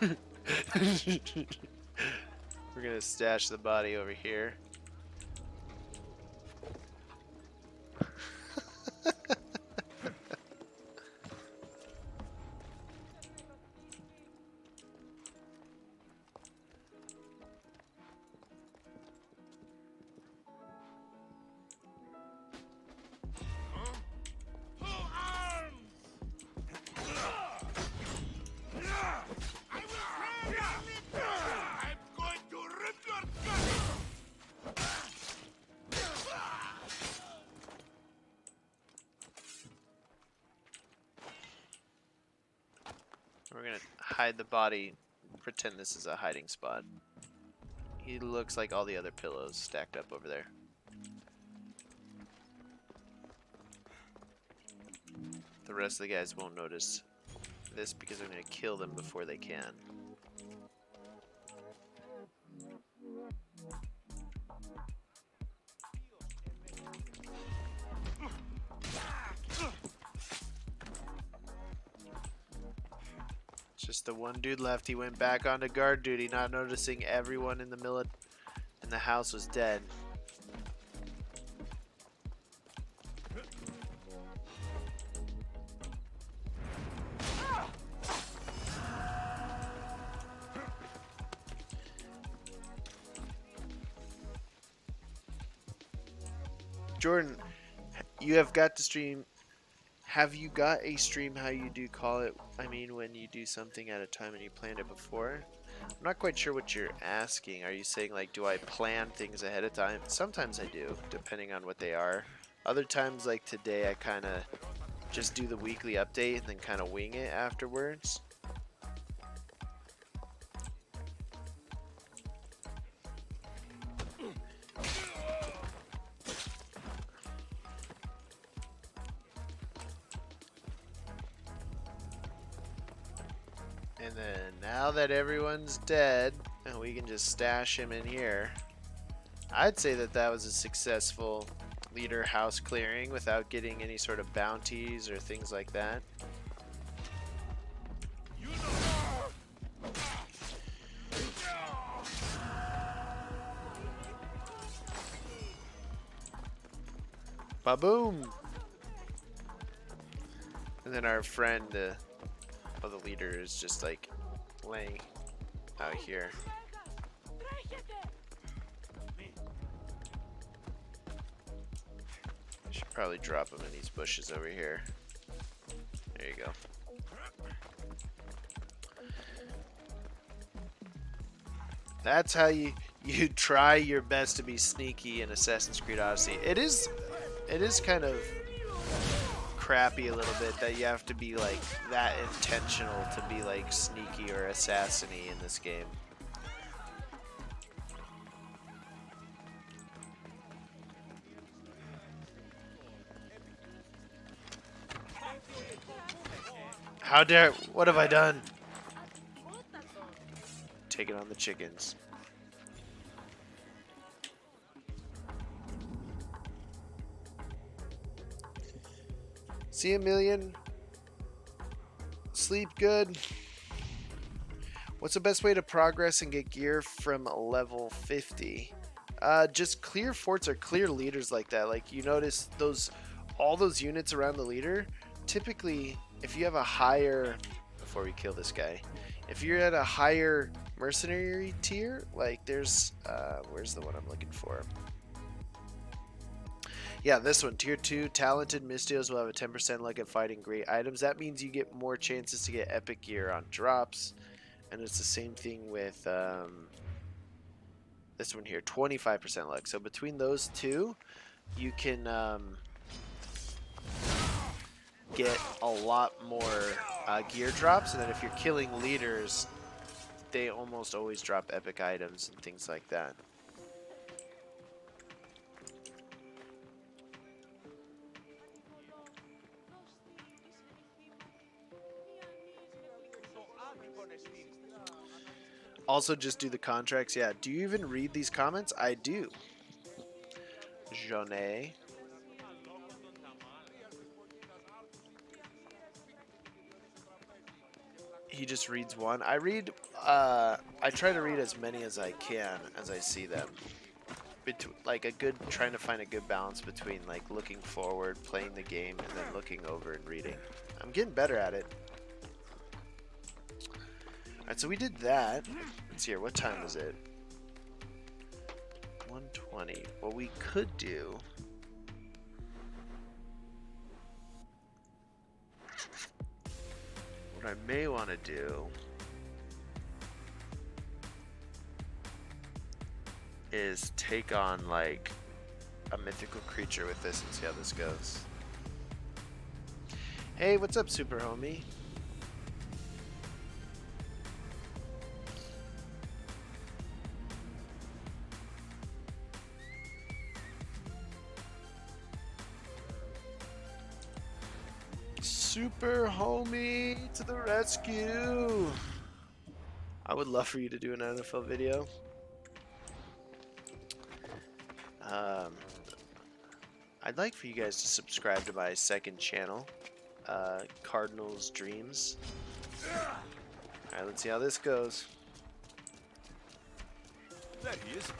We're gonna stash the body over here. We're gonna hide the body, pretend this is a hiding spot. He looks like all the other pillows stacked up over there. The rest of the guys won't notice this because I'm gonna kill them before they can. Just the one dude left. He went back onto guard duty, not noticing everyone in the house was dead. Jordan, you have got to stream. Have you got a stream how you do call it? I mean, when you do something at a time and you planned it before? I'm not quite sure what you're asking. Are you saying, like, do I plan things ahead of time? Sometimes I do, depending on what they are. Other times, like today, I kind of just do the weekly update and then kind of wing it afterwards. And then now that everyone's dead, and we can just stash him in here, I'd say that that was a successful leader house clearing without getting any sort of bounties or things like that. Ba-boom! And then our friend, the leader, is just like laying out here. I should probably drop him in these bushes over here. There you go. That's how you try your best to be sneaky in Assassin's Creed Odyssey. It is kind of crappy a little bit that you have to be like that intentional to be like sneaky or assassin-y in this game. How dare, what have I done? Taking on the chickens. See a million. Sleep good. What's the best way to progress and get gear from level 50? Just clear forts or clear leaders like that. Like you notice all those units around the leader. Typically, if you have a higher, before we kill this guy, if you're at a higher mercenary tier, like there's, where's the one I'm looking for? Yeah, this one, tier 2, talented Mystios will have a 10% luck at fighting great items. That means you get more chances to get epic gear on drops. And it's the same thing with this one here, 25% luck. So between those two, you can get a lot more gear drops. And then if you're killing leaders, they almost always drop epic items and things like that. Also, just do the contracts. Yeah, do you even read these comments? I do. Jaunet. He just reads one. I read. I try to read as many as I can as I see them. Like trying to find a good balance between like looking forward, playing the game, and then looking over and reading. I'm getting better at it. All right, so we did that. Let's see here. What time is it? 1:20. What we could do. What I may want to do is take on like a mythical creature with this and see how this goes. Hey, what's up, super homie? Super homie to the rescue. I would love for you to do an NFL video. I'd like for you guys to subscribe to my second channel, Cardinals Dreams. Alright, let's see how this goes. There he is.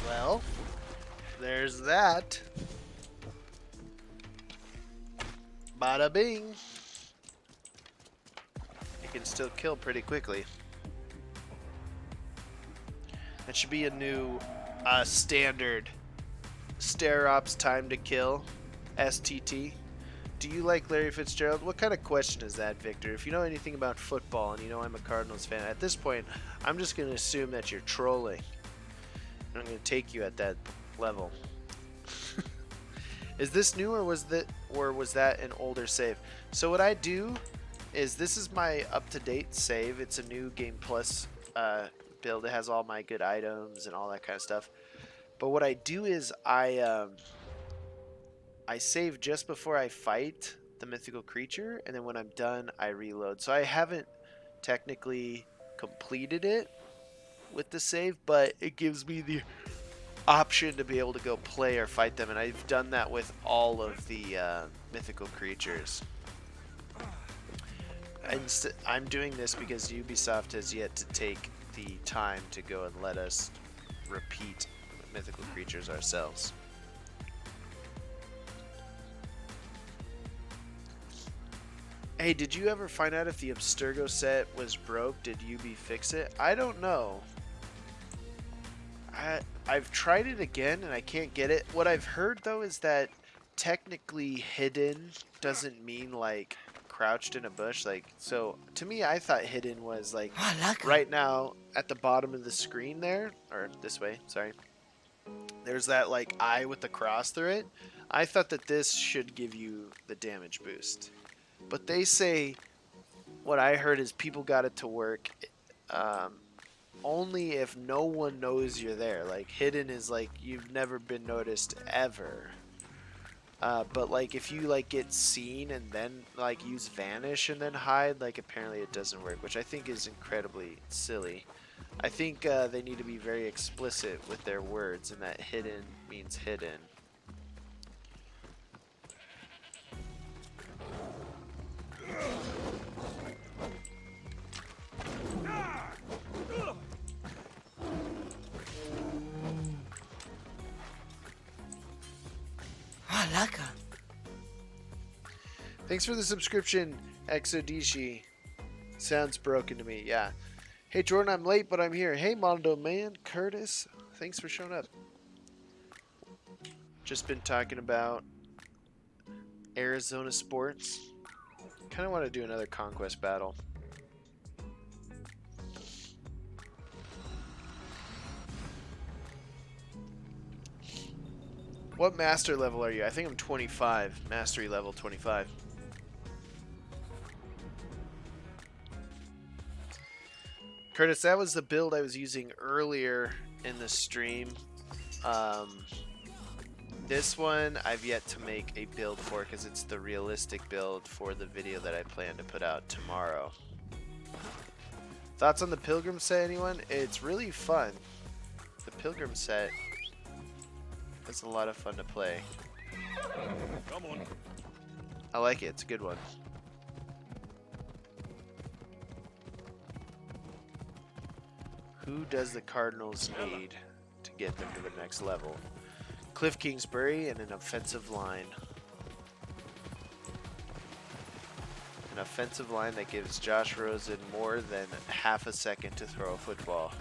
Well, there's that. Bada bing. You can still kill pretty quickly. That should be a new standard Stair Ops time to kill, STT. Do you like Larry Fitzgerald? What kind of question is that, Victor? If you know anything about football and you know I'm a Cardinals fan, at this point, I'm just going to assume that you're trolling. And I'm going to take you at that level. Is this new or was that an older save? So what I do is this is my up-to-date save. It's a new Game Plus build. It has all my good items and all that kind of stuff. But what I do is I save just before I fight the mythical creature, and then when I'm done, I reload. So I haven't technically completed it with the save, but it gives me the option to be able to go play or fight them, and I've done that with all of the mythical creatures. I'm doing this because Ubisoft has yet to take the time to go and let us repeat mythical creatures ourselves. Hey, did you ever find out if the Abstergo set was broke? Did UB fix it? I don't know. I've tried it again and I can't get it. What I've heard though is that technically hidden doesn't mean like crouched in a bush. Like, so to me, I thought hidden was like right now at the bottom of the screen there, or this way, sorry. There's that like eye with the cross through it. I thought that this should give you the damage boost. But they say, what I heard is people got it to work only if no one knows you're there. Like hidden is like you've never been noticed ever. But like if you like get seen and then like use vanish and then hide, like apparently it doesn't work, which I think is incredibly silly. I think they need to be very explicit with their words, and that hidden means hidden. Thanks for the subscription, Exodishi. Sounds broken to me, yeah. Hey Jordan, I'm late, but I'm here. Hey Mondo Man, Curtis, thanks for showing up. Just been talking about Arizona sports. Kind of want to do another Conquest Battle. What master level are you? I think I'm 25. Mastery level 25. Curtis, that was the build I was using earlier in the stream. This one I've yet to make a build for because it's the realistic build for the video that I plan to put out tomorrow. Thoughts on the Pilgrim set, anyone? It's really fun. The Pilgrim set is a lot of fun to play. Come on. I like it. It's a good one. Who does the Cardinals need to get them to the next level? Cliff Kingsbury and an offensive line. An offensive line that gives Josh Rosen more than half a second to throw a football.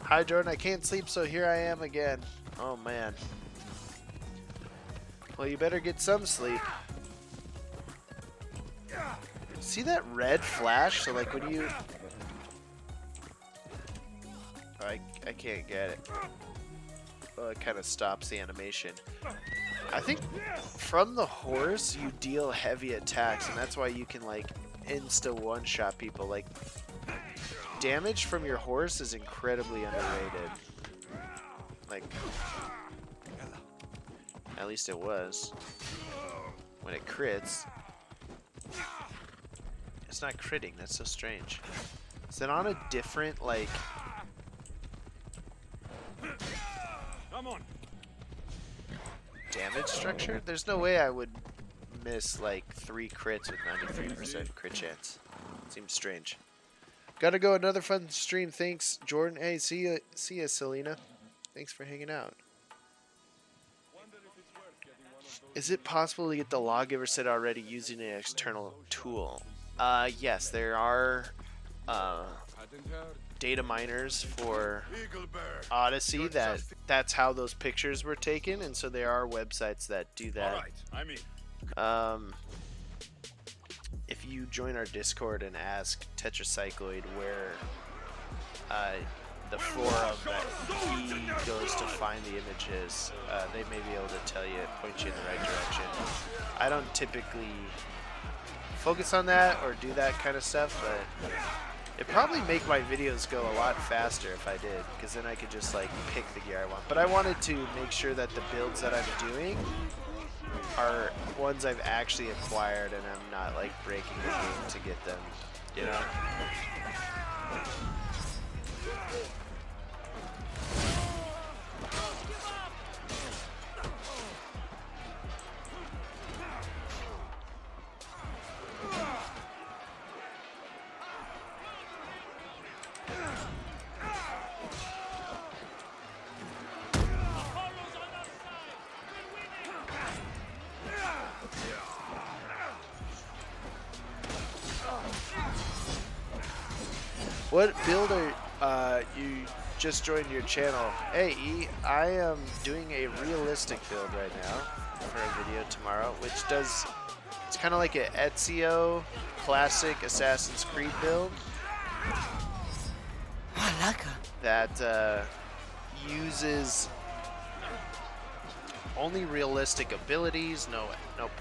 Hi Jordan, I can't sleep, so here I am again. Oh man. Well, you better get some sleep. See that red flash? So like when you... I can't get it. Well, it kind of stops the animation. I think from the horse you deal heavy attacks, and that's why you can like insta one-shot people. Like damage from your horse is incredibly underrated. Like at least it was. When it crits, it's not critting. That's so strange. Is it on a different like? Come on. Damage structure? There's no way I would miss like 3 crits with 93% crit chance. Seems strange. Gotta go. Another fun stream. Thanks, Jordan. Hey, see ya, Selena. Thanks for hanging out. Is it possible to get the lawgiver set already using an external tool? Yes, there are data miners for Odyssey that's how those pictures were taken, and so there are websites that do that. All right, I'm in. If you join our Discord and ask Tetracycloid where the forum that he goes to find the images, they may be able to tell you, point you in the right direction. I don't typically focus on that or do that kind of stuff, but it'd probably make my videos go a lot faster if I did, because then I could just like pick the gear I want. But I wanted to make sure that the builds that I'm doing are ones I've actually acquired and I'm not like breaking the game to get them, you know? What build are you just joined your channel? Hey E, I am doing a realistic build right now for a video tomorrow, which does, it's kind of like an Ezio classic Assassin's Creed build that uses only realistic abilities, no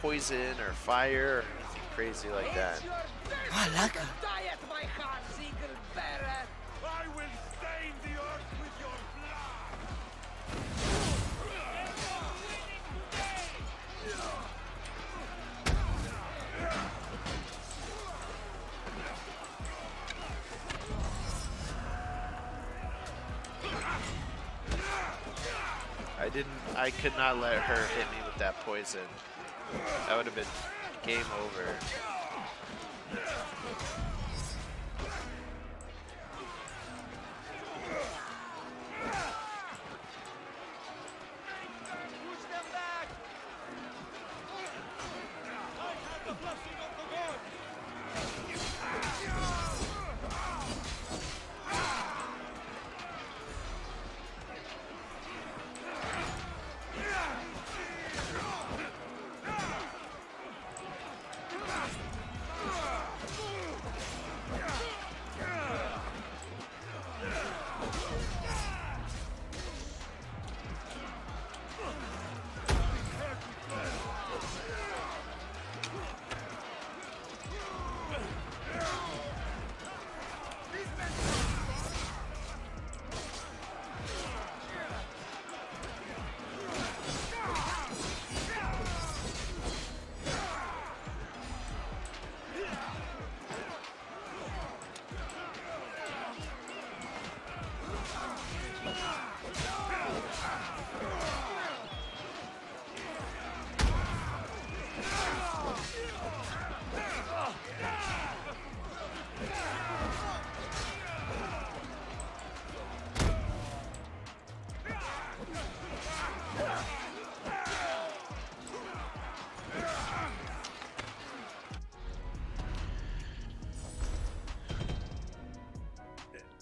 poison or fire or anything crazy like that. Die at my hands, eagle bearer! I will stain the earth with your blood. I could not let her hit me with that poison. That would have been game over. Push them back! I have the blessing of the gods!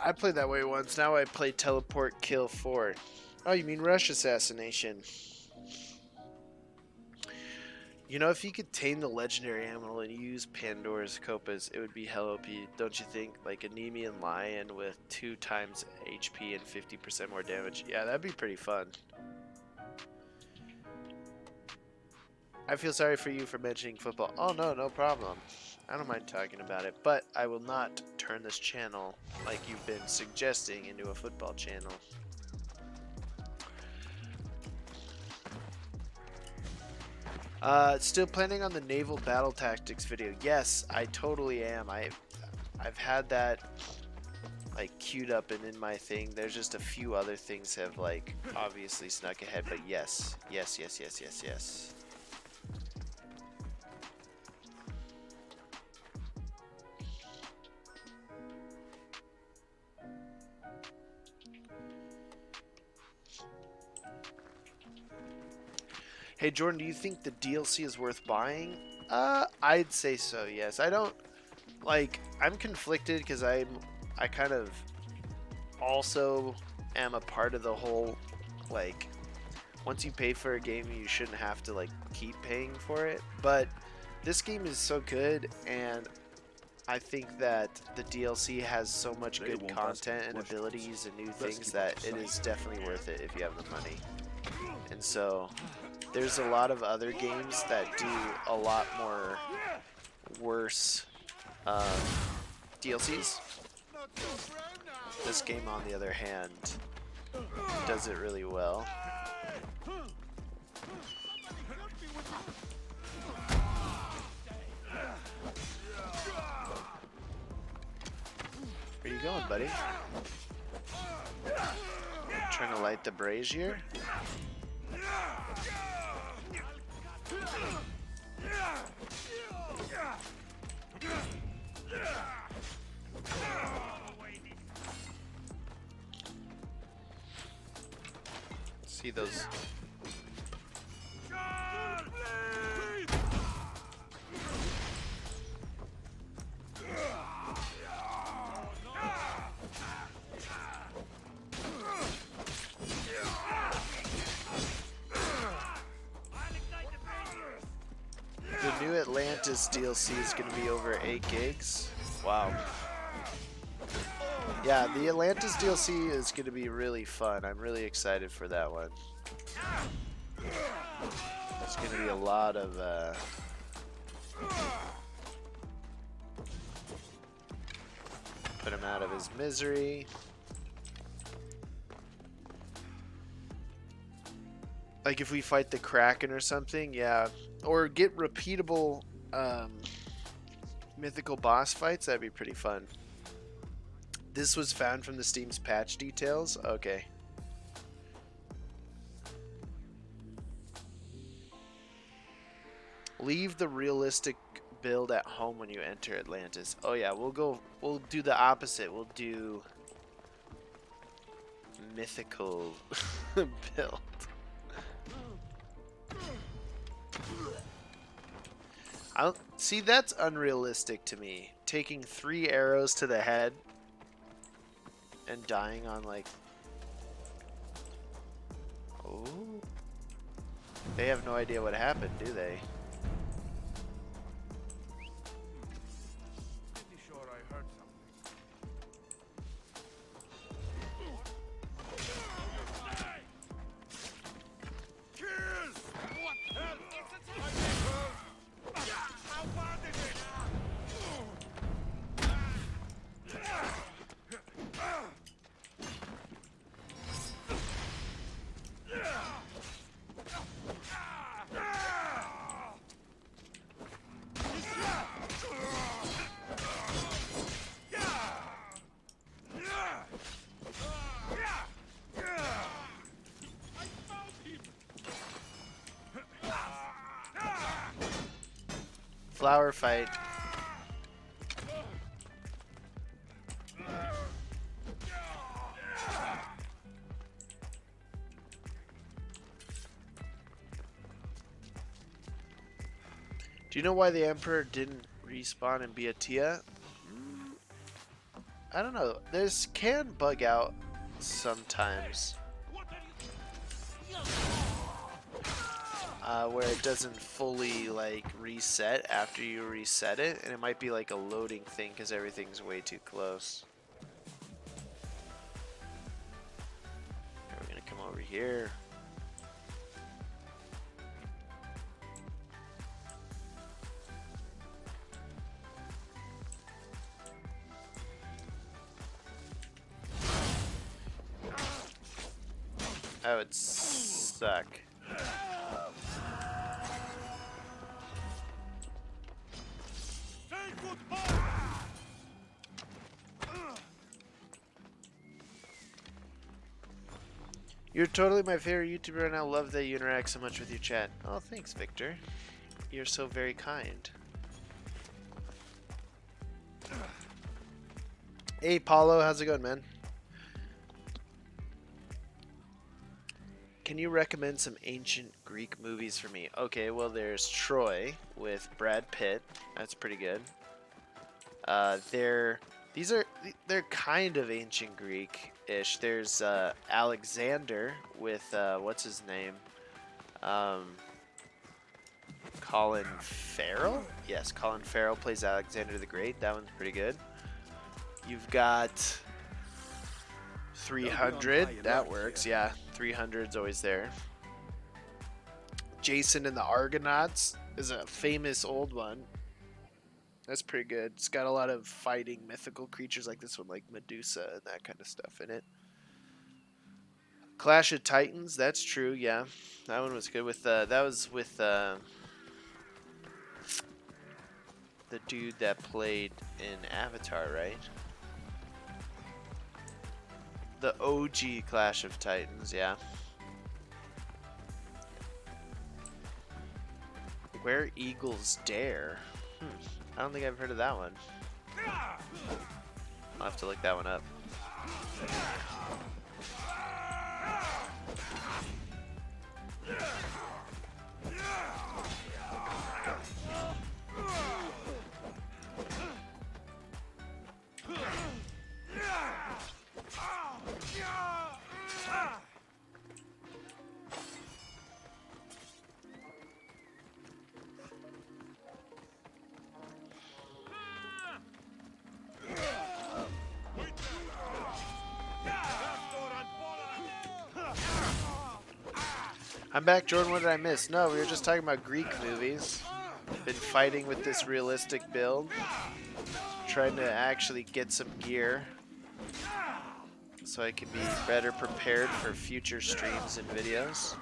I played that way once. Now I play Teleport Kill 4. Oh, you mean Rush Assassination? You know, if you could tame the legendary animal and use Pandora's Copas, it would be hell OP, don't you think? Like a Nemean lion with 2 times HP and 50% more damage. Yeah, that'd be pretty fun. I feel sorry for you for mentioning football. Oh no, no problem. I don't mind talking about it, but I will not turn this channel, like you've been suggesting, into a football channel. Still planning on the naval battle tactics video. Yes, I totally am. I've had that like queued up and in my thing. There's just a few other things have like obviously snuck ahead, but yes. Yes. Hey Jordan, do you think the DLC is worth buying? I'd say so, yes. I don't like, I'm conflicted because I kind of also am a part of the whole, like, once you pay for a game you shouldn't have to like keep paying for it, but this game is so good, and I think that the DLC has so much good content and abilities and new things that it is definitely worth it if you have the money. And so there's a lot of other games that do a lot more worse DLCs. This game, on the other hand, does it really well. Where you going, buddy? Trying to light the brazier? See those? The new Atlantis DLC is going to be over 8 gigs. Wow. Yeah, the Atlantis DLC is going to be really fun. I'm really excited for that one. There's going to be a lot of put him out of his misery. Like if we fight the Kraken or something, yeah. Or get repeatable mythical boss fights, that'd be pretty fun. This was found from the Steam's patch details? Okay. Leave the realistic build at home when you enter Atlantis. Oh yeah, we'll do the opposite. We'll do mythical build. See, that's unrealistic to me. Taking 3 arrows to the head and dying on like... Oh. They have no idea what happened, do they? Pretty sure I heard something. Kill! What the hell? How bad is it? Flower fight. Do you know why the Emperor didn't respawn and be a Tia? I don't know. This can bug out sometimes. Where it doesn't fully like reset after you reset it, and it might be like a loading thing because everything's way too close. We're gonna come over here. That would suck. You're totally my favorite YouTuber, and I love that you interact so much with your chat. Oh, thanks, Victor. You're so very kind. Hey, Paulo, how's it going, man? Can you recommend some ancient Greek movies for me? Okay, well, there's Troy with Brad Pitt. That's pretty good. They're kind of ancient Greek-ish. There's Alexander with what's his name? Colin Farrell? Yes, Colin Farrell plays Alexander the Great. That one's pretty good. You've got 300. That works. Yeah, 300's always there. Jason and the Argonauts is a famous old one. That's pretty good. It's got a lot of fighting mythical creatures like this one, like Medusa and that kind of stuff in it. Clash of Titans, that's true, yeah. That one was good with that was with the dude that played in Avatar, right? The OG Clash of Titans, yeah. Where Eagles Dare? I don't think I've heard of that one. I'll have to look that one up. I'm back, Jordan. What did I miss? No, we were just talking about Greek movies. Been fighting with this realistic build. Trying to actually get some gear so I can be better prepared for future streams and videos.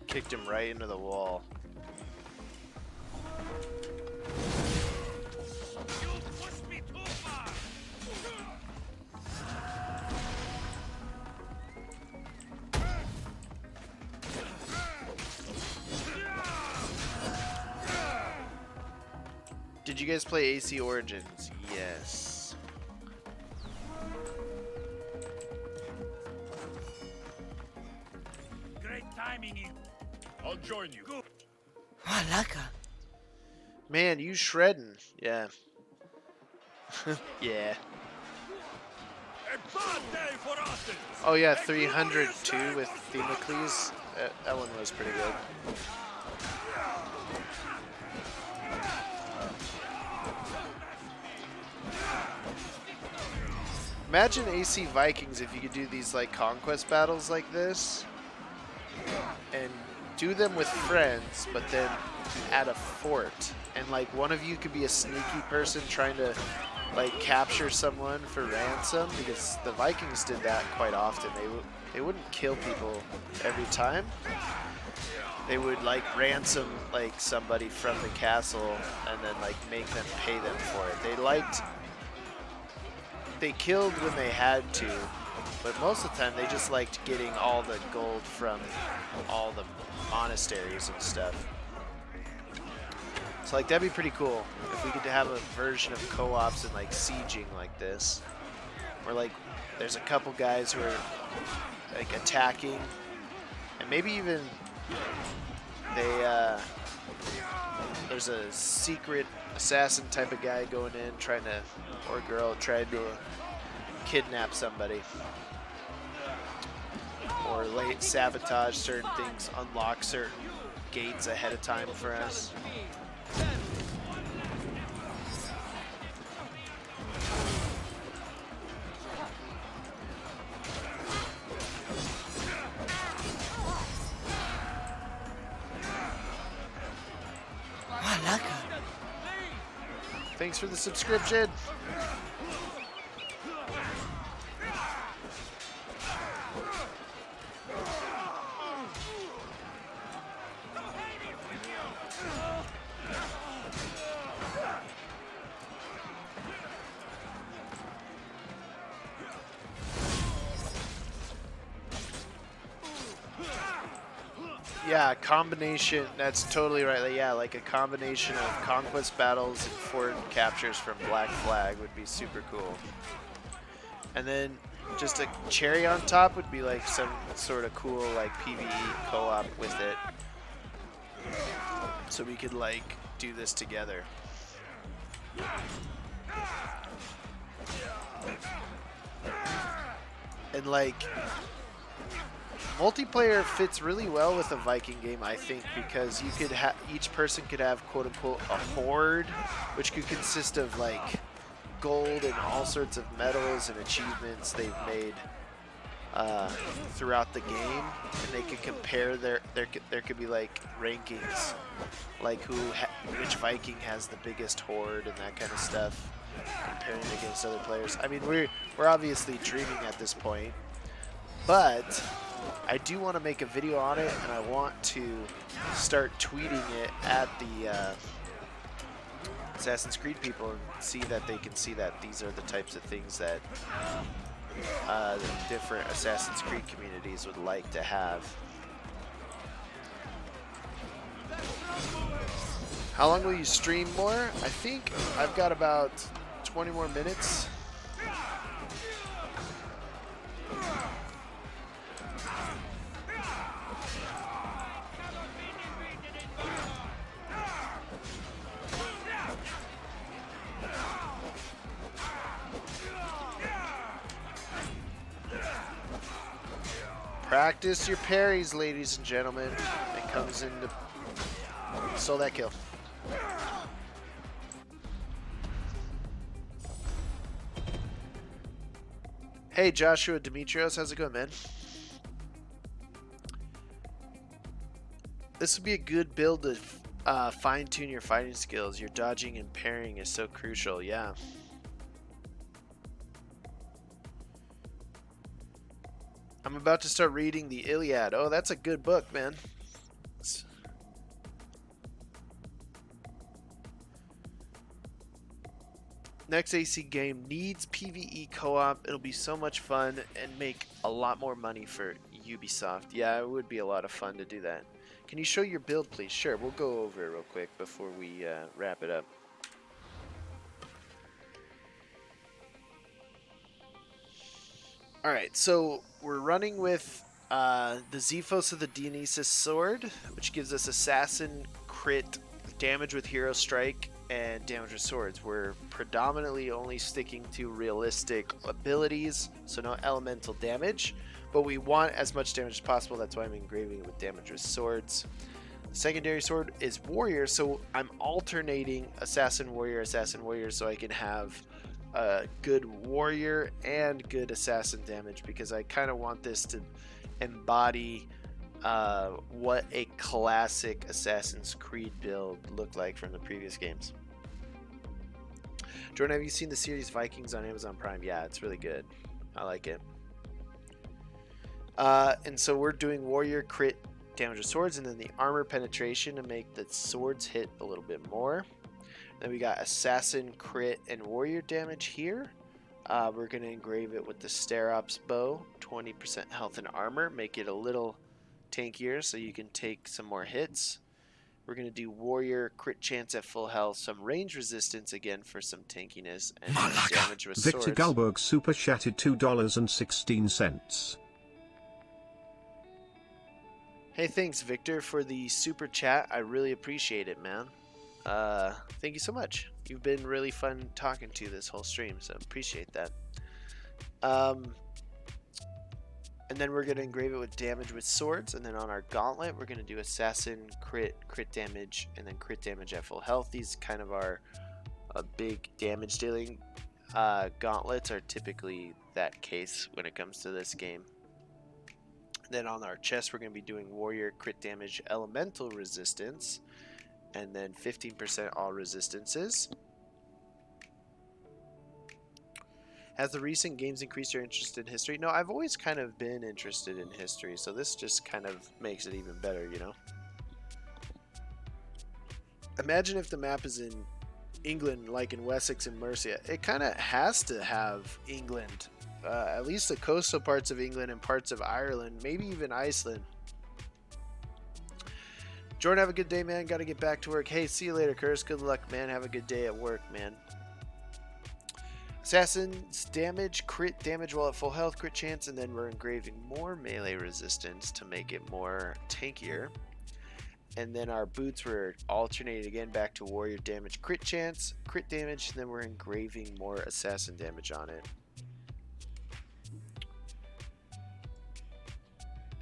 Kicked him right into the wall. Did you guys play AC Origins? Yes. Great timing. I'll join you. Go. Man, you shredding. Yeah. Yeah. A bad day for Athens. Oh yeah, 302 with Themocles. That one was pretty good. Imagine AC Vikings if you could do these like conquest battles like this and do them with friends, but then at a fort, and like one of you could be a sneaky person trying to like capture someone for ransom, because the Vikings did that quite often. They wouldn't kill people every time. They would like ransom like somebody from the castle and then like make them pay them for it. They killed when they had to, but most of the time they just liked getting all the gold from all the monasteries and stuff. It's Like, that'd be pretty cool if we could have a version of co-ops and like sieging like this, where like there's a couple guys who are like attacking, and maybe even they there's a secret assassin type of guy going in trying to, or girl trying to kidnap somebody, or late sabotage certain things, unlock certain gates ahead of time for us. Thanks for the subscription. Yeah, combination, that's totally right. Like, yeah, like a combination of Conquest Battles and fort captures from Black Flag would be super cool. And then just a cherry on top would be like some sort of cool like PvE co-op with it. So we could like do this together. And like multiplayer fits really well with a Viking game, I think, because you could each person could have quote unquote a horde, which could consist of like gold and all sorts of medals and achievements they've made throughout the game, and they could compare there could be like rankings, like which Viking has the biggest horde and that kind of stuff, comparing against other players. I mean, we're obviously dreaming at this point, but I do want to make a video on it, and I want to start tweeting it at the Assassin's Creed people and see that they can see that these are the types of things that the different Assassin's Creed communities would like to have. How long will you stream more? I think I've got about 20 more minutes. Practice your parries, ladies and gentlemen. It comes into... Stole that kill. Hey, Joshua Demetrios, how's it going, man? This would be a good build to fine-tune your fighting skills. Your dodging and parrying is so crucial, yeah. I'm about to start reading the Iliad. Oh, that's a good book, man. Next AC game needs PvE co-op. It'll be so much fun and make a lot more money for Ubisoft. Yeah, it would be a lot of fun to do that. Can you show your build, please? Sure, we'll go over it real quick before we wrap it up. Alright, so we're running with the Zephos of the Dionysus sword, which gives us assassin crit, damage with hero strike, and damage with swords. We're predominantly only sticking to realistic abilities, so no elemental damage, but we want as much damage as possible. That's why I'm engraving it with damage with swords. Secondary sword is warrior, so I'm alternating assassin warrior, so I can have good warrior and good assassin damage, because I kind of want this to embody what a classic Assassin's Creed build looked like from the previous games. Jordan, have you seen the series Vikings on Amazon Prime? Yeah, it's really good. I like it. And so we're doing warrior crit damage with swords, and then the armor penetration to make the swords hit a little bit more. Then we got assassin crit and warrior damage here. We're going to engrave it with the Sterops bow, 20% health and armor, make it a little tankier so you can take some more hits. We're going to do warrior, crit chance at full health, some range resistance again for some tankiness, and damage with Victor swords. Gulberg super chatted $2.16. Hey, thanks Victor for the super chat. I really appreciate it, man. Thank you so much. You've been really fun talking to this whole stream, so appreciate that. And then we're going to engrave it with damage with swords, and then on our gauntlet we're going to do assassin, crit damage, and then crit damage at full health. These kind of are big damage dealing gauntlets are typically that case when it comes to this game. Then on our chest we're going to be doing warrior, crit damage, elemental resistance, and then 15% all resistances. Has the recent games increased your interest in history? No, I've always kind of been interested in history, so this just kind of makes it even better, you know? Imagine if the map is in England, like in Wessex and Mercia. It kind of has to have England, at least the coastal parts of England and parts of Ireland, maybe even Iceland. Jordan, have a good day, man. Got to get back to work. Hey, see you later, Curse. Good luck, man. Have a good day at work, man. Assassin's damage, crit damage while at full health, crit chance, and then we're engraving more melee resistance to make it more tankier. And then our boots were alternating again back to warrior damage, crit chance, crit damage, and then we're engraving more assassin damage on it.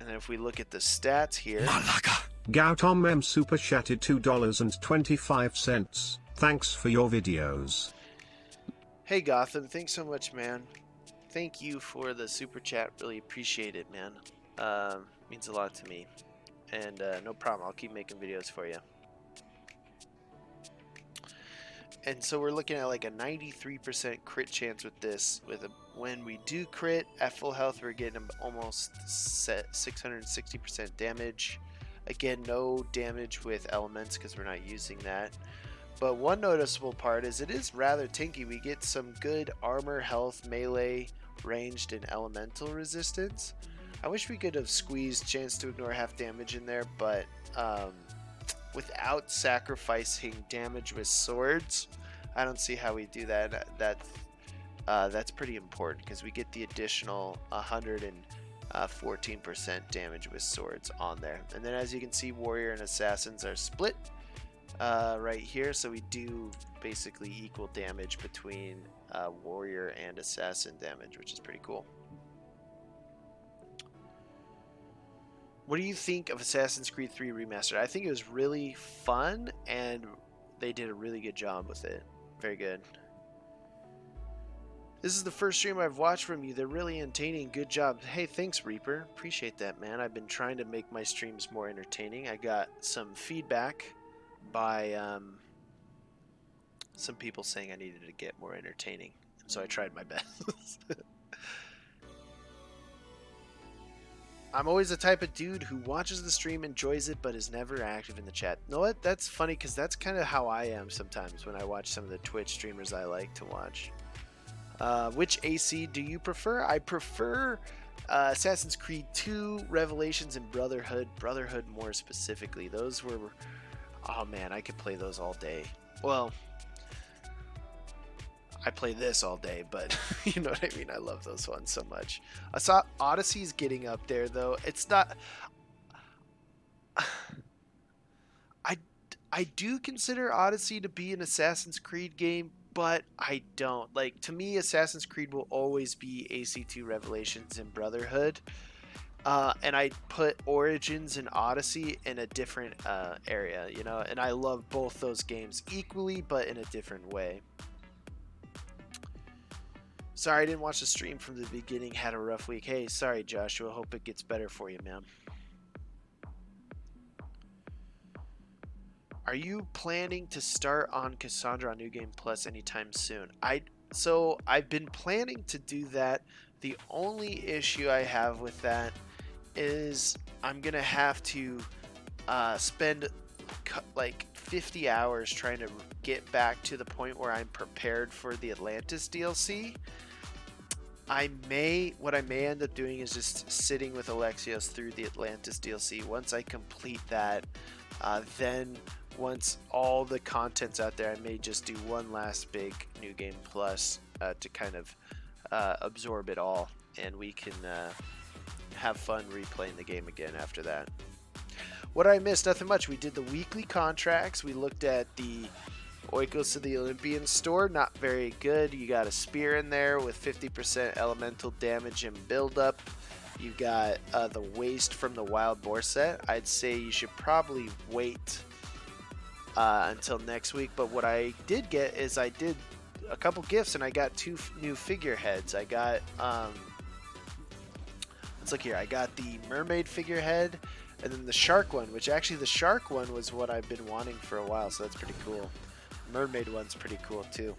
And then if we look at the stats here, Gautam M super chatted $2.25. Thanks for your videos. hey Gotham, thanks so much, man. Thank you for the super chat. Really appreciate it, man. Means a lot to me. And no problem. I'll keep making videos for you. And so we're looking at like a 93% crit chance with this. When we do crit at full health, we're getting almost 660% damage. Again, no damage with elements because we're not using that. But one noticeable part is it is rather tanky. We get some good armor, health, melee, ranged, and elemental resistance. I wish we could have squeezed chance to ignore half damage in there, but without sacrificing damage with swords, I don't see how we do that. That's pretty important because we get the additional 114% damage with swords on there. And then as you can see, warrior and assassins are split right here, so we do basically equal damage between warrior and assassin damage, which is pretty cool. What do you think of Assassin's Creed 3 Remastered? I think it was really fun, and they did a really good job with it. Very good. This is the first stream I've watched from you. They're really entertaining. Good job. Hey, thanks, Reaper. Appreciate that, man. I've been trying to make my streams more entertaining. I got some feedback by some people saying I needed to get more entertaining, so I tried my best. I'm always the type of dude who watches the stream, enjoys it, but is never active in the chat. You know what? That's funny because that's kind of how I am sometimes when I watch some of the Twitch streamers I like to watch. Which AC do you prefer? I prefer Assassin's Creed 2, Revelations, and Brotherhood. Brotherhood more specifically. Those were... Oh man, I could play those all day. Well... I play this all day, but you know what I mean? I love those ones so much. I saw Odyssey's getting up there, though. It's not... I do consider Odyssey to be an Assassin's Creed game, but I don't. Like, to me, Assassin's Creed will always be AC2 Revelations and Brotherhood. And I put Origins and Odyssey in a different area, you know? And I love both those games equally, but in a different way. Sorry I didn't watch the stream from the beginning, had a rough week. Hey, sorry Joshua, hope it gets better for you, man. Are you planning to start on Cassandra on New Game Plus anytime soon? So I've been planning to do that. The only issue I have with that is I'm gonna have to spend like 50 hours trying to get back to the point where I'm prepared for the Atlantis DLC. What I may end up doing is just sitting with Alexios through the Atlantis DLC. Once I complete that, Then once all the content's out there, I may just do one last big New Game Plus to kind of absorb it all, and we can have fun replaying the game again after that. What I missed? Nothing much. We did the weekly contracts. We looked at the Oikos of the Olympian store. Not very good. You got a spear in there with 50% elemental damage and buildup. You got the waste from the wild boar set. I'd say you should probably wait until next week. But what I did get is I did a couple gifts, and I got 2 new figureheads. I got let's look here. I got the mermaid figurehead, and then the shark one, which actually the shark one was what I've been wanting for a while, so that's pretty cool. Mermaid one's pretty cool too.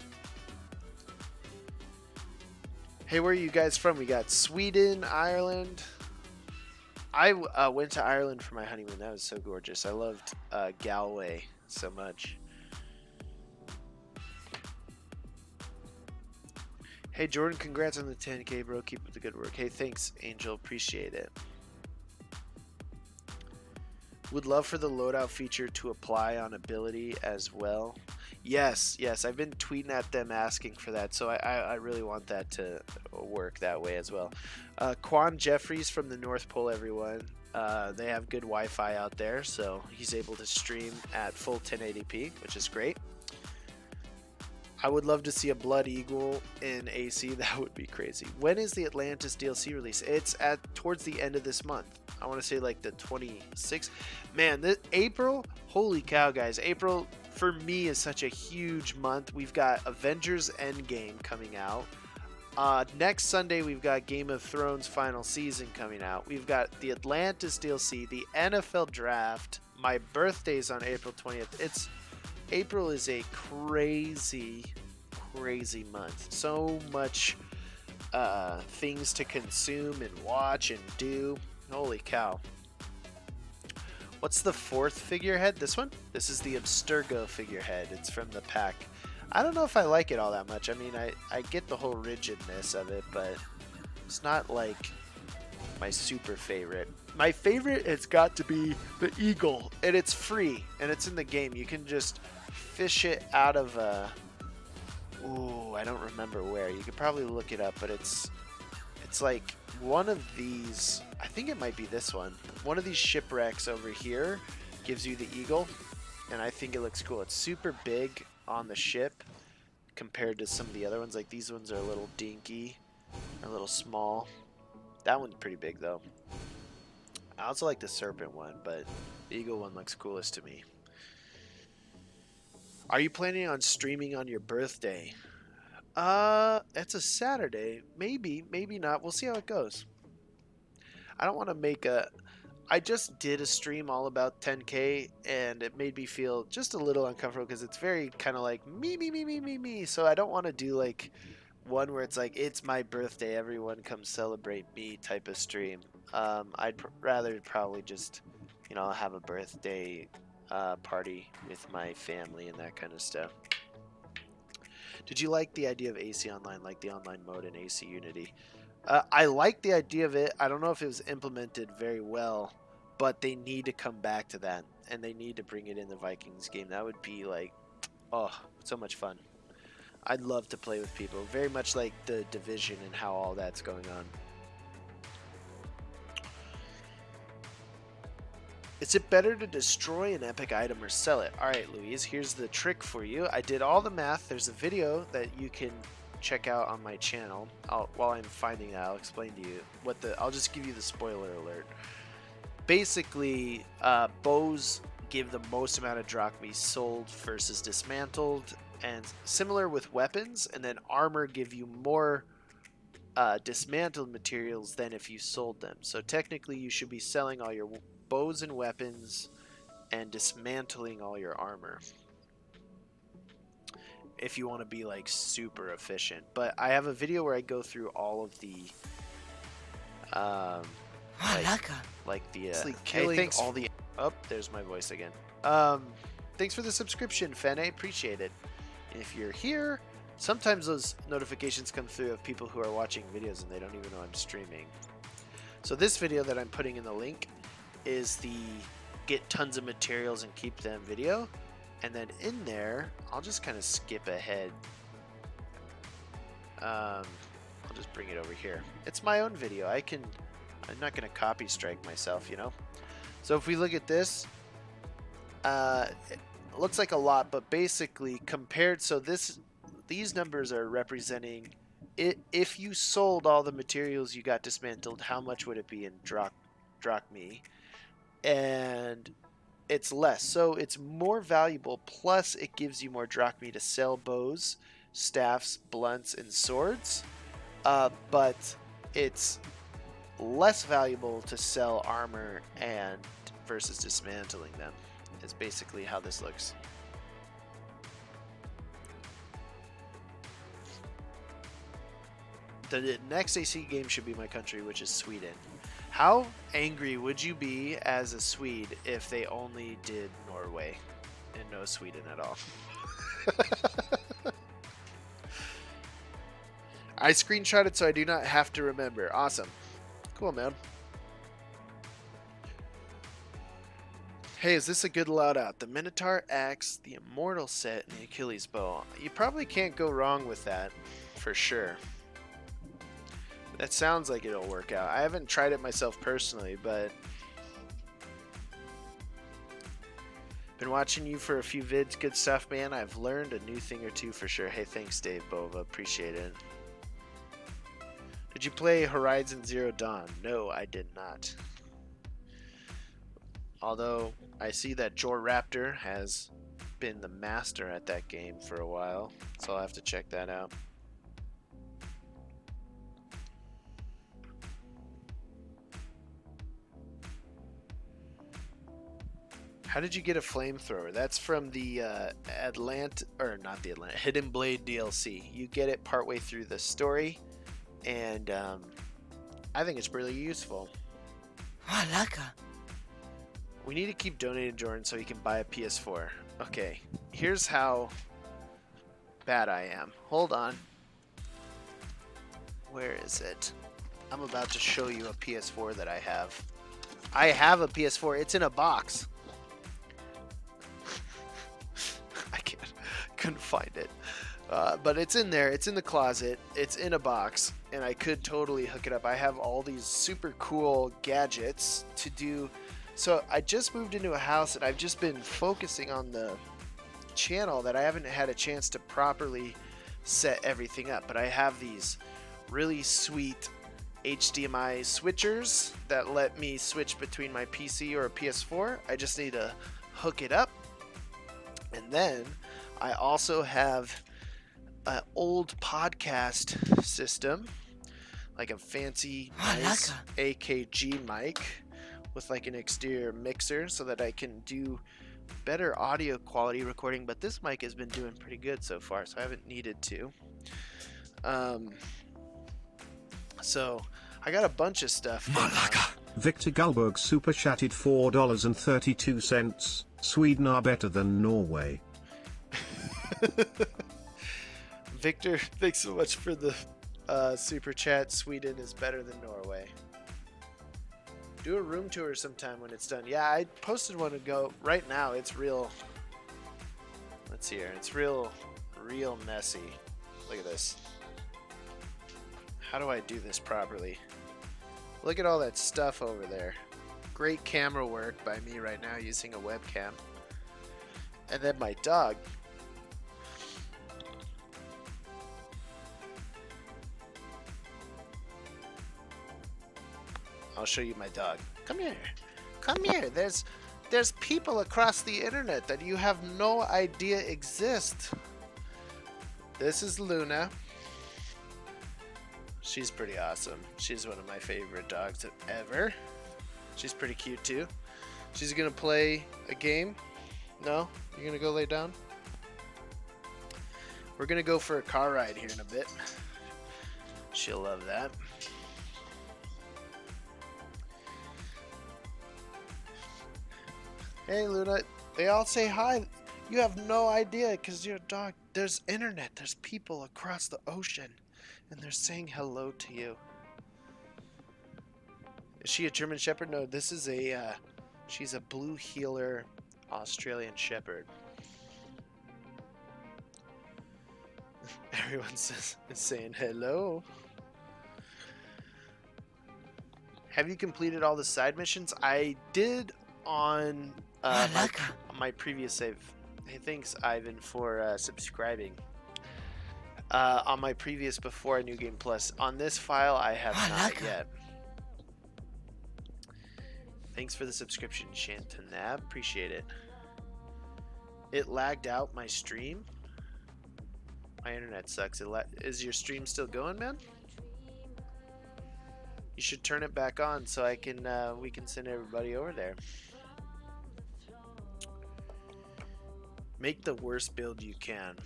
Hey, where are you guys from? We got Sweden, Ireland. I went to Ireland for my honeymoon. That was so gorgeous. I loved Galway so much. Hey, Jordan, congrats on the 10K, bro. Keep up the good work. Hey, thanks, Angel. Appreciate it. Would love for the loadout feature to apply on ability as well. Yes, I've been tweeting at them asking for that, so I really want that to work that way as well. Quan Jeffries from the North Pole, everyone. They have good Wi-Fi out there, so he's able to stream at full 1080p, which is great. I would love to see a Blood Eagle in AC. That would be crazy. When is the Atlantis DLC release? It's towards the end of this month. I want to say like the 26th. Man, this April, holy cow, guys. April, for me, is such a huge month. We've got Avengers Endgame coming out. Next Sunday, we've got Game of Thrones Final Season coming out. We've got the Atlantis DLC, the NFL Draft. My birthday's on April 20th. April is a crazy month. So much things to consume and watch and do. Holy cow. What's the 4th figurehead? This one? This is the Abstergo Figurehead. It's from the pack. I don't know if I like it all that much. I mean, I get the whole rigidness of it, but it's not like my super favorite. My favorite has got to be the Eagle, and it's free, and it's in the game. You can just fish it out of ooh, I don't remember where. You could probably look it up, but it's like one of these. I think it might be this one. One of these shipwrecks over here gives you the Eagle, and I think it looks cool. It's super big on the ship compared to some of the other ones. Like these ones are a little dinky, a little small. That one's pretty big though. I also like the serpent one, but the Eagle one looks coolest to me. Are you planning on streaming on your birthday? It's a Saturday. Maybe, maybe not. We'll see how it goes. I don't want to make I just did a stream all about 10K, and it made me feel just a little uncomfortable because it's very kind of like me. So I don't want to do like one where it's like, it's my birthday, everyone come celebrate me type of stream. I'd rather probably just, you know, have a birthday party with my family and that kind of stuff. Did you like the idea of AC Online, like the online mode in AC Unity? I like the idea of it. I don't know if it was implemented very well, but they need to come back to that, and they need to bring it in the Vikings game. That would be like, oh, so much fun. I'd love to play with people, very much like the Division and how all that's going on. Is it better to destroy an epic item or sell it? Alright, Louise, here's the trick for you. I did all the math. There's a video that you can check out on my channel. While I'm finding that, I'll explain to you what I'll just give you the spoiler alert. Basically, bows give the most amount of drachmae sold versus dismantled, and similar with weapons, and then armor give you more dismantled materials than if you sold them. So technically you should be selling all your bows and weapons and dismantling all your armor if you want to be like super efficient. But I have a video where I go through all of the killing all the there's my voice again. Thanks for the subscription, Fene, appreciate it. If you're here, sometimes those notifications come through of people who are watching videos and they don't even know I'm streaming. So this video that I'm putting in the link is the get tons of materials and keep them video. And then in there, I'll just kind of skip ahead. I'll just bring it over here. It's my own video. I'm not going to copy strike myself, you know? So if we look at this, it looks like a lot, but basically compared, so these numbers are representing it. If you sold all the materials you got dismantled, how much would it be in drachmae? And it's less, so it's more valuable, plus it gives you more drachmae to sell bows, staffs, blunts, and swords, but it's less valuable to sell armor and versus dismantling them is basically how this looks. The next AC game should be my country, which is Sweden. How angry would you be as a Swede if they only did Norway and no Sweden at all? I screenshot it so I do not have to remember. Awesome. Cool, man. Hey, is this a good loadout? The Minotaur Axe, the Immortal Set, and the Achilles Bow. You probably can't go wrong with that, for sure. That sounds like it'll work out. I haven't tried it myself personally, but been watching you for a few vids. Good stuff, man. I've learned a new thing or two for sure. Hey, thanks, Dave Bova. Appreciate it. Did you play Horizon Zero Dawn? No, I did not. Although I see that Jor Raptor has been the master at that game for a while, so I'll have to check that out. How did you get a flamethrower? That's from the Hidden Blade DLC. You get it partway through the story, and I think it's really useful. Malaka. We need to keep donating Jordan so he can buy a PS4. Okay, here's how bad I am. Hold on. Where is it? I'm about to show you a PS4 that I have. I have a PS4. It's in a box. Couldn't find it, but it's in there. It's in the closet. It's in a box, and I could totally hook it up. I have all these super cool gadgets to do. So I just moved into a house, and I've just been focusing on the channel that I haven't had a chance to properly set everything up. But I have these really sweet HDMI switchers that let me switch between my PC or a PS4. I just need to hook it up, and then I also have an old podcast system, like a fancy, nice AKG mic with like an exterior mixer so that I can do better audio quality recording, but this mic has been doing pretty good so far, so I haven't needed to. So I got a bunch of stuff. Victor Gullberg super chatted $4.32. Sweden are better than Norway. Victor, thanks so much for the super chat. Sweden is better than Norway. Do a room tour sometime when it's done. Yeah, I posted one ago. Right now, it's real. Let's see here. It's real messy. Look at this. How do I do this properly? Look at all that stuff over there. Great camera work by me right now using a webcam. And then my dog. I'll show you my dog. Come here. Come here. There's people across the internet that you have no idea exist. This is Luna. She's pretty awesome. She's one of my favorite dogs ever. She's pretty cute too. She's gonna play a game. No? You're gonna go lay down? We're gonna go for a car ride here in a bit. She'll love that. Hey Luna, they all say hi. You have no idea because you're a dog. There's internet. There's people across the ocean. And they're saying hello to you. Is she a German Shepherd? No, this is a She's a blue healer Australian Shepherd. Everyone's saying hello. Have you completed all the side missions? I did on my previous save. Hey, thanks, Ivan, for subscribing. On my previous before New Game Plus. On this file, I have not yet. Thanks for the subscription, Shantanab. Appreciate it. It lagged out my stream. My internet sucks. Is your stream still going, man? You should turn it back on so I can we can send everybody over there. Make the worst build you can.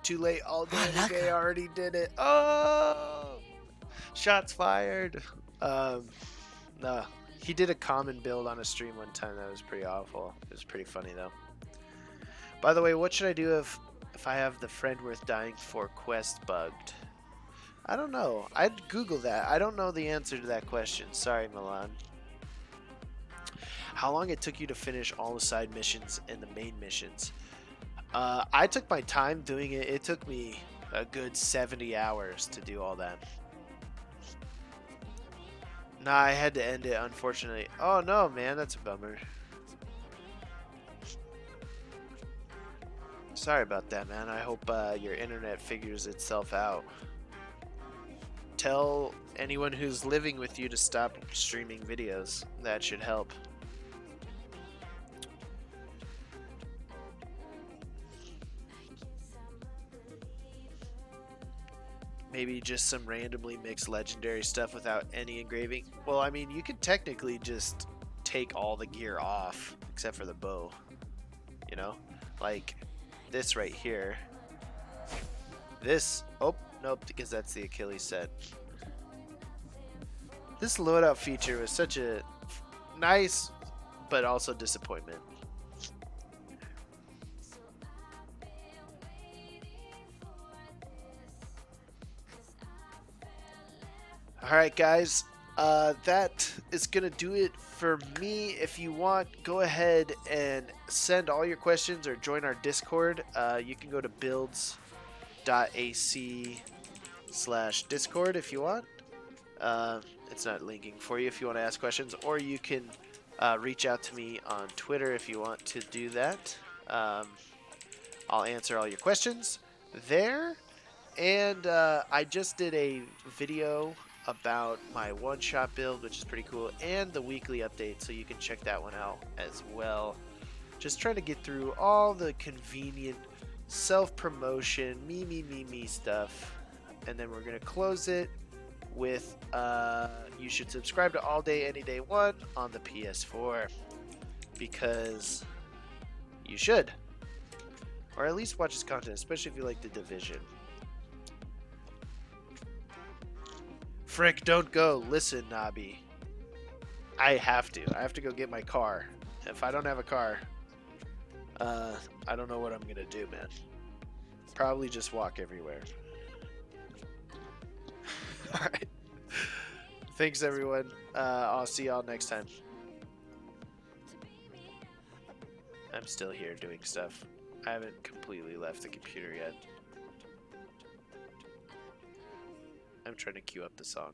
Too late all day any day. I already did it. Oh, shots fired. No, he did a common build on a stream one time. That was pretty awful. It was pretty funny though. By the way, what should I do if I have the friend worth dying for quest bugged? I don't know. I'd Google that. I don't know the answer to that question. Sorry, Milan. How long it took you to finish all the side missions and the main missions? I took my time doing it. It took me a good 70 hours to do all that. Nah, I had to end it, unfortunately. Oh no, man, that's a bummer. Sorry about that, man. I hope your internet figures itself out. Tell anyone who's living with you to stop streaming videos. That should help. Maybe just some randomly mixed legendary stuff without any engraving. Well, I mean, you could technically just take all the gear off except for the bow. You know? Like this right here. This, oh, nope, because that's the Achilles set. This loadout feature was such a nice, but also disappointment. Alright guys, that is going to do it for me. If you want, go ahead and send all your questions or join our Discord. You can go to builds.ac/Discord if you want. It's not linking for you if you want to ask questions, or you can reach out to me on Twitter if you want to do that. I'll answer all your questions there. And I just did a video about my one-shot build, which is pretty cool, and the weekly update, so you can check that one out as well. Just trying to get through all the convenient self-promotion, me stuff, and then we're going to close it with you should subscribe to All Day Any Day 1 on the PS4, because you should, or at least watch his content, especially if you like The Division. Frick, don't go. Listen, Nabi. I have to go get my car. If I don't have a car, I don't know what I'm gonna do, man. Probably just walk everywhere. Alright. Thanks, everyone. I'll see y'all next time. I'm still here doing stuff. I haven't completely left the computer yet. I'm trying to queue up the song.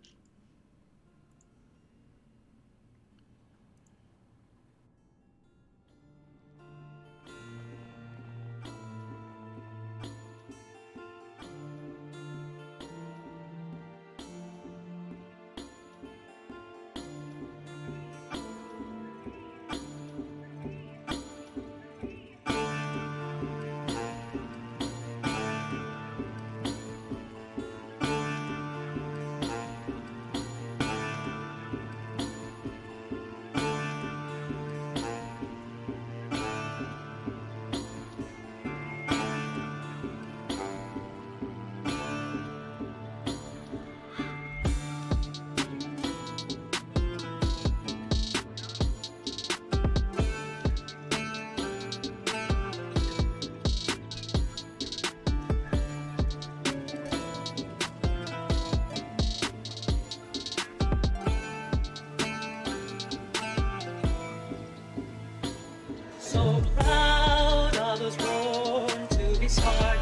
Spartans.